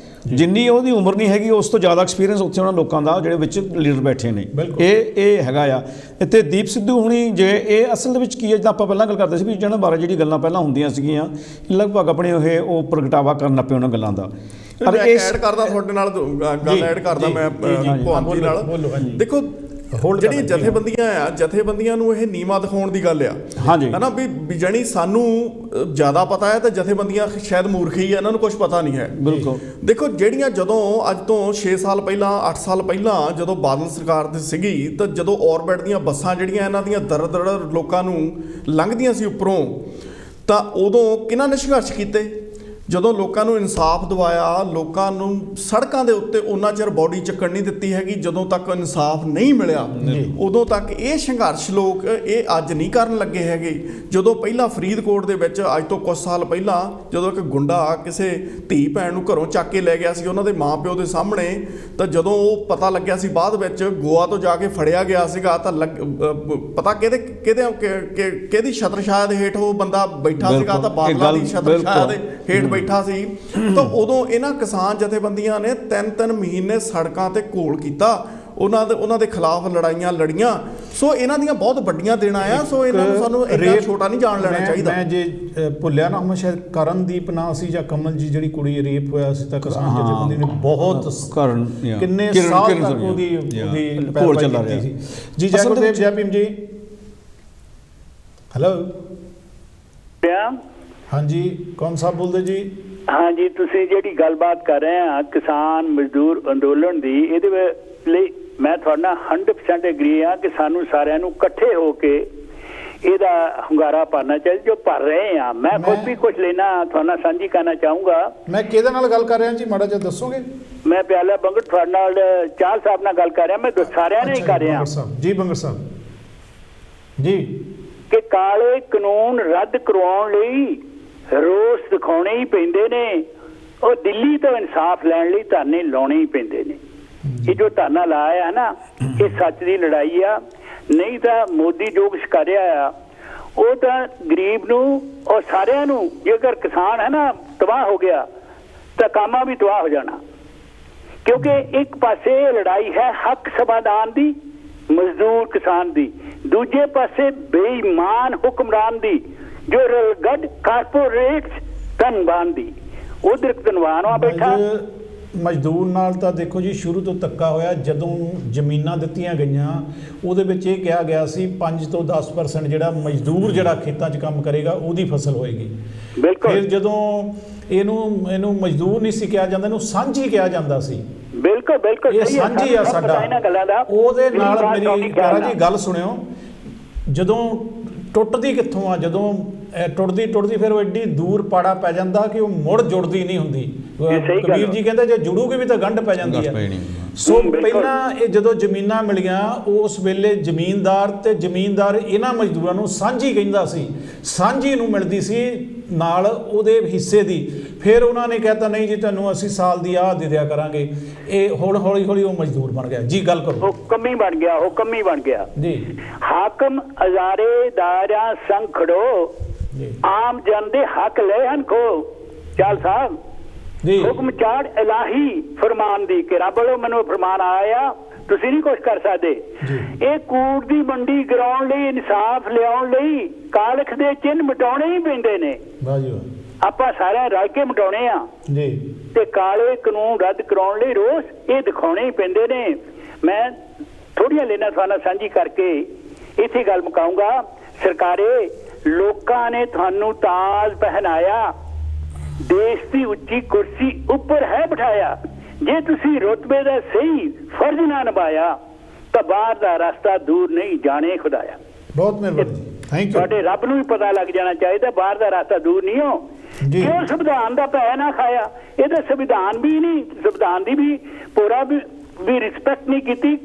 ਜਿੰਨੀ ਉਹਦੀ ਉਮਰ ਨਹੀਂ ਹੈਗੀ, ਉਸ ਤੋਂ ਜ਼ਿਆਦਾ ਐਕਸਪੀਰੀਅੰਸ ਉੱਥੇ ਉਹਨਾਂ ਲੋਕਾਂ ਦਾ ਜਿਹੜੇ ਵਿੱਚ ਲੀਡਰ ਬੈਠੇ ਨੇ, ਇਹ ਹੈਗਾ ਆ। ਅਤੇ ਦੀਪ ਸਿੱਧੂ ਹੁਣੀ ਜੇ ਇਹ ਅਸਲ ਦੇ ਵਿੱਚ ਕੀ ਹੈ, ਜਿੱਦਾਂ ਆਪਾਂ ਪਹਿਲਾਂ ਗੱਲ ਕਰਦੇ ਸੀ ਵੀ ਜਿਹਨਾਂ ਬਾਰੇ ਜਿਹੜੀ ਗੱਲਾਂ ਪਹਿਲਾਂ ਹੁੰਦੀਆਂ ਸੀਗੀਆਂ, ਲਗਭਗ ਆਪਣੇ ਉਹ ਪ੍ਰਗਟਾਵਾ ਕਰਨ ਲੱਪੇ ਉਹਨਾਂ ਗੱਲਾਂ ਦਾ। ਪਰ ਐਡ ਕਰਦਾ ਤੁਹਾਡੇ ਨਾਲ ਗੱਲ ਐਡ ਕਰਦਾ ਮੈਂ ਭਵਨ ਜੀ ਨਾਲ। ਦੇਖੋ, ਜਿਹੜੀ ਜਥੇਬੰਦੀਆਂ ਨੂੰ ਇਹ ਨੀਵਾਂ ਦਿਖਾਉਣ ਦੀ ਗੱਲ ਆ, ਹੈ ਨਾ, ਵੀ ਜਾਣੀ ਸਾਨੂੰ ਜ਼ਿਆਦਾ ਪਤਾ ਹੈ ਤੇ ਜਥੇਬੰਦੀਆਂ ਸ਼ਾਇਦ ਮੂਰਖ ਹੀ ਆ, ਇਹਨਾਂ ਨੂੰ ਕੁਝ ਪਤਾ ਨਹੀਂ ਹੈ। ਬਿਲਕੁਲ। ਦੇਖੋ, ਜਿਹੜੀਆਂ ਜਦੋਂ ਅੱਜ ਤੋਂ 6 ਸਾਲ ਪਹਿਲਾਂ, 8 ਸਾਲ ਪਹਿਲਾਂ ਜਦੋਂ ਬਾਦਲ ਸਰਕਾਰ ਦੀ ਸੀਗੀ, ਤਾਂ ਜਦੋਂ ਔਰਬਿਟ ਦੀਆਂ ਬੱਸਾਂ ਜਿਹੜੀਆਂ ਇਹਨਾਂ ਦੀਆਂ ਦਰਦ ਲੋਕਾਂ ਨੂੰ ਲੰਘਦੀਆਂ ਸੀ ਉੱਪਰੋਂ, ਤਾਂ ਉਦੋਂ ਕਿਹਨਾਂ ਨੇ ਸੰਘਰਸ਼ ਕੀਤੇ? ਜਦੋਂ ਲੋਕਾਂ ਨੂੰ ਇਨਸਾਫ ਦਿਵਾਇਆ, ਲੋਕਾਂ ਨੂੰ ਸੜਕਾਂ ਦੇ ਉੱਤੇ ਉਹਨਾਂ ਚਿਰ ਬੋਡੀ ਚੱਕਣ ਨਹੀਂ ਦਿੱਤੀ ਹੈਗੀ ਜਦੋਂ ਤੱਕ ਇਨਸਾਫ ਨਹੀਂ ਮਿਲਿਆ, ਉਦੋਂ ਤੱਕ ਇਹ ਸੰਘਰਸ਼ ਲੋਕ ਇਹ ਅੱਜ ਨਹੀਂ ਕਰਨ ਲੱਗੇ ਹੈਗੇ। ਜਦੋਂ ਪਹਿਲਾਂ ਫਰੀਦਕੋਟ ਦੇ ਵਿੱਚ ਅੱਜ ਤੋਂ ਕੁਝ ਸਾਲ ਪਹਿਲਾਂ ਜਦੋਂ ਇੱਕ ਗੁੰਡਾ ਕਿਸੇ ਧੀ ਭੈਣ ਨੂੰ ਘਰੋਂ ਚੱਕ ਕੇ ਲੈ ਗਿਆ ਸੀ ਉਹਨਾਂ ਦੇ ਮਾਂ-ਪਿਓ ਦੇ ਸਾਹਮਣੇ, ਤਾਂ ਜਦੋਂ ਉਹ ਪਤਾ ਲੱਗਿਆ ਸੀ ਬਾਅਦ ਵਿੱਚ ਗੋਆ ਤੋਂ ਜਾ ਕੇ ਫੜਿਆ ਗਿਆ ਸੀਗਾ, ਤਾਂ ਪਤਾ ਕਿਹਦੀ ਛਤਰਛਾਇਆ ਦੇ ਹੇਠ ਉਹ ਬੰਦਾ ਬੈਠਾ ਸੀਗਾ, ਤਾਂ ਬਾਦਲਾਂ ਦੀ ਛਤਰਛਾਇਆ ਦੇ ਹੇਠ ਬੈਠਾ ਸੀ। ਤਾਂ ਉਦੋਂ ਇਹਨਾਂ ਕਿਸਾਨ ਜਥੇਬੰਦੀਆਂ ਨੇ 3-3 ਮਹੀਨੇ ਸੜਕਾਂ ਤੇ ਘੋਲ ਕੀਤਾ, ਉਹਨਾਂ ਦੇ ਖਿਲਾਫ ਲੜਾਈਆਂ ਲੜੀਆਂ। ਸੋ ਇਹਨਾਂ ਦੀਆਂ ਬਹੁਤ ਵੱਡੀਆਂ ਦੇਣਾ ਆ। ਸੋ ਇਹਨਾਂ ਨੂੰ ਸਾਨੂੰ ਇੰਨਾ ਛੋਟਾ ਨਹੀਂ ਜਾਣ ਲੈਣਾ ਚਾਹੀਦਾ। ਮੈਂ ਜੇ ਭੁੱਲਿਆ ਨਾ ਹੋਵਾਂ, ਸ਼ਾਇਦ ਕਰਨਦੀਪ ਨਾਂ ਸੀ ਜਾਂ ਕਮਲ ਜੀ, ਜਿਹੜੀ ਕੁੜੀ ਰੇਪ ਹੋਇਆ ਸੀ, ਤਾਂ ਕਿਸਾਨ ਜਥੇਬੰਦੀ ਨੇ ਬਹੁਤ ਕਿੰਨੇ ਸਾਲ ਤੱਕ ਉਹਦੀ ਘੋਲ ਚੱਲ ਰਹੀ ਸੀ। ਜੀ ਜੈ ਗੁਰਦੇਵ, ਜੈ ਭੀਮ ਜੀ। ਹੈਲੋ, ਹਾਂਜੀ, ਕੌਣ ਸਾਹਿਬ ਬੋਲਦੇ ਜੀ? ਹਾਂਜੀ, ਤੁਸੀਂ ਜਿਹੜੀ ਗੱਲਬਾਤ ਕਰ ਰਹੇ ਆ ਕਿਸਾਨ ਮਜ਼ਦੂਰ ਅੰਦੋਲਨ ਦੀ, ਇਹਦੇ ਲਈ ਮੈਂ ਤੁਹਾਡੇ ਨਾਲ 100% ਐਗਰੀ ਆ ਕਿ ਸਾਨੂੰ ਸਾਰਿਆਂ ਨੂੰ ਇਕੱਠੇ ਹੋ ਕੇ ਇਹਦਾ ਹੁੰਗਾਰਾ ਭਰਨਾ ਚਾਹੀਦਾ, ਜੋ ਭਰ ਰਹੇ ਆ। ਮੈਂ ਖੁਦ ਵੀ ਕੁਝ ਲੈਣਾ ਤੁਹਾਡੇ ਨਾਲ ਸਾਂਝੀ ਕਰਨਾ ਚਾਹੂੰਗਾ। ਮੈਂ ਕਿਹਦੇ ਨਾਲ ਗੱਲ ਕਰ ਰਿਹਾ ਜੀ, ਮਾੜਾ ਜਿਹਾ ਦੱਸੋਗੇ? ਮੈਂ ਪਿਆਲਾ ਬੰਗੜ ਤੁਹਾਡੇ ਨਾਲ ਚਾਲ ਸਾਹਿਬ ਨਾਲ ਗੱਲ ਕਰ ਰਿਹਾ। ਮੈਂ ਸਾਰਿਆਂ ਨੇ ਹੀ ਕਰ ਰਿਹਾ ਜੀ। ਬੰਗੜ ਸਾਹਿਬ ਜੀ, ਕਿ ਕਾਲੇ ਕਾਨੂੰਨ ਰੱਦ ਕਰਵਾਉਣ ਲਈ ਰੋਸ ਦਿਖਾਉਣੇ ਹੀ ਪੈਂਦੇ ਨੇ। ਉਹ ਦਿੱਲੀ ਤੋਂ ਇਨਸਾਫ ਲੈਣ ਲਈ ਧਰਨੇ ਲਾਉਣੇ ਹੀ ਪੈਂਦੇ ਨੇ। ਇਹ ਜੋ ਧਰਨਾ ਲਾਇਆ ਨਾ, ਇਹ ਸੱਚ ਦੀ ਲੜਾਈ ਆ। ਨਹੀਂ ਤਾਂ ਮੋਦੀ ਜੋ ਕੁਛ ਕਰ ਰਿਹਾ ਆ, ਉਹ ਤਾਂ ਗਰੀਬ ਨੂੰ ਔਰ ਸਾਰਿਆਂ ਨੂੰ, ਜੇਕਰ ਕਿਸਾਨ ਹੈ ਨਾ ਤਬਾਹ ਹੋ ਗਿਆ ਤਾਂ ਕਾਮਾ ਵੀ ਤਬਾਹ ਹੋ ਜਾਣਾ। ਕਿਉਂਕਿ ਇੱਕ ਪਾਸੇ ਲੜਾਈ ਹੈ ਹੱਕ ਸਮਾਧਾਨ ਦੀ, ਮਜ਼ਦੂਰ ਕਿਸਾਨ ਦੀ, ਦੂਜੇ ਪਾਸੇ ਬੇਈਮਾਨ ਹੁਕਮਰਾਨ ਦੀ, ਜੋ ਰਲਗੱਡ ਕਾਰਪੋਰੇਟਸ ਧਨਵਾਨ ਦੀ। ਉਧਰ ਧਨਵਾਨ ਬੈਠਾ ਮਜ਼ਦੂਰ ਨਾਲ ਤਾਂ ਦੇਖੋ ਜੀ ਸ਼ੁਰੂ ਤੋਂ ਧੱਕਾ ਹੋਇਆ। ਜਦੋਂ ਜ਼ਮੀਨਾਂ ਦਿੱਤੀਆਂ ਗਈਆਂ, ਉਹਦੇ ਵਿੱਚ ਇਹ ਕਿਹਾ ਗਿਆ ਸੀ 5 ਤੋਂ 10% ਜਿਹੜਾ ਮਜ਼ਦੂਰ ਜਿਹੜਾ ਖੇਤਾਂ 'ਚ ਕੰਮ ਕਰੇਗਾ ਉਹਦੀ ਫਸਲ ਹੋਏਗੀ। ਬਿਲਕੁਲ। ਫਿਰ ਜਦੋਂ ਇਹਨੂੰ ਮਜ਼ਦੂਰ ਨਹੀਂ ਸੀ ਕਿਹਾ ਜਾਂਦਾ, ਇਹਨੂੰ ਸਾਂਝੀ ਕਿਹਾ ਜਾਂਦਾ ਸੀ। ਬਿਲਕੁਲ ਬਿਲਕੁਲ, ਇਹ ਸਾਂਝੀ ਆ ਸਾਡਾ। ਉਹਦੇ ਨਾਲ ਮੇਰੀ ਪਿਆਰਾ ਜੀ ਗੱਲ ਸੁਣਿਓ, ਜਦੋਂ ਟੁੱਟਦੀ ਕਿੱਥੋਂ ਆ, ਜਦੋਂ ਟੁੱਟਦੀ ਫਿਰ ਉਹ ਐਡੀ ਦੂਰ ਪਾੜਾ ਪੈ ਜਾਂਦਾ ਕਿ ਉਹ ਮੁੜ ਜੁੜਦੀ ਨਹੀਂ ਹੁੰਦੀ। ਕਬੀਰ ਜੀ ਕਹਿੰਦੇ ਜੇ ਜੁੜੂਗੀ ਵੀ ਤਾਂ ਗੰਢ ਪੈ ਜਾਂਦੀ ਹੈ। ਸੋ ਪਹਿਲਾਂ ਇਹ ਜਦੋਂ ਜ਼ਮੀਨਾਂ ਮਿਲੀਆਂ ਉਸ ਵੇਲੇ ਜ਼ਮੀਨਦਾਰ ਤੇ ਜ਼ਮੀਨਦਾਰ ਇਹਨਾਂ ਮਜ਼ਦੂਰਾਂ ਨੂੰ ਸਾਂਝੀ ਕਹਿੰਦਾ ਸੀ, ਸਾਂਝੀ ਨੂੰ ਮਿਲਦੀ ਸੀ ਨਾਲ ਉਹਦੇ ਹਿੱਸੇ ਦੀ। ਫਿਰ ਉਹਨਾਂ ਨੇ ਕਹਿਤਾ ਨਹੀਂ ਜੀ ਤੁਹਾਨੂੰ ਅਸੀਂ ਸਾਲ ਦੀ ਆਹ ਦੇ ਦਿਆ ਕਰਾਂਗੇ। ਇਹ ਹੁਣ ਹੌਲੀ ਹੌਲੀ ਉਹ ਮਜ਼ਦੂਰ ਬਣ ਗਿਆ ਜੀ। ਗੱਲ ਕਰੋ। ਹੁਕਮ ਬਣ ਗਿਆ, ਹੁਕਮ ਬਣ ਗਿਆ ਜੀ। ਹਾਕਮ ਅਜ਼ਾਰੇ ਦਾਰਿਆਂ ਸੰਗ ਖੜੋ, ਆਮ ਜਨ ਦੇ ਹੱਕ ਲੈ ਹਨ ਖੋ। ਚਾਲ ਸਾਹਿਬ ਜੀ ਹੁਕਮ ਚਾੜ ਇਲਾਹੀ ਫਰਮਾਨ ਦੀ ਕਿ ਰੱਬ ਵੱਲੋਂ ਮੈਨੂੰ ਫਰਮਾਨ ਆਇਆ, ਤੁਸੀਂ ਨਹੀਂ ਕੁਛ ਕਰ ਸਕਦੇ। ਇਹ ਕੂੜ ਦੀ ਮੰਡੀ ਗਰਾਉਣ ਲਈ, ਇਨਸਾਫ ਲਿਆਉਣ ਲਈ ਕਾਲਖ ਦੇ ਚਿੰਨ੍ਹ ਮਿਟਾਉਣੇ ਹੀ ਪੈਂਦੇ ਨੇ। ਵਾਹ ਜੀ ਵਾਹ। ਆਪਾਂ ਸਾਰਿਆਂ ਰਲ ਕੇ ਮਿਟਾਉਣੇ ਆ ਜੀ। ਤੇ ਕਾਲੇ ਕਾਨੂੰਨ ਰੱਦ ਕਰਾਉਣ ਲਈ ਰੋਸ ਇਹ ਦਿਖਾਉਣੇ ਹੀ ਪੈਂਦੇ ਨੇ। ਮੈਂ ਥੋੜੀਆਂ ਲੈਣਾ ਤੁਹਾਨੂੰ ਸਾਂਝੀ ਕਰਕੇ ਇੱਥੇ ਗੱਲ ਮੁਕਾਊਂਗਾ। ਸਰਕਾਰੇ ਲੋਕਾਂ ਨੇ ਤੁਹਾਨੂੰ ਤਾਜ ਪਹਿਨਾਇਆ, ਦੇਸ਼ ਦੀ ਉੱਚੀ ਕੁਰਸੀ ਉੱਪਰ ਹੈ ਬਿਠਾਇਆ। ਜੇ ਤੁਸੀਂ ਰੁਤਬੇ ਦਾ ਸਹੀ ਫਰਜ਼ ਨਾ ਨਿਭਾਇਆ ਤਾਂ ਬਾਹਰ ਦਾ ਰਸਤਾ ਦੂਰ ਨਹੀਂ ਜਾਣੇ ਖੁਦਾਇਆ। ਬਹੁਤ ਮਿਹਰਬਾਨੀ ਜੀ, ਥੈਂਕ ਯੂ। ਤੁਹਾਡੇ ਰੱਬ ਨੂੰ ਵੀ ਪਤਾ ਲੱਗ ਜਾਣਾ ਚਾਹੀਦਾ ਬਾਹਰ ਦਾ ਰਸਤਾ ਦੂਰ ਨਹੀਂ ਹੋ। ਕਿਉਂ ਸੰਵਿਧਾਨ ਦਾ ਭੈ ਨਾ ਖਾਇਆ? ਇਹਦਾ ਸੰਵਿਧਾਨ ਵੀ ਨਹੀਂ, ਸੰਵਿਧਾਨ ਦੀ ਵੀ ਪੂਰਾ ਵੀ ਰਿਸਪੈਕਟ ਨਹੀਂ ਕੀਤੀ।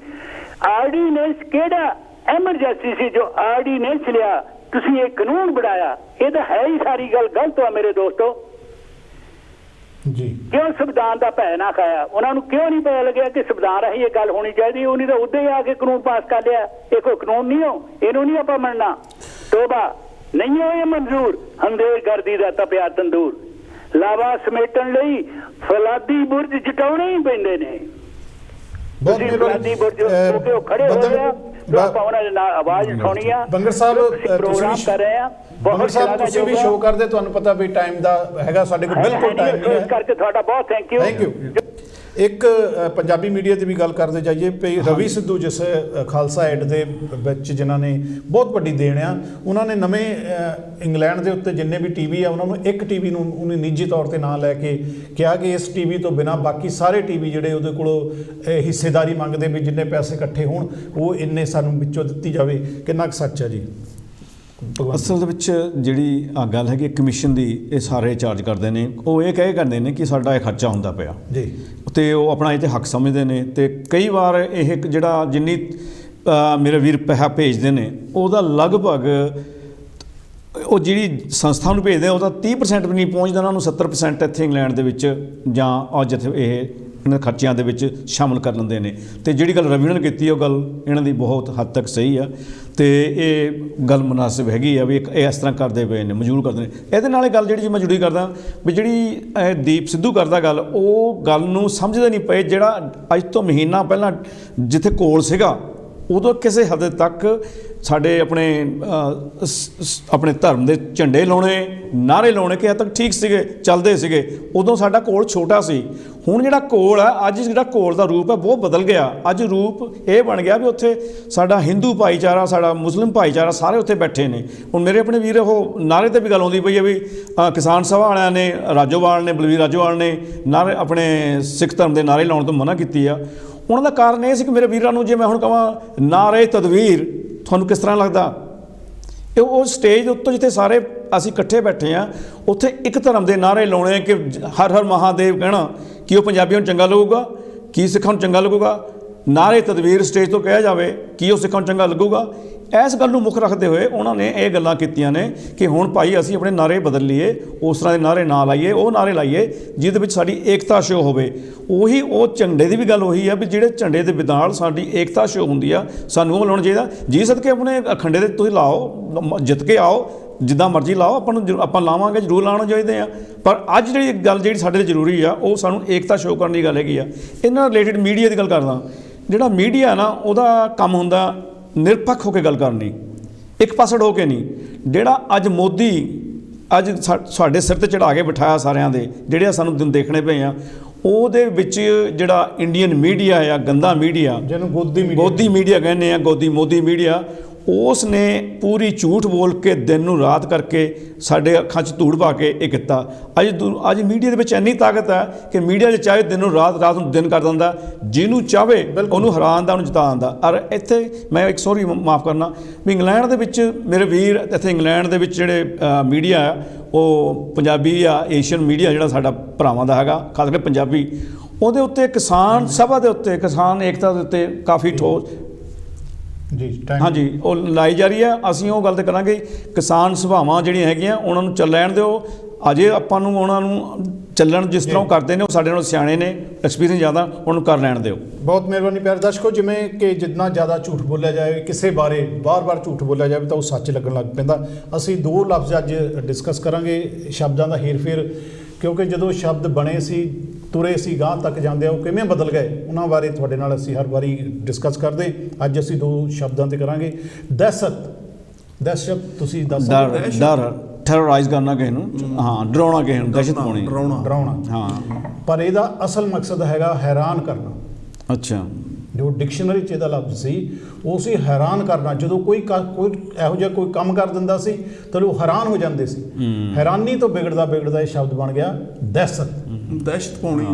ਆਰਡੀਨੈਂਸ ਕਿਹੜਾ ਐਮਰਜੈਂਸੀ ਸੀ ਜੋ ਆਰਡੀਨੈਂਸ ਲਿਆ, ਤੁਸੀਂ ਇਹ ਕਾਨੂੰਨ ਬਣਾਇਆ। ਇਹ ਤਾਂ ਹੈ ਹੀ ਸਾਰੀ ਗੱਲ ਗਲਤ ਆ ਮੇਰੇ ਦੋਸਤੋ ਜੀ। ਕਿਉਂ ਸੰਵਿਧਾਨ ਦਾ ਭੈ ਨਾ ਖਾਇਆ? ਉਹਨਾਂ ਨੂੰ ਕਿਉਂ ਨਹੀਂ ਪਤਾ ਲੱਗਿਆ ਕਿ ਸੰਵਿਧਾਨ ਰਾਹੀਂ ਇਹ ਗੱਲ ਹੋਣੀ ਚਾਹੀਦੀ? ਉਹਨੇ ਤਾਂ ਉਦੋਂ ਹੀ ਆ ਕੇ ਕਾਨੂੰਨ ਪਾਸ ਕਰ ਲਿਆ। ਇਹ ਕੋਈ ਕਾਨੂੰਨ ਨਹੀਂ ਹੋ, ਇਹਨੂੰ ਨਹੀਂ ਆਪਾਂ ਮੰਨਣਾ। ਤੋਬਾ ਨਹੀਂ ਹੋ ਇਹ ਮਨਜ਼ੂਰ, ਹੰਦੇਰ ਗਰਦੀ ਦਾ ਤਪਿਆ ਤੰਦੂਰ। ਲਾਵਾ ਸਮੇਟਣ ਲਈ ਫਲਾਦੀ ਬੁਰਜ ਜਟਾਉਣੇ ਹੀ ਪੈਂਦੇ ਨੇ। ਬਹੁਤ ਫਲਾਦੀ ਬੁਰਜ ਕਿਉਂਕਿ ਉਹ ਖੜੇ ਹੋ ਗਿਆ ਤਾਂ ਆਪਾਂ ਉਹਨਾਂ ਦੇ ਨਾਲ ਆਵਾਜ਼ ਉਠਾਉਣੀ ਆ। ਬੰਗਰ ਸਾਹਿਬ ਪ੍ਰੋਗਰਾਮ ਕਰ ਰਹੇ ਆ। ਬੰਗਰ ਸਾਹਿਬ ਤੁਸੀਂ ਵੀ ਸ਼ੋਅ ਕਰਦੇ, ਤੁਹਾਨੂੰ ਪਤਾ ਵੀ ਟਾਈਮ ਦਾ ਹੈਗਾ ਸਾਡੇ ਕੋਲ ਬਿਲਕੁਲ ਟਾਈਮ ਨਹੀਂ ਹੈ। ਇਸ ਕਰਕੇ ਤੁਹਾਡਾ ਬਹੁਤ ਥੈਂਕ ਯੂ। ਇੱਕ ਪੰਜਾਬੀ ਮੀਡੀਆ ਦੀ ਵੀ ਗੱਲ ਕਰਦੇ ਜਾਈਏ ਵੀ ਰਵੀ ਸਿੱਧੂ ਜਿਸ ਖਾਲਸਾ ਏਡ ਦੇ ਵਿੱਚ ਜਿਨ੍ਹਾਂ ਨੇ ਬਹੁਤ ਵੱਡੀ ਦੇਣ ਆ, ਉਹਨਾਂ ਨੇ ਨਵੇਂ ਇੰਗਲੈਂਡ ਦੇ ਉੱਤੇ ਜਿੰਨੇ ਵੀ ਟੀਵੀ ਆ ਉਹਨਾਂ ਨੂੰ ਇੱਕ ਟੀਵੀ ਨੂੰ ਉਹਨੇ ਨਿੱਜੀ ਤੌਰ ਤੇ ਨਾਂ ਲੈ ਕੇ ਕਿਹਾ ਕਿ ਇਸ ਟੀਵੀ ਤੋਂ ਬਿਨਾਂ ਬਾਕੀ ਸਾਰੇ ਟੀਵੀ ਜਿਹੜੇ ਉਹਦੇ ਕੋਲੋਂ ਹਿੱਸੇਦਾਰੀ ਮੰਗਦੇ ਵੀ ਜਿੰਨੇ ਪੈਸੇ ਇਕੱਠੇ ਹੋਣ ਉਹ ਇੰਨੇ ਸਾਨੂੰ ਵਿੱਚੋਂ ਦਿੱਤੀ ਜਾਵੇ। ਕਿੰਨਾ ਕੁ ਸੱਚ ਹੈ ਜੀ? ਅਸਲ ਦੇ ਵਿੱਚ ਜਿਹੜੀ ਗੱਲ ਹੈਗੀ ਕਮਿਸ਼ਨ ਦੀ, ਇਹ ਸਾਰੇ ਚਾਰਜ ਕਰਦੇ ਨੇ। ਉਹ ਇਹ ਕਹਿ ਕਰਦੇ ਨੇ ਕਿ ਸਾਡਾ ਇਹ ਖਰਚਾ ਹੁੰਦਾ ਪਿਆ ਜੀ, ਤੇ ਉਹ ਆਪਣਾ ਇਹ 'ਤੇ ਹੱਕ ਸਮਝਦੇ ਨੇ। ਤੇ ਕਈ ਵਾਰ ਇਹ ਜਿਹੜਾ ਜਿੰਨੀ ਮੇਰੇ ਵੀਰ ਪੈਸਾ ਭੇਜਦੇ ਨੇ ਉਹਦਾ ਲਗਭਗ ਉਹ ਜਿਹੜੀ ਸੰਸਥਾ ਨੂੰ ਭੇਜਦੇ ਉਹਦਾ 30% ਵੀ ਨਹੀਂ ਪਹੁੰਚਦਾ, ਉਹਨਾਂ ਨੂੰ 70% ਇੱਥੇ ਇੰਗਲੈਂਡ ਦੇ ਵਿੱਚ ਜਾਂ ਜਿੱਥੇ ਇਹ ਇਹਨਾਂ ਖਰਚਿਆਂ ਦੇ ਵਿੱਚ ਸ਼ਾਮਲ ਕਰ ਲੈਂਦੇ ਨੇ। ਤੇ ਜਿਹੜੀ ਗੱਲ ਰਵੀ ਨੇ ਕੀਤੀ ਉਹ ਗੱਲ ਇਹਨਾਂ ਦੀ ਬਹੁਤ ਹੱਦ ਤੱਕ ਸਹੀ ਆ ਤੇ ਇਹ ਗੱਲ ਮੁਨਾਸਿਬ ਹੈਗੀ ਆ ਵੀ ਇਹ ਇਸ ਤਰ੍ਹਾਂ ਕਰਦੇ ਪਏ ਨੇ, ਮਨਜ਼ੂਰ ਕਰਦੇ ਨੇ। ਇਹਦੇ ਨਾਲ ਇਹ ਗੱਲ ਜਿਹੜੀ ਮੈਂ ਜੁੜੀ ਕਰਦਾ ਵੀ ਜਿਹੜੀ ਦੀਪ ਸਿੱਧੂ ਕਰਦਾ ਗੱਲ, ਉਹ ਗੱਲ ਨੂੰ ਸਮਝਦੇ ਨਹੀਂ ਪਏ। ਜਿਹੜਾ ਅੱਜ ਤੋਂ ਮਹੀਨਾ ਪਹਿਲਾਂ ਜਿੱਥੇ ਕੋਲ ਸੀਗਾ ਉਦੋਂ ਕਿਸੇ ਹੱਦ ਤੱਕ ਸਾਡੇ ਆਪਣੇ ਧਰਮ ਦੇ ਝੰਡੇ ਲਾਉਣੇ, ਨਾਅਰੇ ਲਾਉਣੇ ਕਿ ਹੱਦ ਤੱਕ ਠੀਕ ਸੀਗੇ, ਚੱਲਦੇ ਸੀਗੇ। ਉਦੋਂ ਸਾਡਾ ਕੋਲ ਛੋਟਾ ਸੀ। ਹੁਣ ਜਿਹੜਾ ਕੋਲ ਆ, ਅੱਜ ਜਿਹੜਾ ਕੋਲ ਦਾ ਰੂਪ ਹੈ ਬਹੁਤ ਬਦਲ ਗਿਆ। ਅੱਜ ਰੂਪ ਇਹ ਬਣ ਗਿਆ ਵੀ ਉੱਥੇ ਸਾਡਾ ਹਿੰਦੂ ਭਾਈਚਾਰਾ, ਸਾਡਾ ਮੁਸਲਿਮ ਭਾਈਚਾਰਾ ਸਾਰੇ ਉੱਥੇ ਬੈਠੇ ਨੇ। ਹੁਣ ਮੇਰੇ ਆਪਣੇ ਵੀਰ ਉਹ ਨਾਅਰੇ 'ਤੇ ਵੀ ਗੱਲ ਆਉਂਦੀ ਪਈ ਹੈ ਵੀ ਕਿਸਾਨ ਸਭਾ ਵਾਲਿਆਂ ਨੇ, ਰਾਜੋਵਾਲ ਨੇ, ਬਲਵੀਰ ਰਾਜੋਵਾਲ ਨੇ ਨਾਅਰੇ ਆਪਣੇ ਸਿੱਖ ਧਰਮ ਦੇ ਨਾਅਰੇ ਲਾਉਣ ਤੋਂ ਮਨਾ ਕੀਤੀ ਆ। ਉਹਨਾਂ ਦਾ ਕਾਰਨ ਇਹ ਸੀ ਕਿ ਮੇਰੇ ਵੀਰਾਂ ਨੂੰ ਜੇ ਮੈਂ ਹੁਣ ਕਹਾਂ ਨਾਅਰੇ ਤਦਵੀਰ ਤੁਹਾਨੂੰ ਕਿਸ ਤਰ੍ਹਾਂ ਲੱਗਦਾ? ਇਹ ਉਹ ਸਟੇਜ ਉੱਤੋਂ ਜਿੱਥੇ ਸਾਰੇ ਅਸੀਂ ਇਕੱਠੇ ਬੈਠੇ ਹਾਂ ਉੱਥੇ ਇੱਕ ਧਰਮ ਦੇ ਨਾਅਰੇ ਲਾਉਣੇ ਕਿ ਹਰ ਹਰ ਮਹਾਦੇਵ ਕਹਿਣਾ, ਕੀ ਉਹ ਪੰਜਾਬੀਆਂ ਨੂੰ ਚੰਗਾ ਲੱਗੂਗਾ? ਕੀ ਸਿੱਖਾਂ ਨੂੰ ਚੰਗਾ ਲੱਗੂਗਾ? ਨਾਅਰੇ ਤਦਵੀਰ ਸਟੇਜ ਤੋਂ ਕਿਹਾ ਜਾਵੇ, ਕੀ ਉਹ ਸਿੱਖਾਂ ਨੂੰ ਚੰਗਾ ਲੱਗੂਗਾ? ਇਸ ਗੱਲ ਨੂੰ ਮੁੱਖ ਰੱਖਦੇ ਹੋਏ ਉਹਨਾਂ ਨੇ ਇਹ ਗੱਲਾਂ ਕੀਤੀਆਂ ਨੇ ਕਿ ਹੁਣ ਭਾਈ ਅਸੀਂ ਆਪਣੇ ਨਾਅਰੇ ਬਦਲ ਲਈਏ, ਉਸ ਤਰ੍ਹਾਂ ਦੇ ਨਾਅਰੇ ਨਾ ਲਾਈਏ, ਉਹ ਨਾਅਰੇ ਲਾਈਏ ਜਿਹਦੇ ਵਿੱਚ ਸਾਡੀ ਏਕਤਾ ਸ਼ੋ ਹੋਵੇ। ਉਹੀ ਉਹ ਝੰਡੇ ਦੀ ਵੀ ਗੱਲ ਉਹੀ ਆ ਵੀ ਜਿਹੜੇ ਝੰਡੇ ਦੇ ਨਾਲ ਸਾਡੀ ਏਕਤਾ ਸ਼ੋ ਹੁੰਦੀ ਆ, ਸਾਨੂੰ ਉਹ ਲਾਉਣਾ ਚਾਹੀਦਾ। ਜੀ ਸਦਕੇ ਆਪਣੇ ਅਖੰਡੇ ਦੇ ਤੁਸੀਂ ਲਾਓ, ਜਿੱਤ ਕੇ ਆਓ, ਜਿੱਦਾਂ ਮਰਜ਼ੀ ਲਾਓ, ਆਪਾਂ ਲਾਵਾਂਗੇ, ਜ਼ਰੂਰ ਲਾਉਣਾ ਚਾਹੀਦੇ ਆ। ਪਰ ਅੱਜ ਜਿਹੜੀ ਗੱਲ ਜਿਹੜੀ ਸਾਡੇ ਲਈ ਜ਼ਰੂਰੀ ਆ ਉਹ ਸਾਨੂੰ ਏਕਤਾ ਸ਼ੋ ਕਰਨ ਦੀ ਗੱਲ ਹੈਗੀ ਆ। ਇਹਨਾਂ ਨਾਲ ਰਿਲੇਟਿਡ ਮੀਡੀਆ ਦੀ ਗੱਲ ਕਰਦਾ। ਜਿਹੜਾ ਮੀਡੀਆ ਨਾ ਉਹਦਾ ਕੰਮ ਹੁੰਦਾ ਨਿਰਪੱਖ ਹੋ ਕੇ ਗੱਲ ਕਰਨੀ, ਇੱਕ ਪਾਸੜ ਹੋ ਕੇ ਨਹੀਂ। ਜਿਹੜਾ ਅੱਜ ਮੋਦੀ ਅੱਜ ਸਾਡੇ ਸਿਰ 'ਤੇ ਚੜ੍ਹਾ ਕੇ ਬਿਠਾਇਆ ਸਾਰਿਆਂ ਦੇ, ਜਿਹੜੇ ਸਾਨੂੰ ਦਿਨ ਦੇਖਣੇ ਪਏ ਆ, ਉਹਦੇ ਵਿੱਚ ਜਿਹੜਾ ਇੰਡੀਅਨ ਮੀਡੀਆ ਆ, ਗੰਦਾ ਮੀਡੀਆ, ਜਿਹਨੂੰ ਗੋਦੀ ਮੀਡੀਆ ਕਹਿੰਦੇ ਆ, ਮੋਦੀ ਮੀਡੀਆ, ਉਸ ਨੇ ਪੂਰੀ ਝੂਠ ਬੋਲ ਕੇ ਦਿਨ ਨੂੰ ਰਾਤ ਕਰਕੇ ਸਾਡੇ ਅੱਖਾਂ 'ਚ ਧੂੜ ਪਾ ਕੇ ਇਹ ਕੀਤਾ। ਅੱਜ ਮੀਡੀਆ ਦੇ ਵਿੱਚ ਇੰਨੀ ਤਾਕਤ ਹੈ ਕਿ ਮੀਡੀਆ 'ਚ ਚਾਹੇ ਦਿਨ ਨੂੰ ਰਾਤ, ਰਾਤ ਨੂੰ ਦਿਨ ਕਰ ਦਿੰਦਾ, ਜਿਹਨੂੰ ਚਾਹਵੇ ਉਹਨੂੰ ਹਰਾਉਣ ਦਾ, ਉਹਨੂੰ ਜਿਤਾ ਦਿੰਦਾ। ਔਰ ਇੱਥੇ ਮੈਂ ਇੱਕ ਸੌਰੀ ਮਾਫ ਕਰਨਾ ਵੀ ਇੰਗਲੈਂਡ ਦੇ ਵਿੱਚ ਮੇਰੇ ਵੀਰ, ਇੱਥੇ ਇੰਗਲੈਂਡ ਦੇ ਵਿੱਚ ਜਿਹੜੇ ਮੀਡੀਆ ਆ ਉਹ ਪੰਜਾਬੀ ਆ, ਏਸ਼ੀਅਨ ਮੀਡੀਆ ਜਿਹੜਾ ਸਾਡਾ ਭਰਾਵਾਂ ਦਾ ਹੈਗਾ, ਖਾਸ ਕਰਕੇ ਪੰਜਾਬੀ, ਉਹਦੇ ਉੱਤੇ ਕਿਸਾਨ ਸਭਾ ਦੇ ਉੱਤੇ, ਕਿਸਾਨ ਏਕਤਾ ਦੇ ਉੱਤੇ ਕਾਫੀ ਠੋਸ ਜੀ ਹਾਂਜੀ ਉਹ ਲਾਈ ਜਾ ਰਹੀ ਹੈ। ਅਸੀਂ ਉਹ ਗੱਲ ਤੇ ਕਰਾਂਗੇ, ਕਿਸਾਨ ਸਭਾਵਾਂ ਜਿਹੜੀਆਂ ਹੈਗੀਆਂ ਉਹਨਾਂ ਨੂੰ ਚੱਲਣ ਦਿਓ। ਅਜੇ ਆਪਾਂ ਨੂੰ ਉਹਨਾਂ ਨੂੰ ਚੱਲਣ ਜਿਸ ਤਰ੍ਹਾਂ ਉਹ ਕਰਦੇ ਨੇ, ਉਹ ਸਾਡੇ ਨਾਲੋਂ ਸਿਆਣੇ ਨੇ, ਐਕਸਪੀਰੀਅੰਸ ਜ਼ਿਆਦਾ, ਉਹਨੂੰ ਕਰ ਲੈਣ ਦਿਓ। ਬਹੁਤ ਮਿਹਰਬਾਨੀ ਪਿਆਰੇ ਦਰਸ਼ਕੋ। ਜਿਵੇਂ ਕਿ ਜਿੰਨਾ ਜ਼ਿਆਦਾ ਝੂਠ ਬੋਲਿਆ ਜਾਏ, ਕਿਸੇ ਬਾਰੇ ਵਾਰ-ਵਾਰ ਝੂਠ ਬੋਲਿਆ ਜਾਵੇ ਤਾਂ ਉਹ ਸੱਚ ਲੱਗਣ ਲੱਗ ਪੈਂਦਾ। ਅਸੀਂ 2 ਲਫ਼ਜ਼ ਅੱਜ ਡਿਸਕਸ ਕਰਾਂਗੇ, ਸ਼ਬਦਾਂ ਦਾ ਹੇਰ-ਫੇਰ, ਕਿਉਂਕਿ ਜਦੋਂ ਸ਼ਬਦ ਬਣੇ ਸੀ, ਤੁਰੇ ਸੀ, ਗਾਂਹ ਤੱਕ ਜਾਂਦੇ, ਉਹ ਕਿਵੇਂ ਬਦਲ ਗਏ, ਉਹਨਾਂ ਬਾਰੇ ਤੁਹਾਡੇ ਨਾਲ ਅਸੀਂ ਹਰ ਵਾਰੀ ਡਿਸਕਸ ਕਰਦੇ। ਅੱਜ ਅਸੀਂ 2 ਸ਼ਬਦਾਂ ਤੇ ਕਰਾਂਗੇ। ਦਹਿਸ਼ਤ ਤੁਸੀਂ ਦੱਸ ਸਕਦੇ? ਡਰ, ਟੈਰਰਾਈਜ਼ ਕਰਨਾ ਕਿਸੇ ਨੂੰ, ਹਾਂ, ਡਰਾਉਣਾ ਕਿਸੇ ਨੂੰ, ਦਹਿਸ਼ਤ ਪਾਉਣੀ, ਡਰਾਉਣਾ, ਹਾਂ। ਪਰ ਇਹਦਾ ਅਸਲ ਮਕਸਦ ਹੈਗਾ ਹੈਰਾਨ ਕਰਨਾ। ਅੱਛਾ। ਜੋ ਡਿਕਸ਼ਨਰੀ 'ਚ ਇਹਦਾ ਲਫ਼ਜ਼ ਸੀ ਉਹ ਸੀ ਹੈਰਾਨ ਕਰਨਾ। ਜਦੋਂ ਕੋਈ ਇਹੋ ਜਿਹਾ ਕੋਈ ਕੰਮ ਕਰ ਦਿੰਦਾ ਸੀ ਤਾਂ ਉਹ ਹੈਰਾਨ ਹੋ ਜਾਂਦੇ ਸੀ। ਹੈਰਾਨੀ ਤੋਂ ਬਿਗੜਦਾ ਇਹ ਸ਼ਬਦ ਬਣ ਗਿਆ ਦਹਿਸ਼ਤ ਪਾਉਣੀ।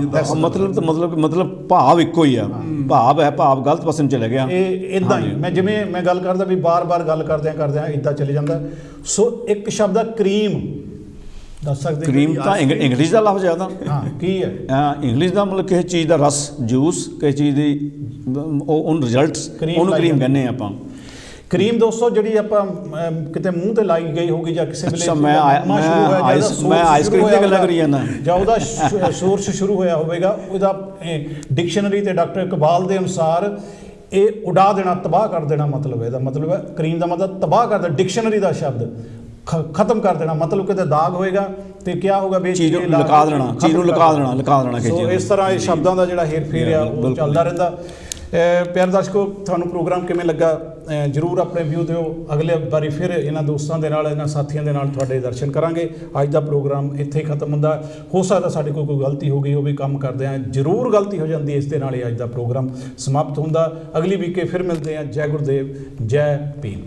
ਮਤਲਬ ਭਾਵ ਇੱਕੋ ਹੀ ਆ, ਭਾਵ ਹੈ, ਭਾਵ ਗਲਤ ਪਾਸੇ ਨੂੰ ਚਲੇ ਗਿਆ। ਇਹ ਇਦਾਂ ਹੀ ਮੈਂ ਗੱਲ ਕਰਦਾ ਵੀ ਬਾਰ-ਬਾਰ ਗੱਲ ਕਰਦਿਆਂ ਇੱਦਾਂ ਚਲੇ ਜਾਂਦਾ। ਸੋ ਇੱਕ ਸ਼ਬਦ ਆ ਕਰੀਮ, ਦੱਸ ਸਕਦੇ? ਕਰੀਮ ਤਾਂ ਇੰਗਲਿਸ਼ ਦਾ ਲਫ਼ਜ਼ ਹੈ। ਤਾਂ ਹਾਂ, ਕੀ ਹੈ ਇੰਗਲਿਸ਼ ਦਾ ਮਤਲਬ ਕਿਸੇ ਚੀਜ਼ ਦਾ ਰਸ, ਜੂਸ, ਕਿਸੇ ਚੀਜ਼ ਦੀ ਉਹ ਰਿਜ਼ਲਟਸ, ਉਹਨੂੰ ਕਰੀਮ ਕਹਿੰਦੇ ਆਪਾਂ। ਕਰੀਮ ਦੋਸਤੋ ਜਿਹੜੀ ਆਪਾਂ ਕਿਤੇ ਮੂੰਹ ਤੇ ਲਾਈ ਗਈ ਹੋਗੀ ਜਾਂ ਕਿਸੇ ਵੇਲੇ ਮੈਂ ਆਈਸਕ੍ਰੀਮ ਦੀ ਗੱਲ ਕਰੀ ਜਾਂਦਾ, ਜਾਂ ਉਹਦਾ ਸੋਰਸ ਸ਼ੁਰੂ ਹੋਇਆ ਹੋਵੇਗਾ, ਉਹਦਾ ਡਿਕਸ਼ਨਰੀ ਤੇ ਡਾਕਟਰ ਇਕਬਾਲ ਦੇ ਅਨੁਸਾਰ ਇਹ ਉਡਾ ਦੇਣਾ, ਤਬਾਹ ਕਰ ਦੇਣਾ ਮਤਲਬ ਹੈ। ਇਹਦਾ ਮਤਲਬ ਹੈ ਕਰੀਮ ਦਾ ਮਤਲਬ ਤਬਾਹ ਕਰ ਦੇਣਾ, ਡਿਕਸ਼ਨਰੀ ਦਾ ਸ਼ਬਦ ਖਤਮ ਕਰ ਦੇਣਾ। ਮਤਲਬ ਕਿਤੇ ਦਾਗ ਹੋਏਗਾ ਤੇ ਕੀ ਹੋਗਾ, ਚੀਜ਼ ਨੂੰ ਲੁਕਾ ਦੇਣਾ, ਚੀਜ਼ ਨੂੰ ਲੁਕਾ ਦੇਣਾ। ਸੋ ਇਸ ਤਰ੍ਹਾਂ ਇਹ ਸ਼ਬਦਾਂ ਦਾ ਜਿਹੜਾ ਹੇਰ ਫੇਰ ਆ ਉਹ ਚੱਲਦਾ ਰਹਿੰਦਾ। ਪਿਆਰੇ ਦਰਸ਼ਕੋ, ਤੁਹਾਨੂੰ ਪ੍ਰੋਗਰਾਮ ਕਿਵੇਂ ਲੱਗਾ ਜ਼ਰੂਰ ਆਪਣੇ ਵਿਊ ਦਿਓ। ਅਗਲੇ ਵਾਰੀ ਫਿਰ ਇਹਨਾਂ ਦੋਸਤਾਂ ਦੇ ਨਾਲ, ਇਹਨਾਂ ਸਾਥੀਆਂ ਦੇ ਨਾਲ ਤੁਹਾਡੇ ਦਰਸ਼ਨ ਕਰਾਂਗੇ। ਅੱਜ ਦਾ ਪ੍ਰੋਗਰਾਮ ਇੱਥੇ ਹੀ ਖਤਮ ਹੁੰਦਾ। ਹੋ ਸਕਦਾ ਸਾਡੇ ਕੋਲ ਕੋਈ ਗਲਤੀ ਹੋ ਗਈ, ਉਹ ਵੀ ਕੰਮ ਕਰਦੇ ਹਾਂ, ਜ਼ਰੂਰ ਗਲਤੀ ਹੋ ਜਾਂਦੀ, ਇਸ ਦੇ ਨਾਲ ਹੀ ਅੱਜ ਦਾ ਪ੍ਰੋਗਰਾਮ ਸਮਾਪਤ ਹੁੰਦਾ। ਅਗਲੀ ਵੀਕੇ ਫਿਰ ਮਿਲਦੇ ਹਾਂ। ਜੈ ਗੁਰਦੇਵ, ਜੈ ਭੀਮ।